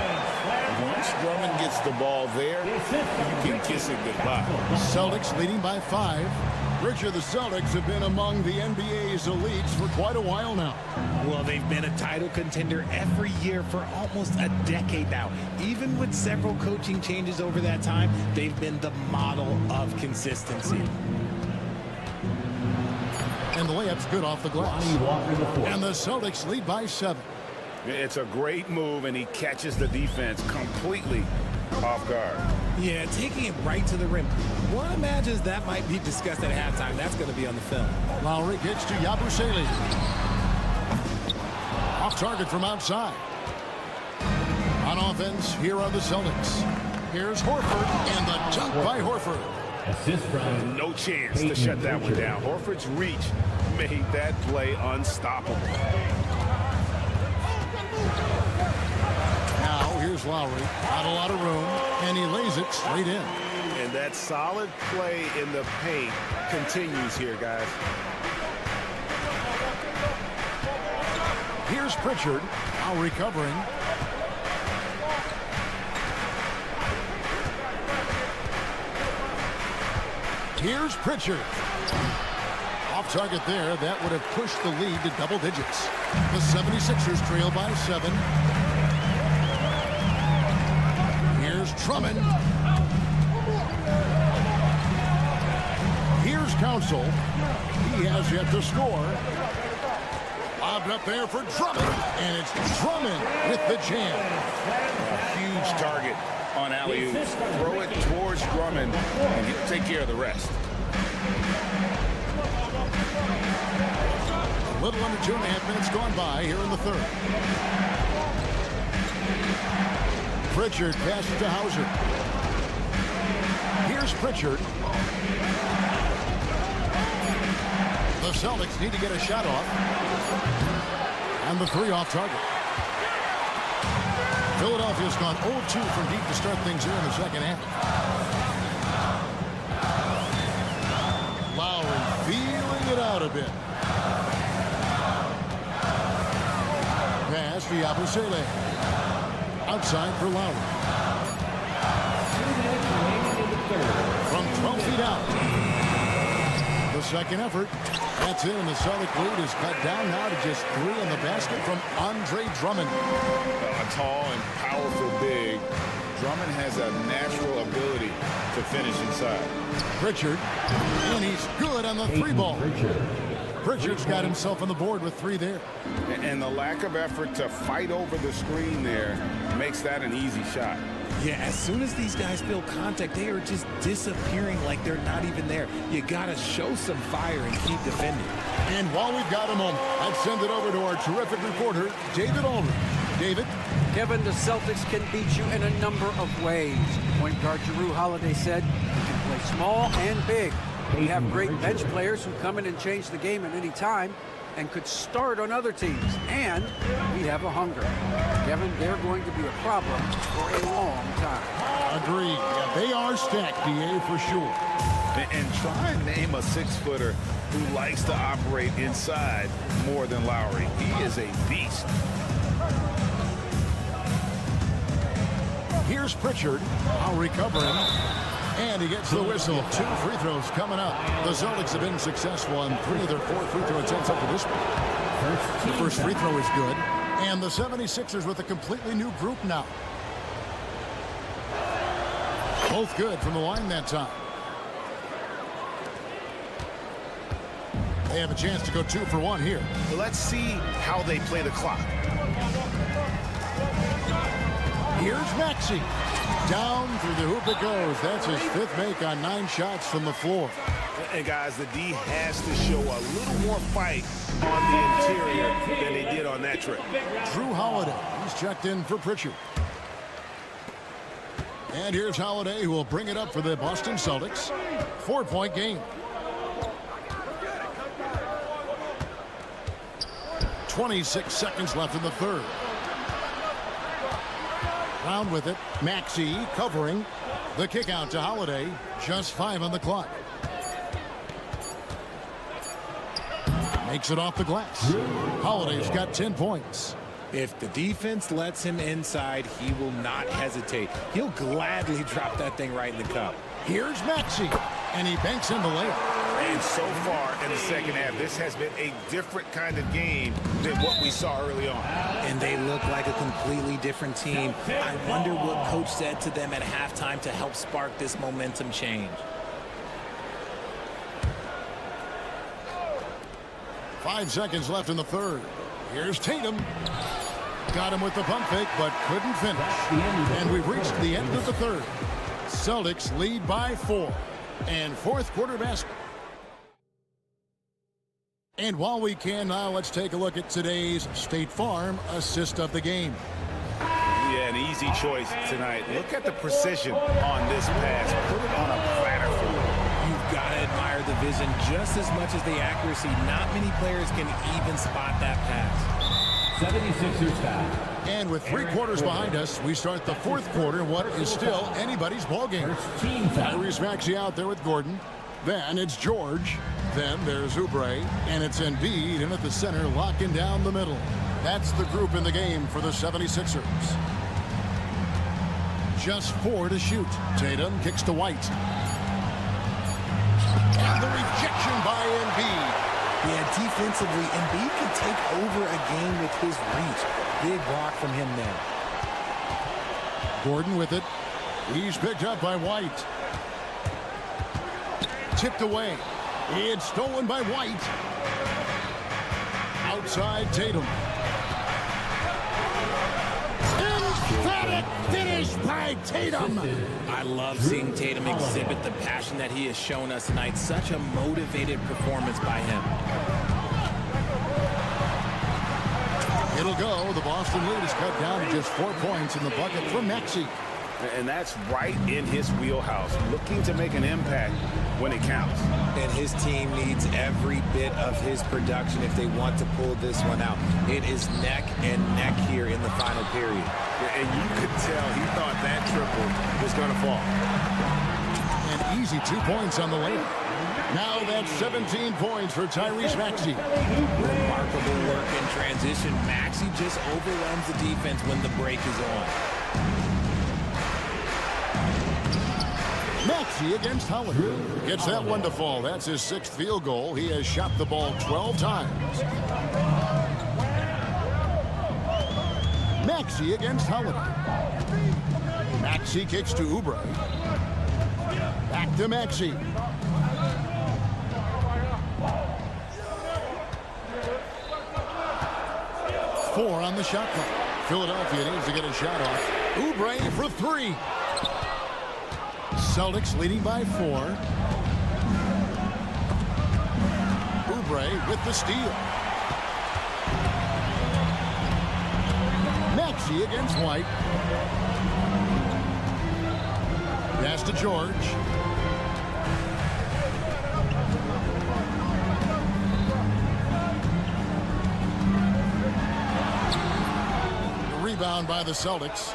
Once Drummond gets the ball there, you can kiss it goodbye. Celtics leading by 5. Richard, the Celtics have been among the NBA's elites for quite a while now. Well, they've been a title contender every year for almost a decade now. Even with several coaching changes over that time, they've been the model of consistency. And the layup's good off the glass. And the Celtics lead by 7. It's a great move, and he catches the defense completely off guard. Yeah, taking it right to the rim. One imagines that might be discussed at halftime. That's going to be on the film. Lowry kicks to Yabusele. Off target from outside. On offense, here are the Celtics. Here's Horford, and the dunk by Horford. Assist from no chance to shut that one down. Horford's reach made that play unstoppable. Now here's Lowry. Not a lot of room, and he lays it straight in. And that solid play in the paint continues here, guys. Here's Pritchard. Now recovering. Here's Pritchard. Off target there. That would have pushed the lead to double digits. The 76ers trail by 7. Here's Drummond. Here's Council. He has yet to score. Lobbed up there for Drummond. And it's Drummond with the jam. A huge target on alley-oops. Throw it towards Drummond, and he'll take care of the rest. A little under 2.5 minutes gone by here in the third. Pritchard passes to Hauser. Here's Pritchard. The Celtics need to get a shot off. And the 3 off target. Philadelphia's gone 0-2 from deep to start things here in the second half. Lowry feeling it out a bit. Pass to Yabusele. Outside for Lowry. From 12 feet out. The second effort. That's it, and the Celtic lead is cut down now to just 3 in the basket from Andre Drummond. A tall and powerful big. Drummond has a natural ability to finish inside. Pritchard, and he's good on the 3 ball. Pritchard's got himself on the board with 3 there. And the lack of effort to fight over the screen there makes that an easy shot. Yeah, as soon as these guys feel contact, they are just disappearing like they're not even there. You got to show some fire and keep defending. And while we've got a moment, let's send it over to our terrific reporter, David Aldridge. David? Kevin, the Celtics can beat you in a number of ways. Point guard Jrue Holiday said you can play small and big. We have great bench players who come in and change the game at any time and could start on other teams. And we have a hunger. Kevin, they're going to be a problem for a long time. Agreed. Yeah, they are stacked, DA, for sure. And try and name a 6-footer who likes to operate inside more than Lowry. He is a beast. Here's Pritchard, now recovering, and he gets the whistle. 2 free throws coming up. The Celtics have been successful on 3 of their 4 free throw attempts up to this point. The first free throw is good, and the 76ers with a completely new group now. Both good from the line that time. They have a chance to go 2 for 1 here. Let's see how they play the clock. Here's Maxey. Down through the hoop it goes. That's his 5th make on 9 shots from the floor. And guys, the D has to show a little more fight on the interior than they did on that trip. Jrue Holiday. He's checked in for Pritchard. And here's Holiday, who will bring it up for the Boston Celtics. 4-point game. 26 seconds left in the third. Round with it. Maxey covering. The kick out to Holiday. Just 5 on the clock. Makes it off the glass. Holiday's got 10 points. If the defense lets him inside, he will not hesitate. He'll gladly drop that thing right in the cup. Here's Maxey, and he banks in the layup. And so far in the second half, this has been a different kind of game than what we saw early on. And they look like a completely different team. I wonder what coach said to them at halftime to help spark this momentum change. 5 seconds left in the third. Here's Tatum. Got him with the pump fake, but couldn't finish. And we've reached the end of the third. Celtics lead by 4. And fourth quarter basket. And while we can now, let's take a look at today's State Farm assist of the game. Yeah, an easy choice tonight. Look at the precision on this pass. Put it on a platter for him. You've got to admire the vision just as much as the accuracy. Not many players can even spot that pass. 76ers foul. And with 3 quarters behind us, we start the fourth quarter in what is still anybody's ballgame. Tyrese Maxey out there with Gordon. Then it's George. Then there's Oubre. And it's Embiid in at the center, locking down the middle. That's the group in the game for the 76ers. Just 4 to shoot. Tatum kicks to White. And the rejection by Embiid. Yeah, defensively, Embiid can take over a game with his reach. Big block from him there. Gordon with it. He's picked up by White. Tipped away. It's stolen by White. Outside Tatum. Emphatic finish by Tatum. I love seeing Tatum exhibit the passion that he has shown us tonight. Such a motivated performance by him. It'll go. The Boston lead is cut down to just 4 points in the bucket for Maxey. And that's right in his wheelhouse, looking to make an impact when it counts. And his team needs every bit of his production if they want to pull this one out. It is neck and neck here in the final period. And you could tell he thought that triple was going to fall. An easy 2 points on the layup. Now that's 17 points for Tyrese Maxey. Remarkable work in transition. Maxey just overwhelms the defense when the break is on. Maxey against Holiday. Gets that one to fall. That's his 6th field goal. He has shot the ball 12 times. Maxey against Holiday. Maxey kicks to Oubre. Back to Maxey. Four on the shot clock. Philadelphia needs to get a shot off. Oubre for 3. Celtics leading by 4. Oubre with the steal. Maxey against White. Pass to George. Rebound by the Celtics.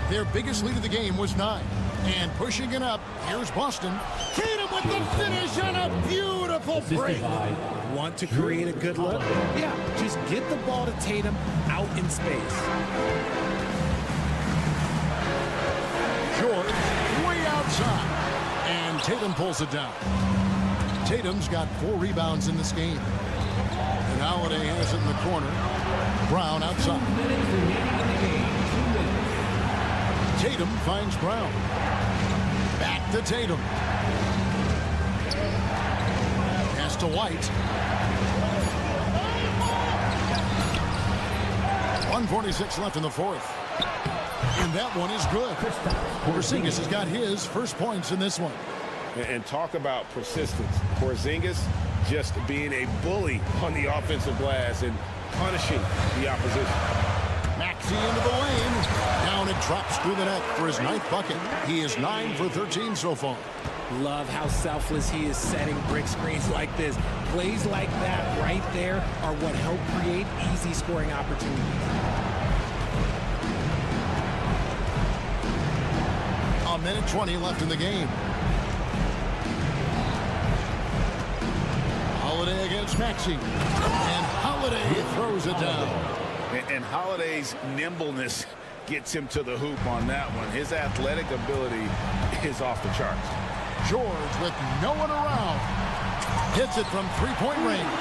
Their biggest lead of the game was 9. And pushing it up, here's Boston. Tatum with the finish on a beautiful break. Want to create a good look? Yeah, just get the ball to Tatum out in space. George way outside. And Tatum pulls it down. Tatum's got 4 rebounds in this game. And Holiday has it in the corner. Brown outside. Tatum finds Brown. Back to Tatum. Pass to White. 1:46 left in the 4th. And that one is good. Porzingis has got his first points in this one. And talk about persistence. Porzingis just being a bully on the offensive glass and punishing the opposition. Maxey into the lane. Down it drops through the net for his 9th bucket. He is 9 for 13 so far. Love how selfless he is setting brick screens like this. Plays like that right there are what help create easy scoring opportunities. A minute 20 left in the game. Holiday against Maxey. And Holiday throws it down. And Holiday's nimbleness gets him to the hoop on that one. His athletic ability is off the charts. George with no one around. Hits it from 3-point range.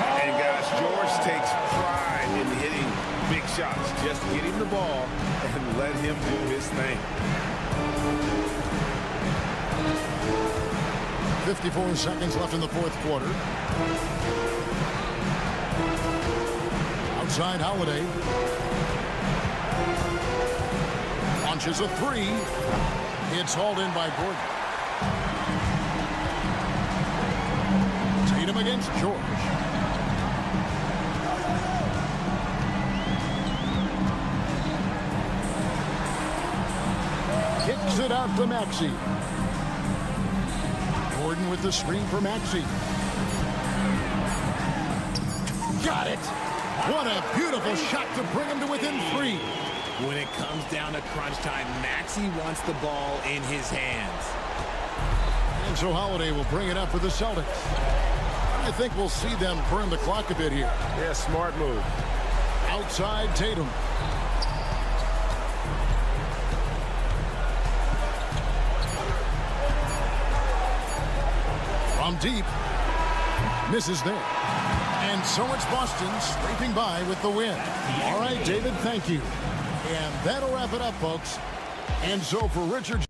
And guys, George takes pride in hitting big shots. Just get him the ball and let him do his thing. 54 seconds left in the 4th quarter. Outside Holiday. Launches a 3. It's hauled in by Gordon. Tatum against George. Kicks it out to Maxey. Gordon with the screen for Maxey. Got it. What a beautiful shot to bring him to within 3. When it comes down to crunch time, Maxey wants the ball in his hands. And so Holiday will bring it up for the Celtics. I think we'll see them burn the clock a bit here. Yeah, smart move. Outside Tatum. From deep. Misses there. And so it's Boston scraping by with the win. All right, David, thank you. And that'll wrap it up, folks. And so for Richard...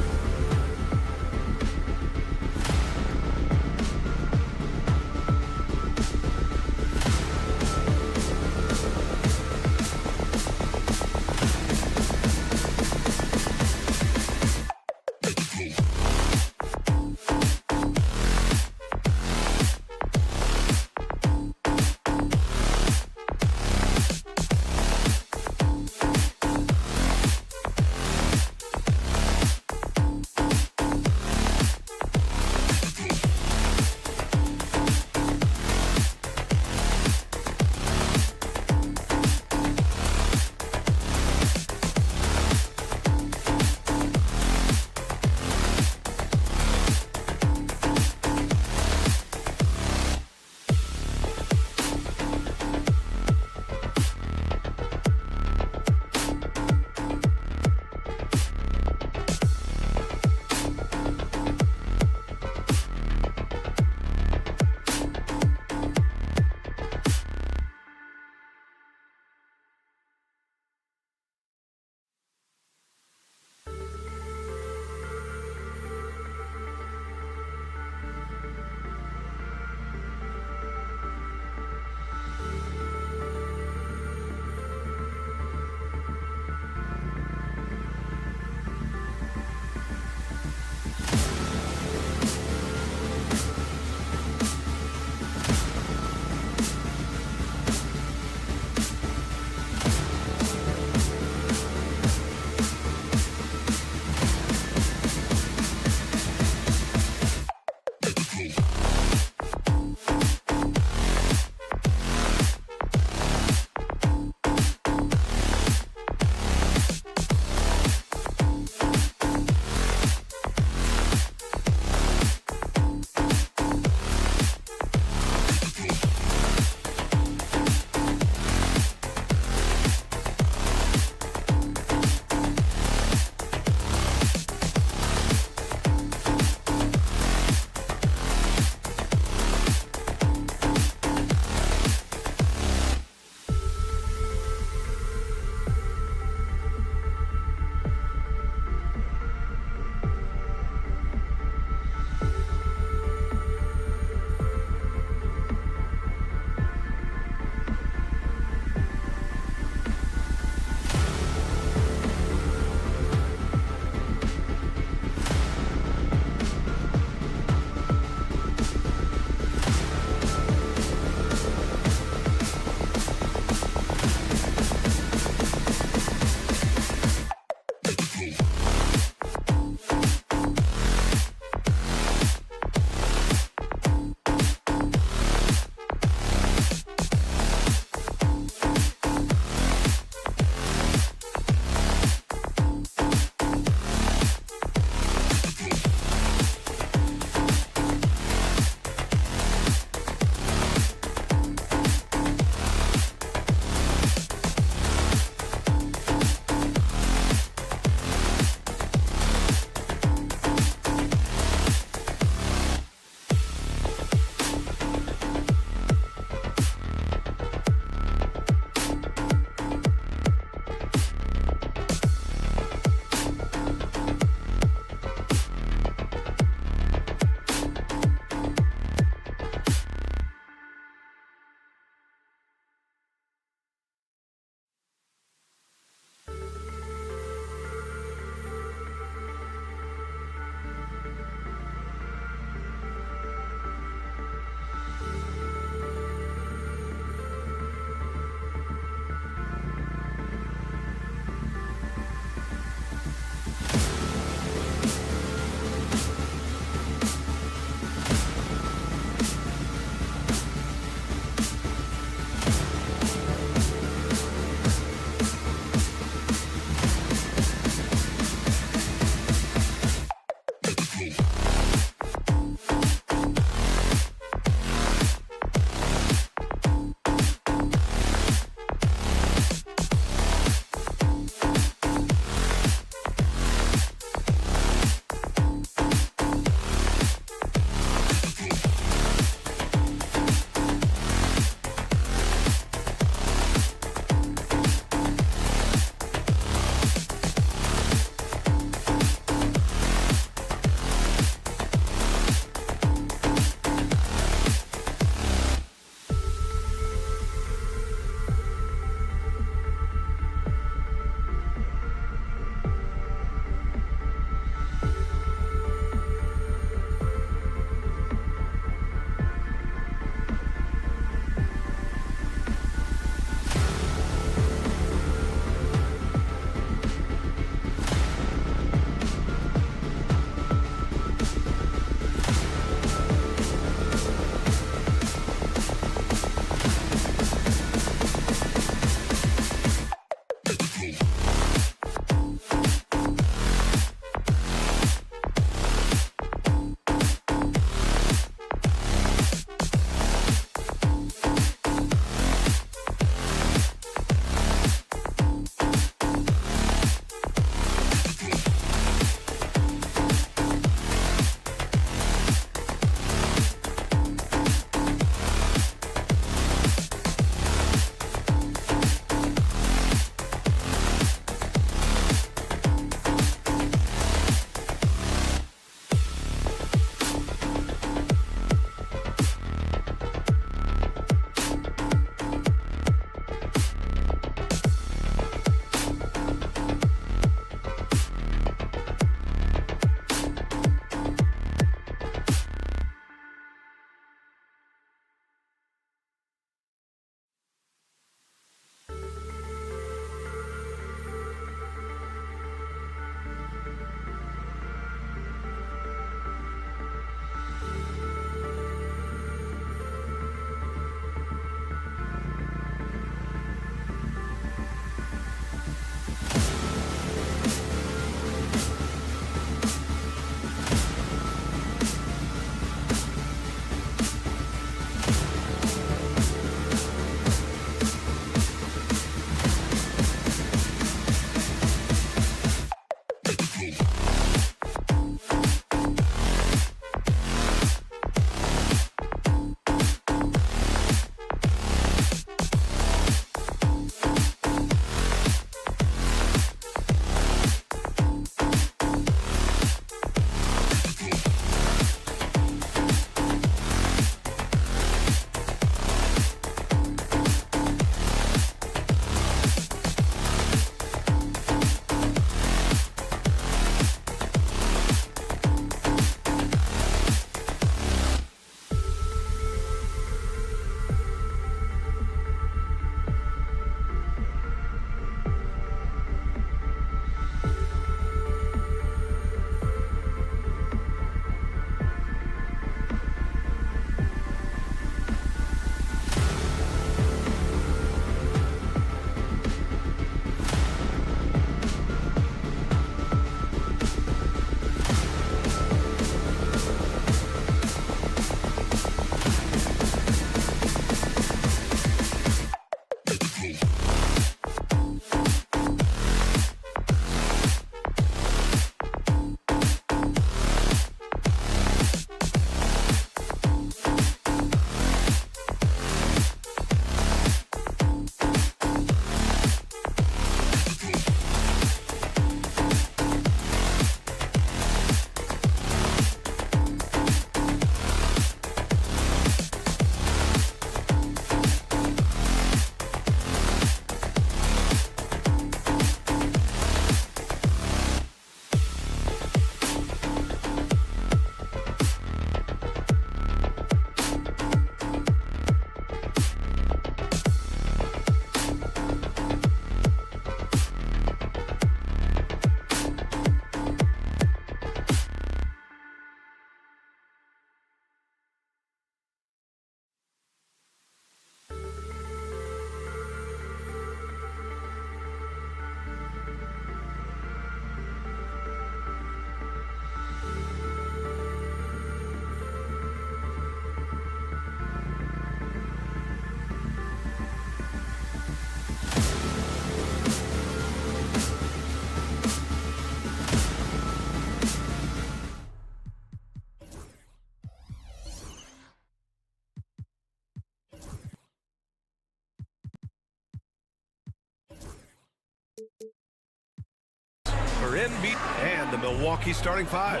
Milwaukee starting five.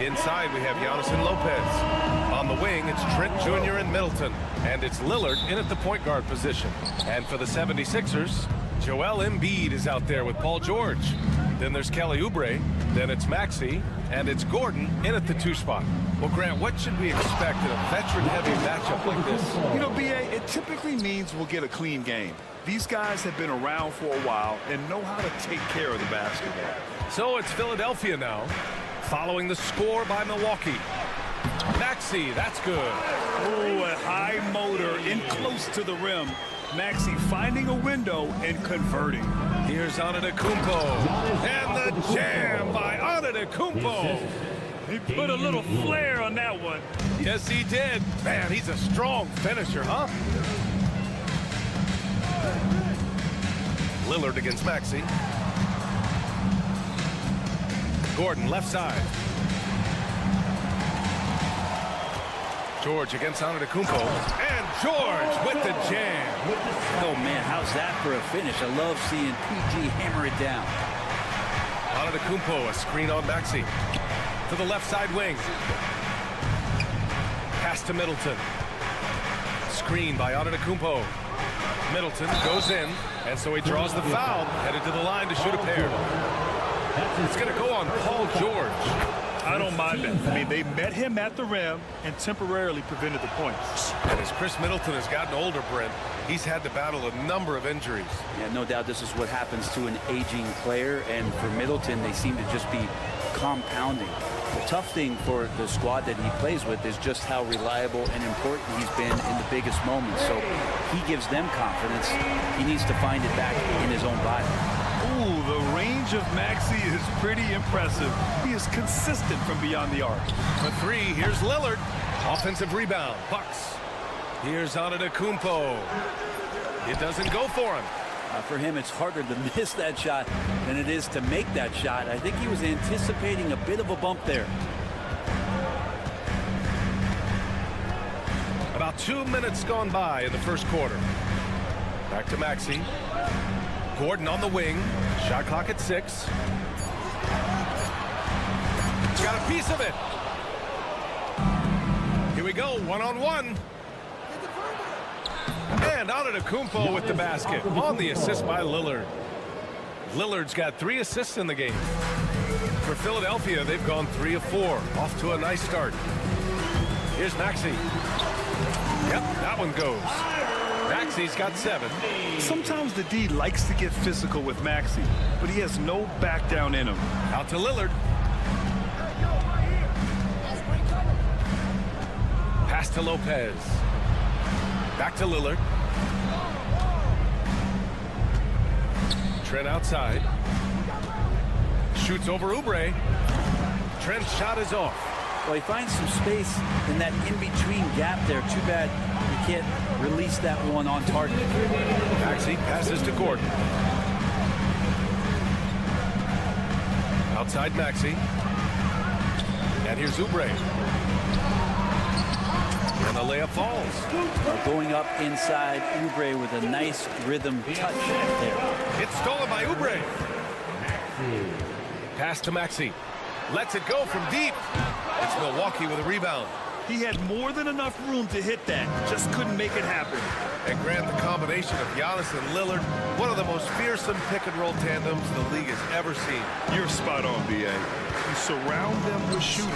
Inside, we have Giannis and Lopez. On the wing, it's Trent Jr. and Middleton. And it's Lillard in at the point guard position. And for the 76ers, Joel Embiid is out there with Paul George. Then there's Kelly Oubre. Then it's Maxey. And it's Gordon in at the 2 spot. Well, Grant, what should we expect in a veteran-heavy matchup like this? You know, B.A., it typically means we'll get a clean game. These guys have been around for a while and know how to take care of the basketball. So it's Philadelphia now, following the score by Milwaukee. Maxey, that's good. Oh, a high motor in close to the rim. Maxey finding a window and converting. Here's Antetokounmpo. And the jam by Antetokounmpo. He put a little flair on that one. Yes, he did. Man, he's a strong finisher, huh? Lillard against Maxey. Gordon, left side. George against Antetokounmpo. And George with the jam. Oh, man, how's that for a finish? I love seeing PG hammer it down. Antetokounmpo, a screen on Maxey. To the left side wing. Pass to Middleton. Screen by Antetokounmpo. Middleton goes in, and so he draws the foul, headed to the line to shoot a pair. It's going to go on Paul George. I don't mind that. I mean, they met him at the rim and temporarily prevented the points. And as Chris Middleton has gotten older, Brent, he's had to battle a number of injuries. Yeah, no doubt this is what happens to an aging player, and for Middleton, they seem to just be compounding. The tough thing for the squad that he plays with is just how reliable and important he's been in the biggest moments. So he gives them confidence. He needs to find it back in his own body. Ooh, the range of Maxey is pretty impressive. He is consistent from beyond the arc. For 3, here's Lillard. Offensive rebound, Bucks. Here's Antetokounmpo. It doesn't go for him. For him, it's harder to miss that shot than it is to make that shot. I think he was anticipating a bit of a bump there. About 2 minutes gone by in the first quarter. Back to Maxey. Gordon on the wing. Shot clock at 6. Got a piece of it. Here we go, one-on-one. And Antetokounmpo with the basket on the assist by Lillard. Lillard's got 3 assists in the game. For Philadelphia, they've gone 3 of 4. Off to a nice start. Here's Maxey. Yep, that one goes. Maxey's got 7. Sometimes the D likes to get physical with Maxey, but he has no back down in him. Out to Lillard. Pass to Lopez. Back to Lillard. Trent outside. Shoots over Oubre. Trent's shot is off. Well, he finds some space in that in-between gap there. Too bad he can't release that one on target. Maxey passes to Gordon. Outside Maxey. And here's Oubre. And the layup falls. Going up inside, Oubre with a nice rhythm touch there. It's stolen by Oubre. Pass to Maxey. Lets it go from deep. It's Milwaukee with a rebound. He had more than enough room to hit that. Just couldn't make it happen. And Grant, the combination of Giannis and Lillard, one of the most fearsome pick-and-roll tandems the league has ever seen. You're spot on, B.A. You surround them with shooting.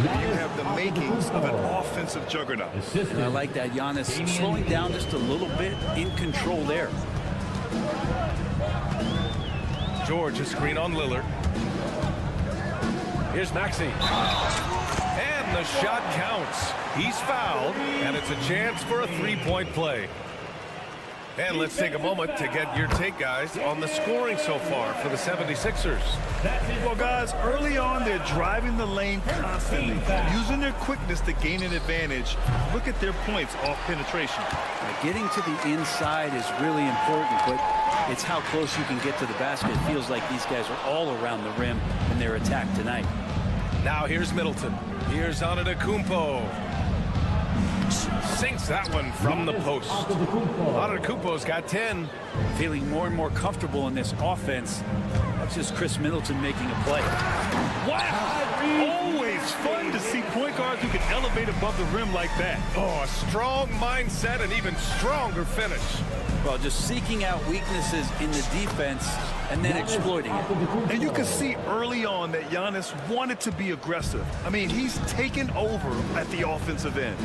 You have the makings of an offensive juggernaut. And I like that. Giannis slowing down just a little bit, in control there. George, a screen on Lillard. Here's Maxey. And the shot counts. He's fouled, and it's a chance for a three-point play. And let's take a moment to get your take, guys, on the scoring so far for the 76ers. Well, guys, early on, they're driving the lane constantly, using their quickness to gain an advantage. Look at their points off penetration. Getting to the inside is really important, but it's how close you can get to the basket. It feels like these guys are all around the rim in their attack tonight. Now here's Middleton. Here's Antetokounmpo. Sinks that one from the post. Antetokounmpo's got 10. Feeling more and more comfortable in this offense. It's just Chris Middleton making a play. Wow! Always fun to see point guards who can elevate above the rim like that. Oh, a strong mindset and even stronger finish. Well, just seeking out weaknesses in the defense and then exploiting it. And you can see early on that Giannis wanted to be aggressive. I mean, he's taken over at the offensive end.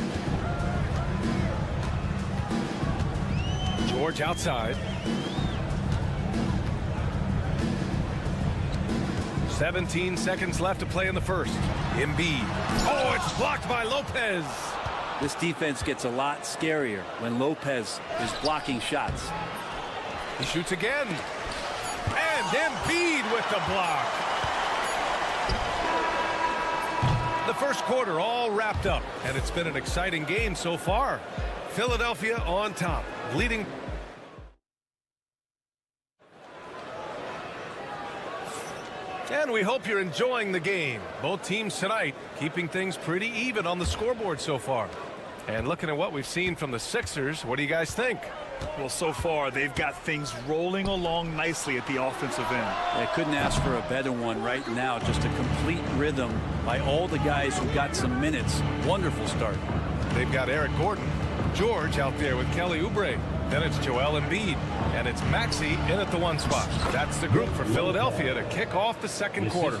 George outside. 17 seconds left to play in the first. Embiid. Oh, it's blocked by Lopez. This defense gets a lot scarier when Lopez is blocking shots. He shoots again. And Embiid with the block. The first quarter all wrapped up, and it's been an exciting game so far. Philadelphia on top, leading. And we hope you're enjoying the game. Both teams tonight keeping things pretty even on the scoreboard so far. And looking at what we've seen from the Sixers, what do you guys think? Well, so far, they've got things rolling along nicely at the offensive end. They couldn't ask for a better one right now. Just a complete rhythm by all the guys who got some minutes. Wonderful start. They've got Eric Gordon, George out there with Kelly Oubre. Then it's Joel Embiid, and it's Maxey in at the 1 spot. That's the group for Philadelphia to kick off the second quarter.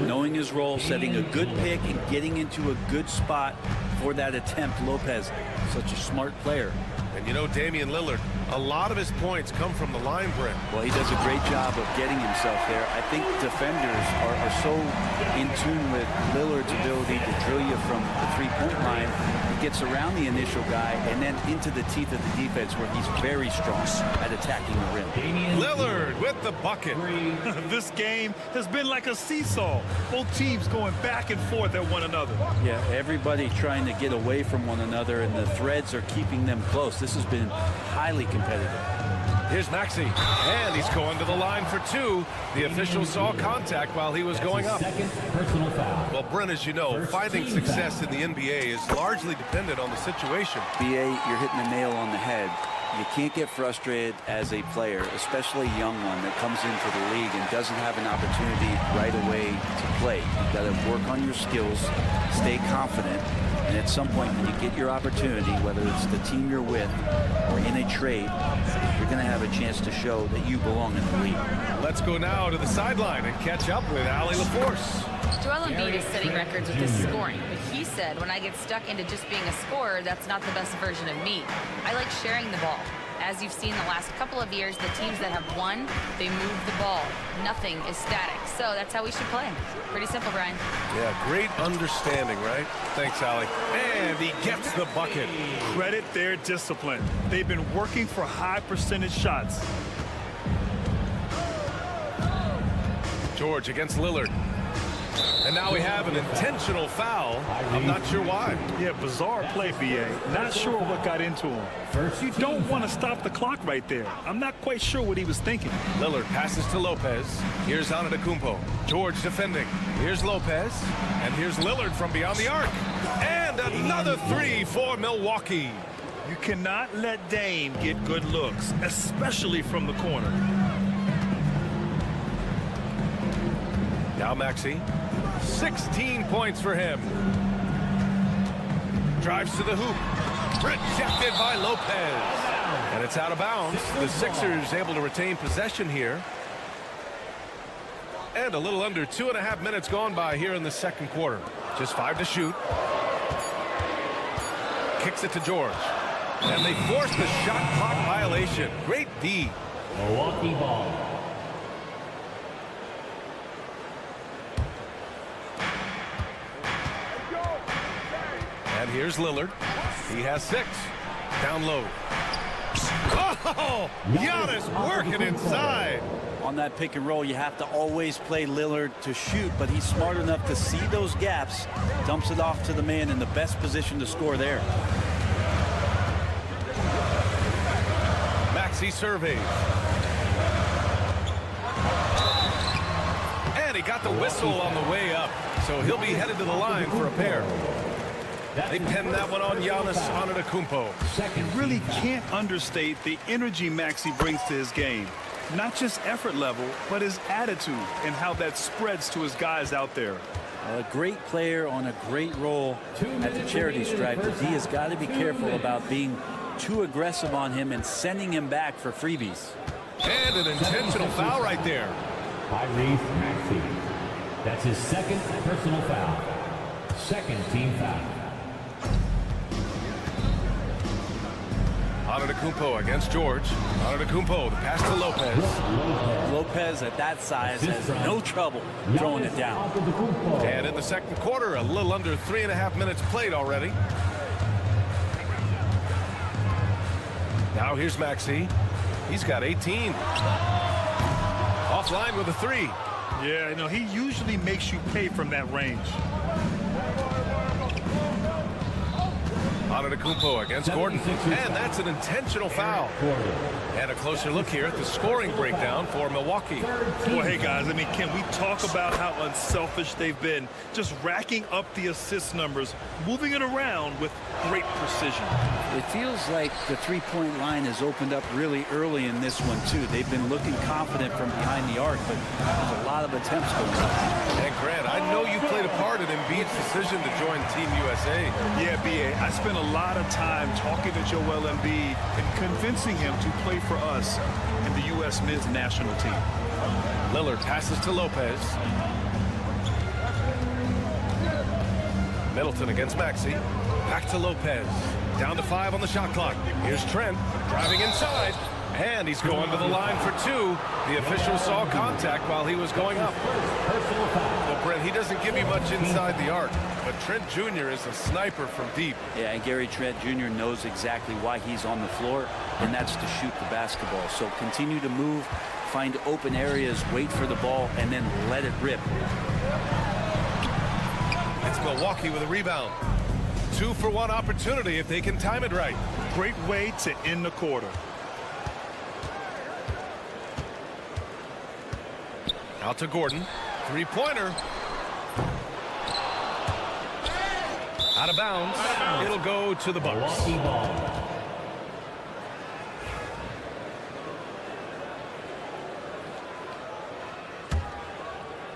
Knowing his role, setting a good pick, and getting into a good spot for that attempt. Lopez, such a smart player. And you know, Damian Lillard, a lot of his points come from the line break. Well, he does a great job of getting himself there. I think defenders are so in tune with Lillard's ability to drill you from the three-point line. He gets around the initial guy and then into the teeth of the defense where he's very strong at attacking the rim. Lillard with the bucket. This game has been like a seesaw. Both teams going back and forth at one another. Yeah, everybody trying to get away from one another, and the threads are keeping them close. This has been highly competitive. Here's Maxey, and he's going to the line for 2. The official saw contact while he was going up. Second personal foul. Well, Brent, as you know, finding success in the NBA is largely dependent on the situation. BA, you're hitting the nail on the head. You can't get frustrated as a player, especially a young one that comes into the league and doesn't have an opportunity right away to play. You've got to work on your skills, stay confident, and at some point when you get your opportunity, whether it's the team you're with or in a trade, you're going to have a chance to show that you belong in the league. Let's go now to the sideline and catch up with Allie LaForce. Joel Embiid is setting records with his scoring, but he said, when I get stuck into just being a scorer, that's not the best version of me. I like sharing the ball. As you've seen the last couple of years, the teams that have won, they move the ball. Nothing is static. So that's how we should play. Pretty simple, Brian. Yeah, great understanding, right? Thanks, Allie. And he gets the bucket. Credit their discipline. They've been working for high percentage shots. George against Lillard. And now we have an intentional foul. I'm not sure why. Yeah, bizarre play, BA. Not sure what got into him. You don't want to stop the clock right there. I'm not quite sure what he was thinking. Lillard passes to Lopez. Here's Antetokounmpo. George defending. Here's Lopez. And here's Lillard from beyond the arc. And another 3 for Milwaukee. You cannot let Dame get good looks, especially from the corner. Now Maxey. 16 points for him. Drives to the hoop. Rejected by Lopez. And it's out of bounds. The Sixers able to retain possession here. And a little under 2.5 minutes gone by here in the second quarter. Just 5 to shoot. Kicks it to George. And they force the shot clock violation. Great D. Milwaukee ball. And here's Lillard. He has 6. Down low. Oh! Giannis working inside. On that pick and roll, you have to always play Lillard to shoot, but he's smart enough to see those gaps, dumps it off to the man in the best position to score there. Maxey surveys. And he got the whistle on the way up, so he'll be headed to the line for a pair. They pinned that one on Giannis Antetokounmpo. You really can't understate the energy Maxey brings to his game. Not just effort level, but his attitude and how that spreads to his guys out there. A great player on a great role at the charity stripe. The D has got to be careful about being too aggressive on him and sending him back for freebies. And an intentional foul right there. Tyrese Maxey. That's his second personal foul. Second team foul. Antetokounmpo against George. Antetokounmpo, the pass to Lopez. Lopez at that size has no trouble throwing it down. And in the second quarter, a little under 3.5 minutes played already. Now here's Maxey. He's got 18. Offline with a 3. Yeah, you know, he usually makes you pay from that range. Antetokounmpo against Gordon, and that's an intentional foul. And a closer look here at the scoring breakdown for Milwaukee. Well, hey, guys, I mean, can we talk about how unselfish they've been? Just racking up the assist numbers, moving it around with great precision. It feels like the three-point line has opened up really early in this one, too. They've been looking confident from behind the arc, but there's a lot of attempts going on. And Grant, I know you played a part in Embiid's decision to join Team USA. Yeah, B.A., I spent a lot of time talking to Joel Embiid and convincing him to play for us in the U.S. men's national team. Lillard passes to Lopez. Middleton against Maxey. Back to Lopez. Down to 5 on the shot clock. Here's Trent driving inside. And he's going to the line for 2. The official saw contact while he was going up. Well, Brent, he doesn't give you much inside the arc, but Trent Jr. is a sniper from deep. Yeah, and Gary Trent Jr. knows exactly why he's on the floor, and that's to shoot the basketball. So continue to move, find open areas, wait for the ball, and then let it rip. It's Milwaukee with a rebound. 2-for-1 opportunity if they can time it right. Great way to end the quarter. Out to Gordon. Three-pointer. Out of bounds. It'll go to the Bucks.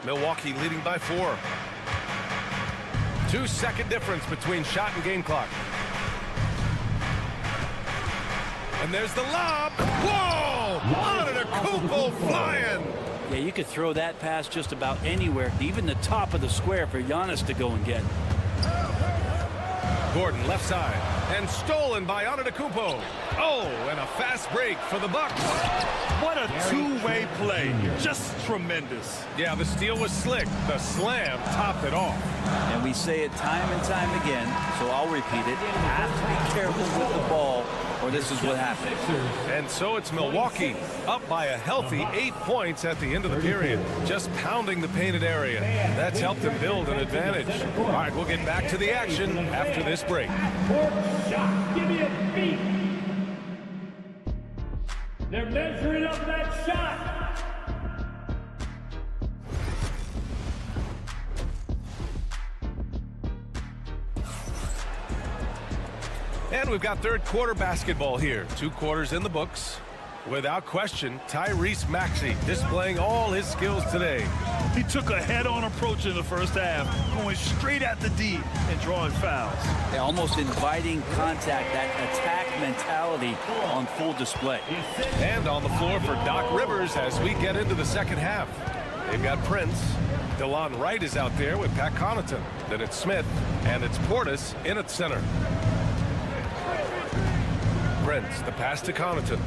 Milwaukee leading by 4. 2-second difference between shot and game clock. And there's the lob. Whoa! Antetokounmpo flying. Yeah, you could throw that pass just about anywhere, even the top of the square for Giannis to go and get. Gordon left side and stolen by Antetokounmpo. Oh, and a fast break for the Bucks. What a two-way play. Just tremendous. Yeah, the steal was slick. The slam topped it off. And we say it time and time again, so I'll repeat it. You have to be careful with the ball, or this is what happens. And so it's Milwaukee up by a healthy 8 points at the end of the period, just pounding the painted area. That's helped them build an advantage. All right, we'll get back to the action after this break. Shot. Give me a beat. They're measuring up that shot. And we've got third quarter basketball here. 2 quarters in the books. Without question, Tyrese Maxey displaying all his skills today. He took a head-on approach in the first half, going straight at the D and drawing fouls. Yeah, almost inviting contact, that attack mentality on full display. And on the floor for Doc Rivers as we get into the second half. They've got Prince. DeLon Wright is out there with Pat Connaughton. Then it's Smith, and it's Portis in at center. Prince, the pass to Connaughton.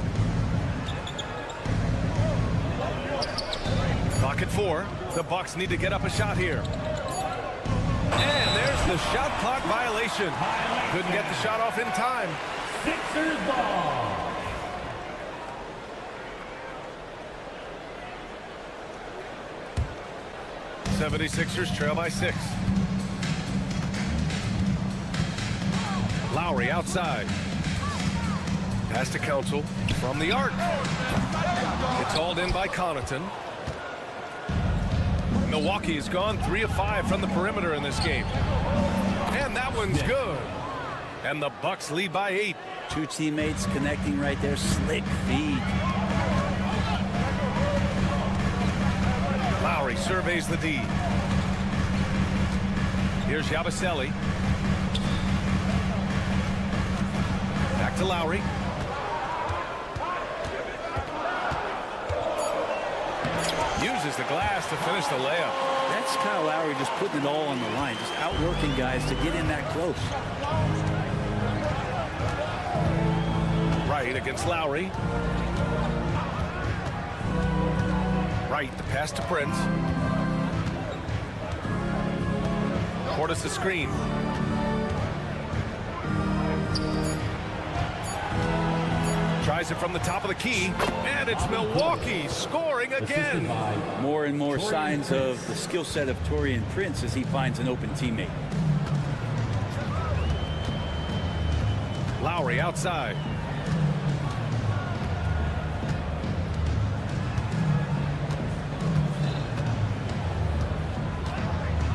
Clock at 4. The Bucks need to get up a shot here. And there's the shot clock violation. Couldn't get the shot off in time. Sixers ball. '76ers trail by 6. Lowry outside. Pass to Council from the arc. It's hauled in by Connaughton. Milwaukee has gone 3 of 5 from the perimeter in this game. And that one's good. And the Bucks lead by 8. 2 teammates connecting right there. Slick feed. Lowry surveys the D. Here's Yabusele. Back to Lowry. Uses the glass to finish the layup. That's Kyle Lowry just putting it all on the line, just outworking guys to get in that close. Wright against Lowry. Wright, the pass to Prince. Portis a screen. Tries it from the top of the key, and it's Milwaukee scoring again. More and more signs of the skill set of Taurean Prince as he finds an open teammate. Lowry outside.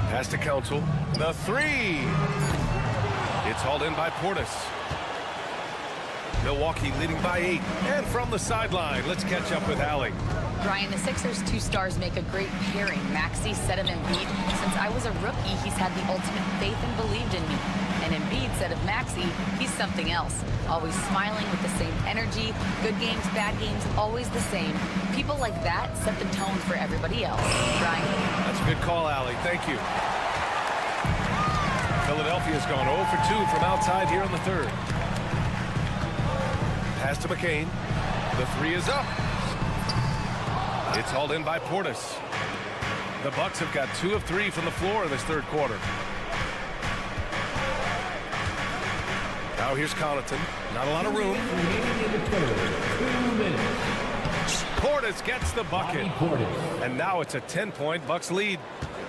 Pass to Council. The three. It's hauled in by Portis. Milwaukee leading by 8. And from the sideline, let's catch up with Allie. Brian, the Sixers' two stars make a great pairing. Maxey said of Embiid, since I was a rookie, he's had the ultimate faith and believed in me. And Embiid said of Maxey, he's something else. Always smiling with the same energy. Good games, bad games, always the same. People like that set the tone for everybody else. Brian? That's a good call, Allie. Thank you. Philadelphia's gone 0 for 2 from outside here in the third. Pass to McCain. The three is up. It's hauled in by Portis. The Bucks have got 2 of 3 from the floor in this third quarter. Now here's Connaughton. Not a lot of room. Portis gets the bucket. And now it's a 10-point Bucks lead.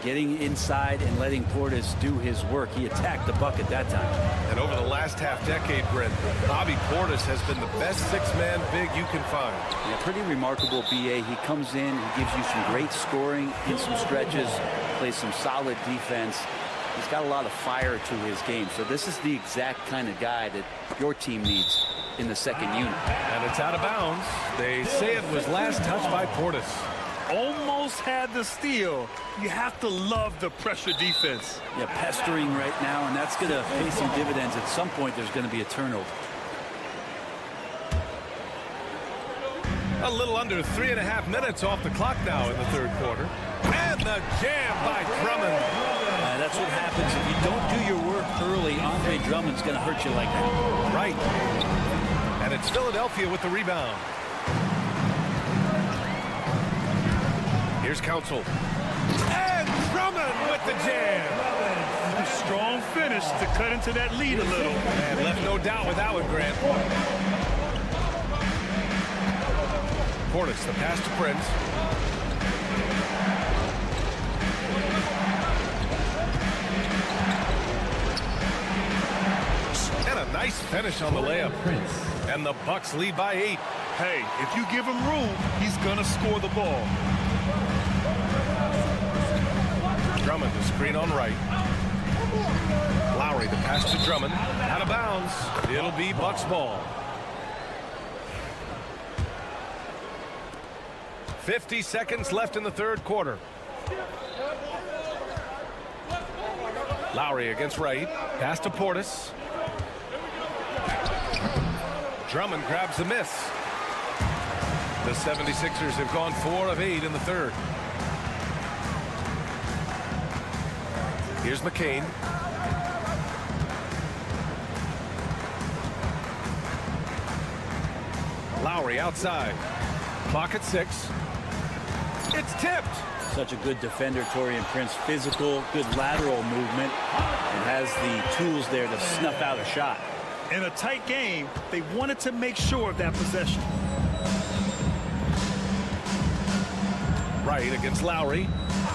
Getting inside and letting Portis do his work. He attacked the bucket that time. And over the last half-decade, Brent, Bobby Portis has been the best six-man big you can find. Yeah, pretty remarkable, B.A. He comes in, he gives you some great scoring in some stretches, plays some solid defense. He's got a lot of fire to his game. So this is the exact kind of guy that your team needs in the second unit. And it's out of bounds. They say it was last touched by Portis. Almost had the steal. You have to love the pressure defense. Yeah, pestering right now, and that's going to pay some dividends. At some point, there's going to be a turnover. A little under 3.5 minutes off the clock now in the third quarter. And the jam by Drummond. That's what happens if you don't do your work early. Andre Drummond's going to hurt you like that. Right. And it's Philadelphia with the rebound. Here's Council. And Drummond with the jam. A strong finish to cut into that lead a little. And left no doubt with that one, Grant. Portis, the pass to Prince. And a nice finish on the layup. And the Bucks lead by 8. Hey, if you give him room, he's gonna score the ball. Drummond, the screen on right. Lowry, the pass to Drummond. Out of bounds. It'll be Bucks ball. 50 seconds left in the third quarter. Lowry against Wright. Pass to Portis. Drummond grabs the miss. The 76ers have gone 4 of 8 in the third. Here's McCain. Lowry outside. Clock at 6. It's tipped. Such a good defender, Taurean Prince. Physical, good lateral movement, and has the tools there to snuff out a shot. In a tight game, they wanted to make sure of that possession. Wright against Lowry.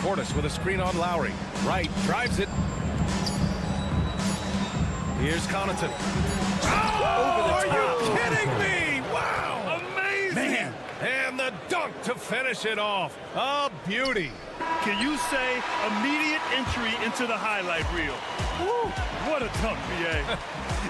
Portis with a screen on Lowry. Wright drives it. Here's Connaughton. Oh, are you kidding me? Wow. Amazing. Man. And the dunk to finish it off. A beauty. Can you say immediate entry into the highlight reel? Woo, what a dunk, B.A.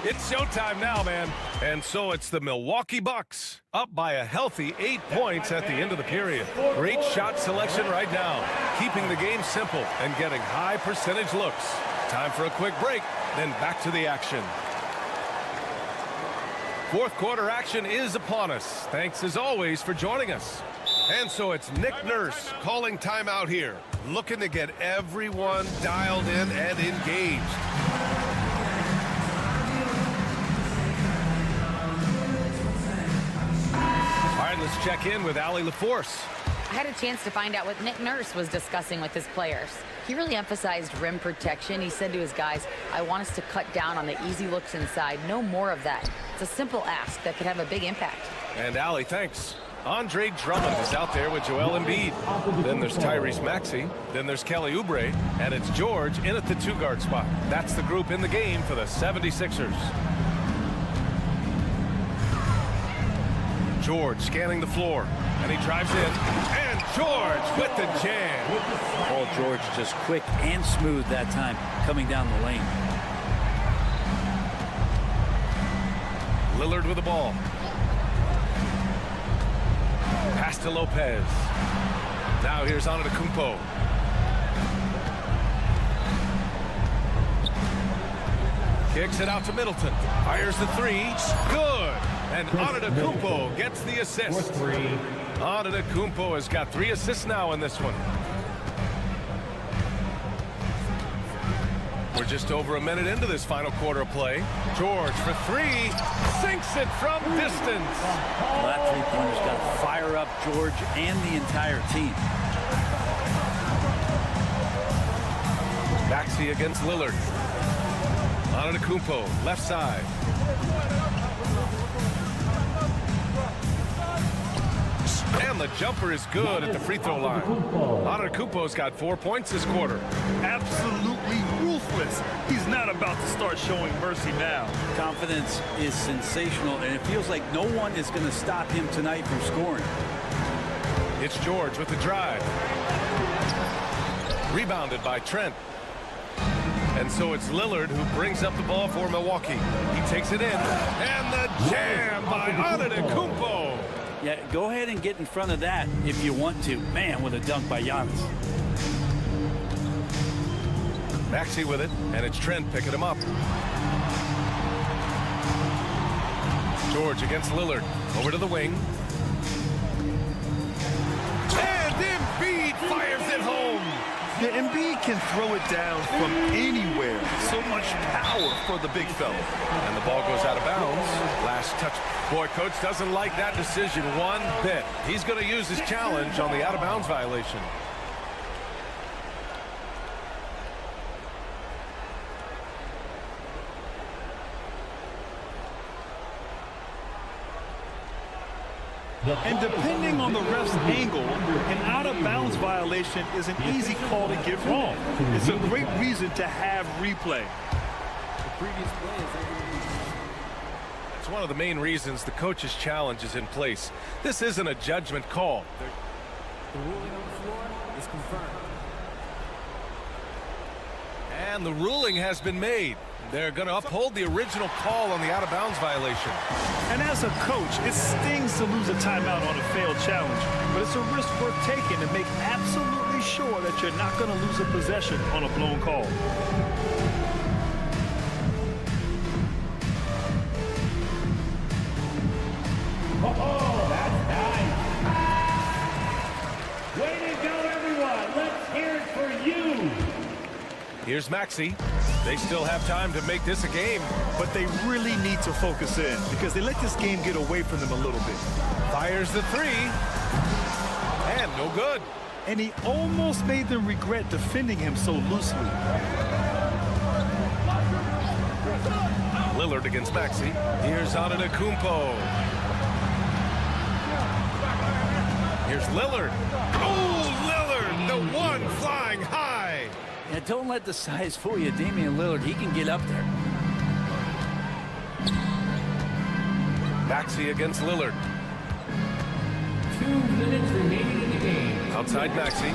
It's showtime now, man. And so it's the Milwaukee Bucks up by a healthy 8 points at the end of the period. Great shot selection right now. keeping the game simple and getting high percentage looks. Time for a quick break, then back to the action. Fourth quarter action is upon us. Thanks as always for joining us. And so it's Nick Nurse calling timeout here, looking to get everyone dialed in and engaged. All right, let's check in with Allie LaForce. I had a chance to find out what Nick Nurse was discussing with his players. He really emphasized rim protection. He said to his guys, I want us to cut down on the easy looks inside. No more of that. It's a simple ask that could have a big impact. And Allie, thanks. Andre Drummond is out there with Joel Embiid. Then there's Tyrese Maxey. Then there's Kelly Oubre. And it's George in at the 2-guard spot. That's the group in the game for the 76ers. George scanning the floor. And he drives in. And George with the jam. Paul George just quick and smooth that time coming down the lane. Lillard with the ball. Pass to Lopez. Now here's Antetokounmpo. Kicks it out to Middleton. Fires the 3. Good. And Antetokounmpo gets the assist. Antetokounmpo has got 3 assists now in this one. We're just over a minute into this final quarter of play. George for 3. Sinks it from distance. Well, that three-pointer's got to fire up George and the entire team. Maxey against Lillard. Antetokounmpo, left side. And the jumper is good at the free throw line. Antetokounmpo's got 4 points this quarter. Absolutely ruthless. He's not about to start showing mercy now. Confidence is sensational, and it feels like no one is going to stop him tonight from scoring. It's George with the drive. Rebounded by Trent. And so it's Lillard who brings up the ball for Milwaukee. He takes it in. And the jam by Antetokounmpo. Yeah, go ahead and get in front of that if you want to. Man, with a dunk by Giannis. Maxey with it, and it's Trent picking him up. George against Lillard. Over to the wing. And Embiid fires it home. Yeah, Embiid can throw it down from anywhere. So much power for the big fella. And the ball goes out of bounds. Last touch. Boy, coach doesn't like that decision one bit. He's going to use his challenge on the out-of-bounds violation. And depending on the ref's angle, an out-of-bounds violation is an easy call to get wrong. It's a great reason to have replay. It's one of the main reasons the coach's challenge is in place. This isn't a judgment call. The ruling on the floor is confirmed. And the ruling has been made. They're going to uphold the original call on the out-of-bounds violation. And as a coach, it stings to lose a timeout on a failed challenge, but it's a risk worth taking to make absolutely sure that you're not going to lose a possession on a blown call. Oh, that's nice. Way to go, everyone. Let's hear it for you. Here's Maxey. They still have time to make this a game. But they really need to focus in because they let this game get away from them a little bit. Fires the 3. And no good. And he almost made them regret defending him so loosely. Lillard against Maxey. Here's Antetokounmpo. Here's Lillard. Oh, Lillard, the one flying high. Yeah, don't let the size fool you. Damian Lillard, he can get up there. Maxey against Lillard. 2 minutes remaining in the game. Outside Maxey.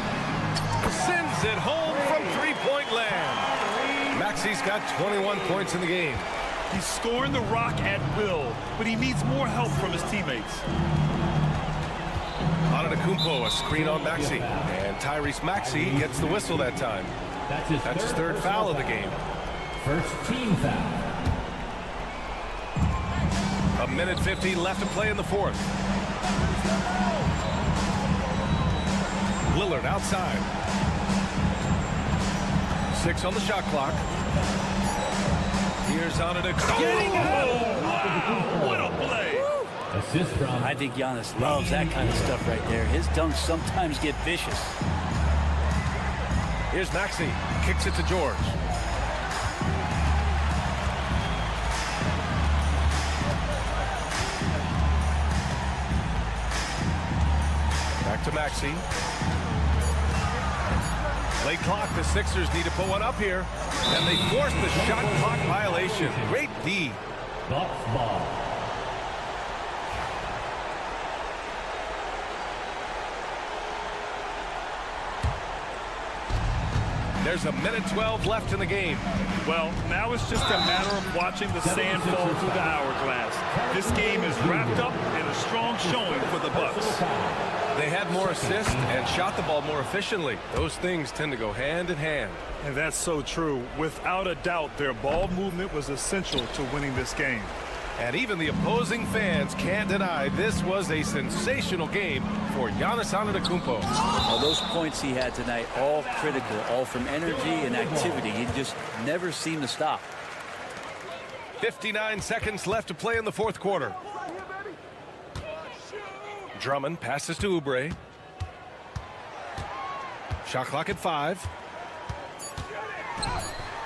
Sends it home from three-point land. Maxey's got 21 points in the game. He's scoring the rock at will, but he needs more help from his teammates. Antetokounmpo, a screen on Maxey. And Tyrese Maxey gets the whistle that time. That's his third foul of the game. First team foul. A minute 15 left to play in the fourth. Lillard outside. 6 on the shot clock. Here's Antetokounmpo. Wow, what a play. Assist from. I think Giannis loves that kind of stuff right there. His dunks sometimes get vicious. Here's Maxey. Kicks it to George. Back to Maxey. Late clock. The Sixers need to put one up here. And they force the shot clock violation. Great D. Bucks ball. There's a minute 12 left in the game. Well, now it's just a matter of watching the sand fall through the hourglass. This game is wrapped up in a strong showing for the Bucks. They had more assists and shot the ball more efficiently. Those things tend to go hand in hand. And that's so true. Without a doubt, their ball movement was essential to winning this game. And even the opposing fans can't deny this was a sensational game for Giannis Antetokounmpo. Well, those points he had tonight, all critical, all from energy and activity. He just never seemed to stop. 59 seconds left to play in the fourth quarter. Drummond passes to Oubre. Shot clock at 5.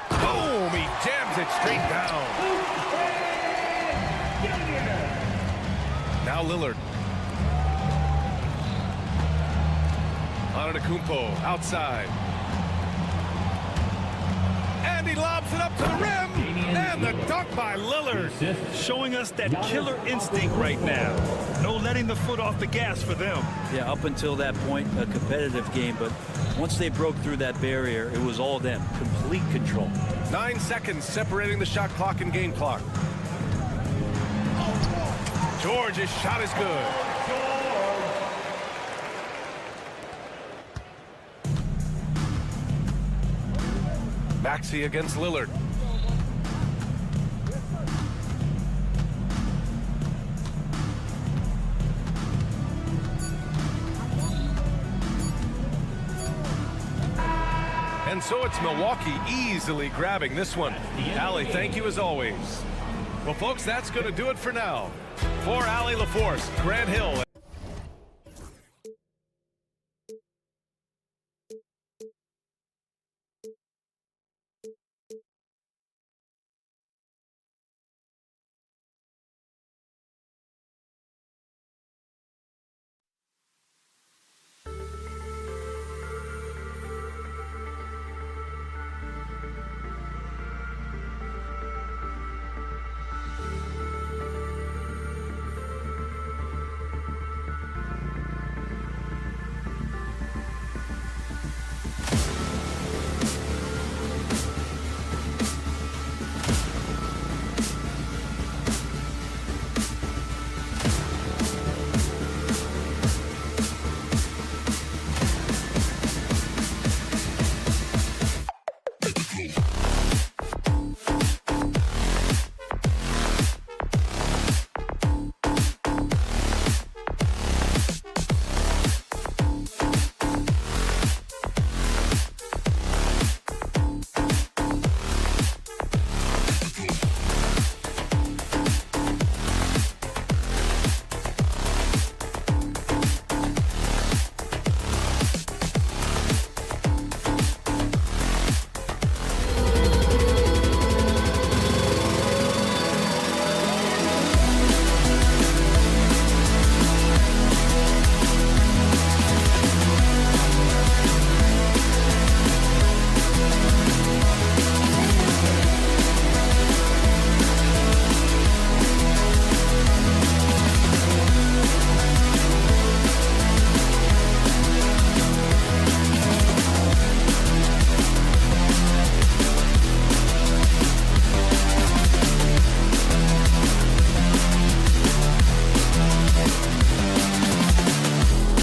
Boom! He jams it straight down. Now Lillard. Antetokounmpo outside. And he lobs it up to the rim. And the dunk by Lillard. Showing us that killer instinct right now. No letting the foot off the gas for them. Yeah, up until that point, a competitive game. But once they broke through that barrier, it was all them. Complete control. 9 seconds separating the shot clock and game clock. George's shot is good. Maxey against Lillard. And so it's Milwaukee easily grabbing this one. Allie, thank you as always. Well, folks, that's going to do it for now. For Allie LaForce, Grant Hill,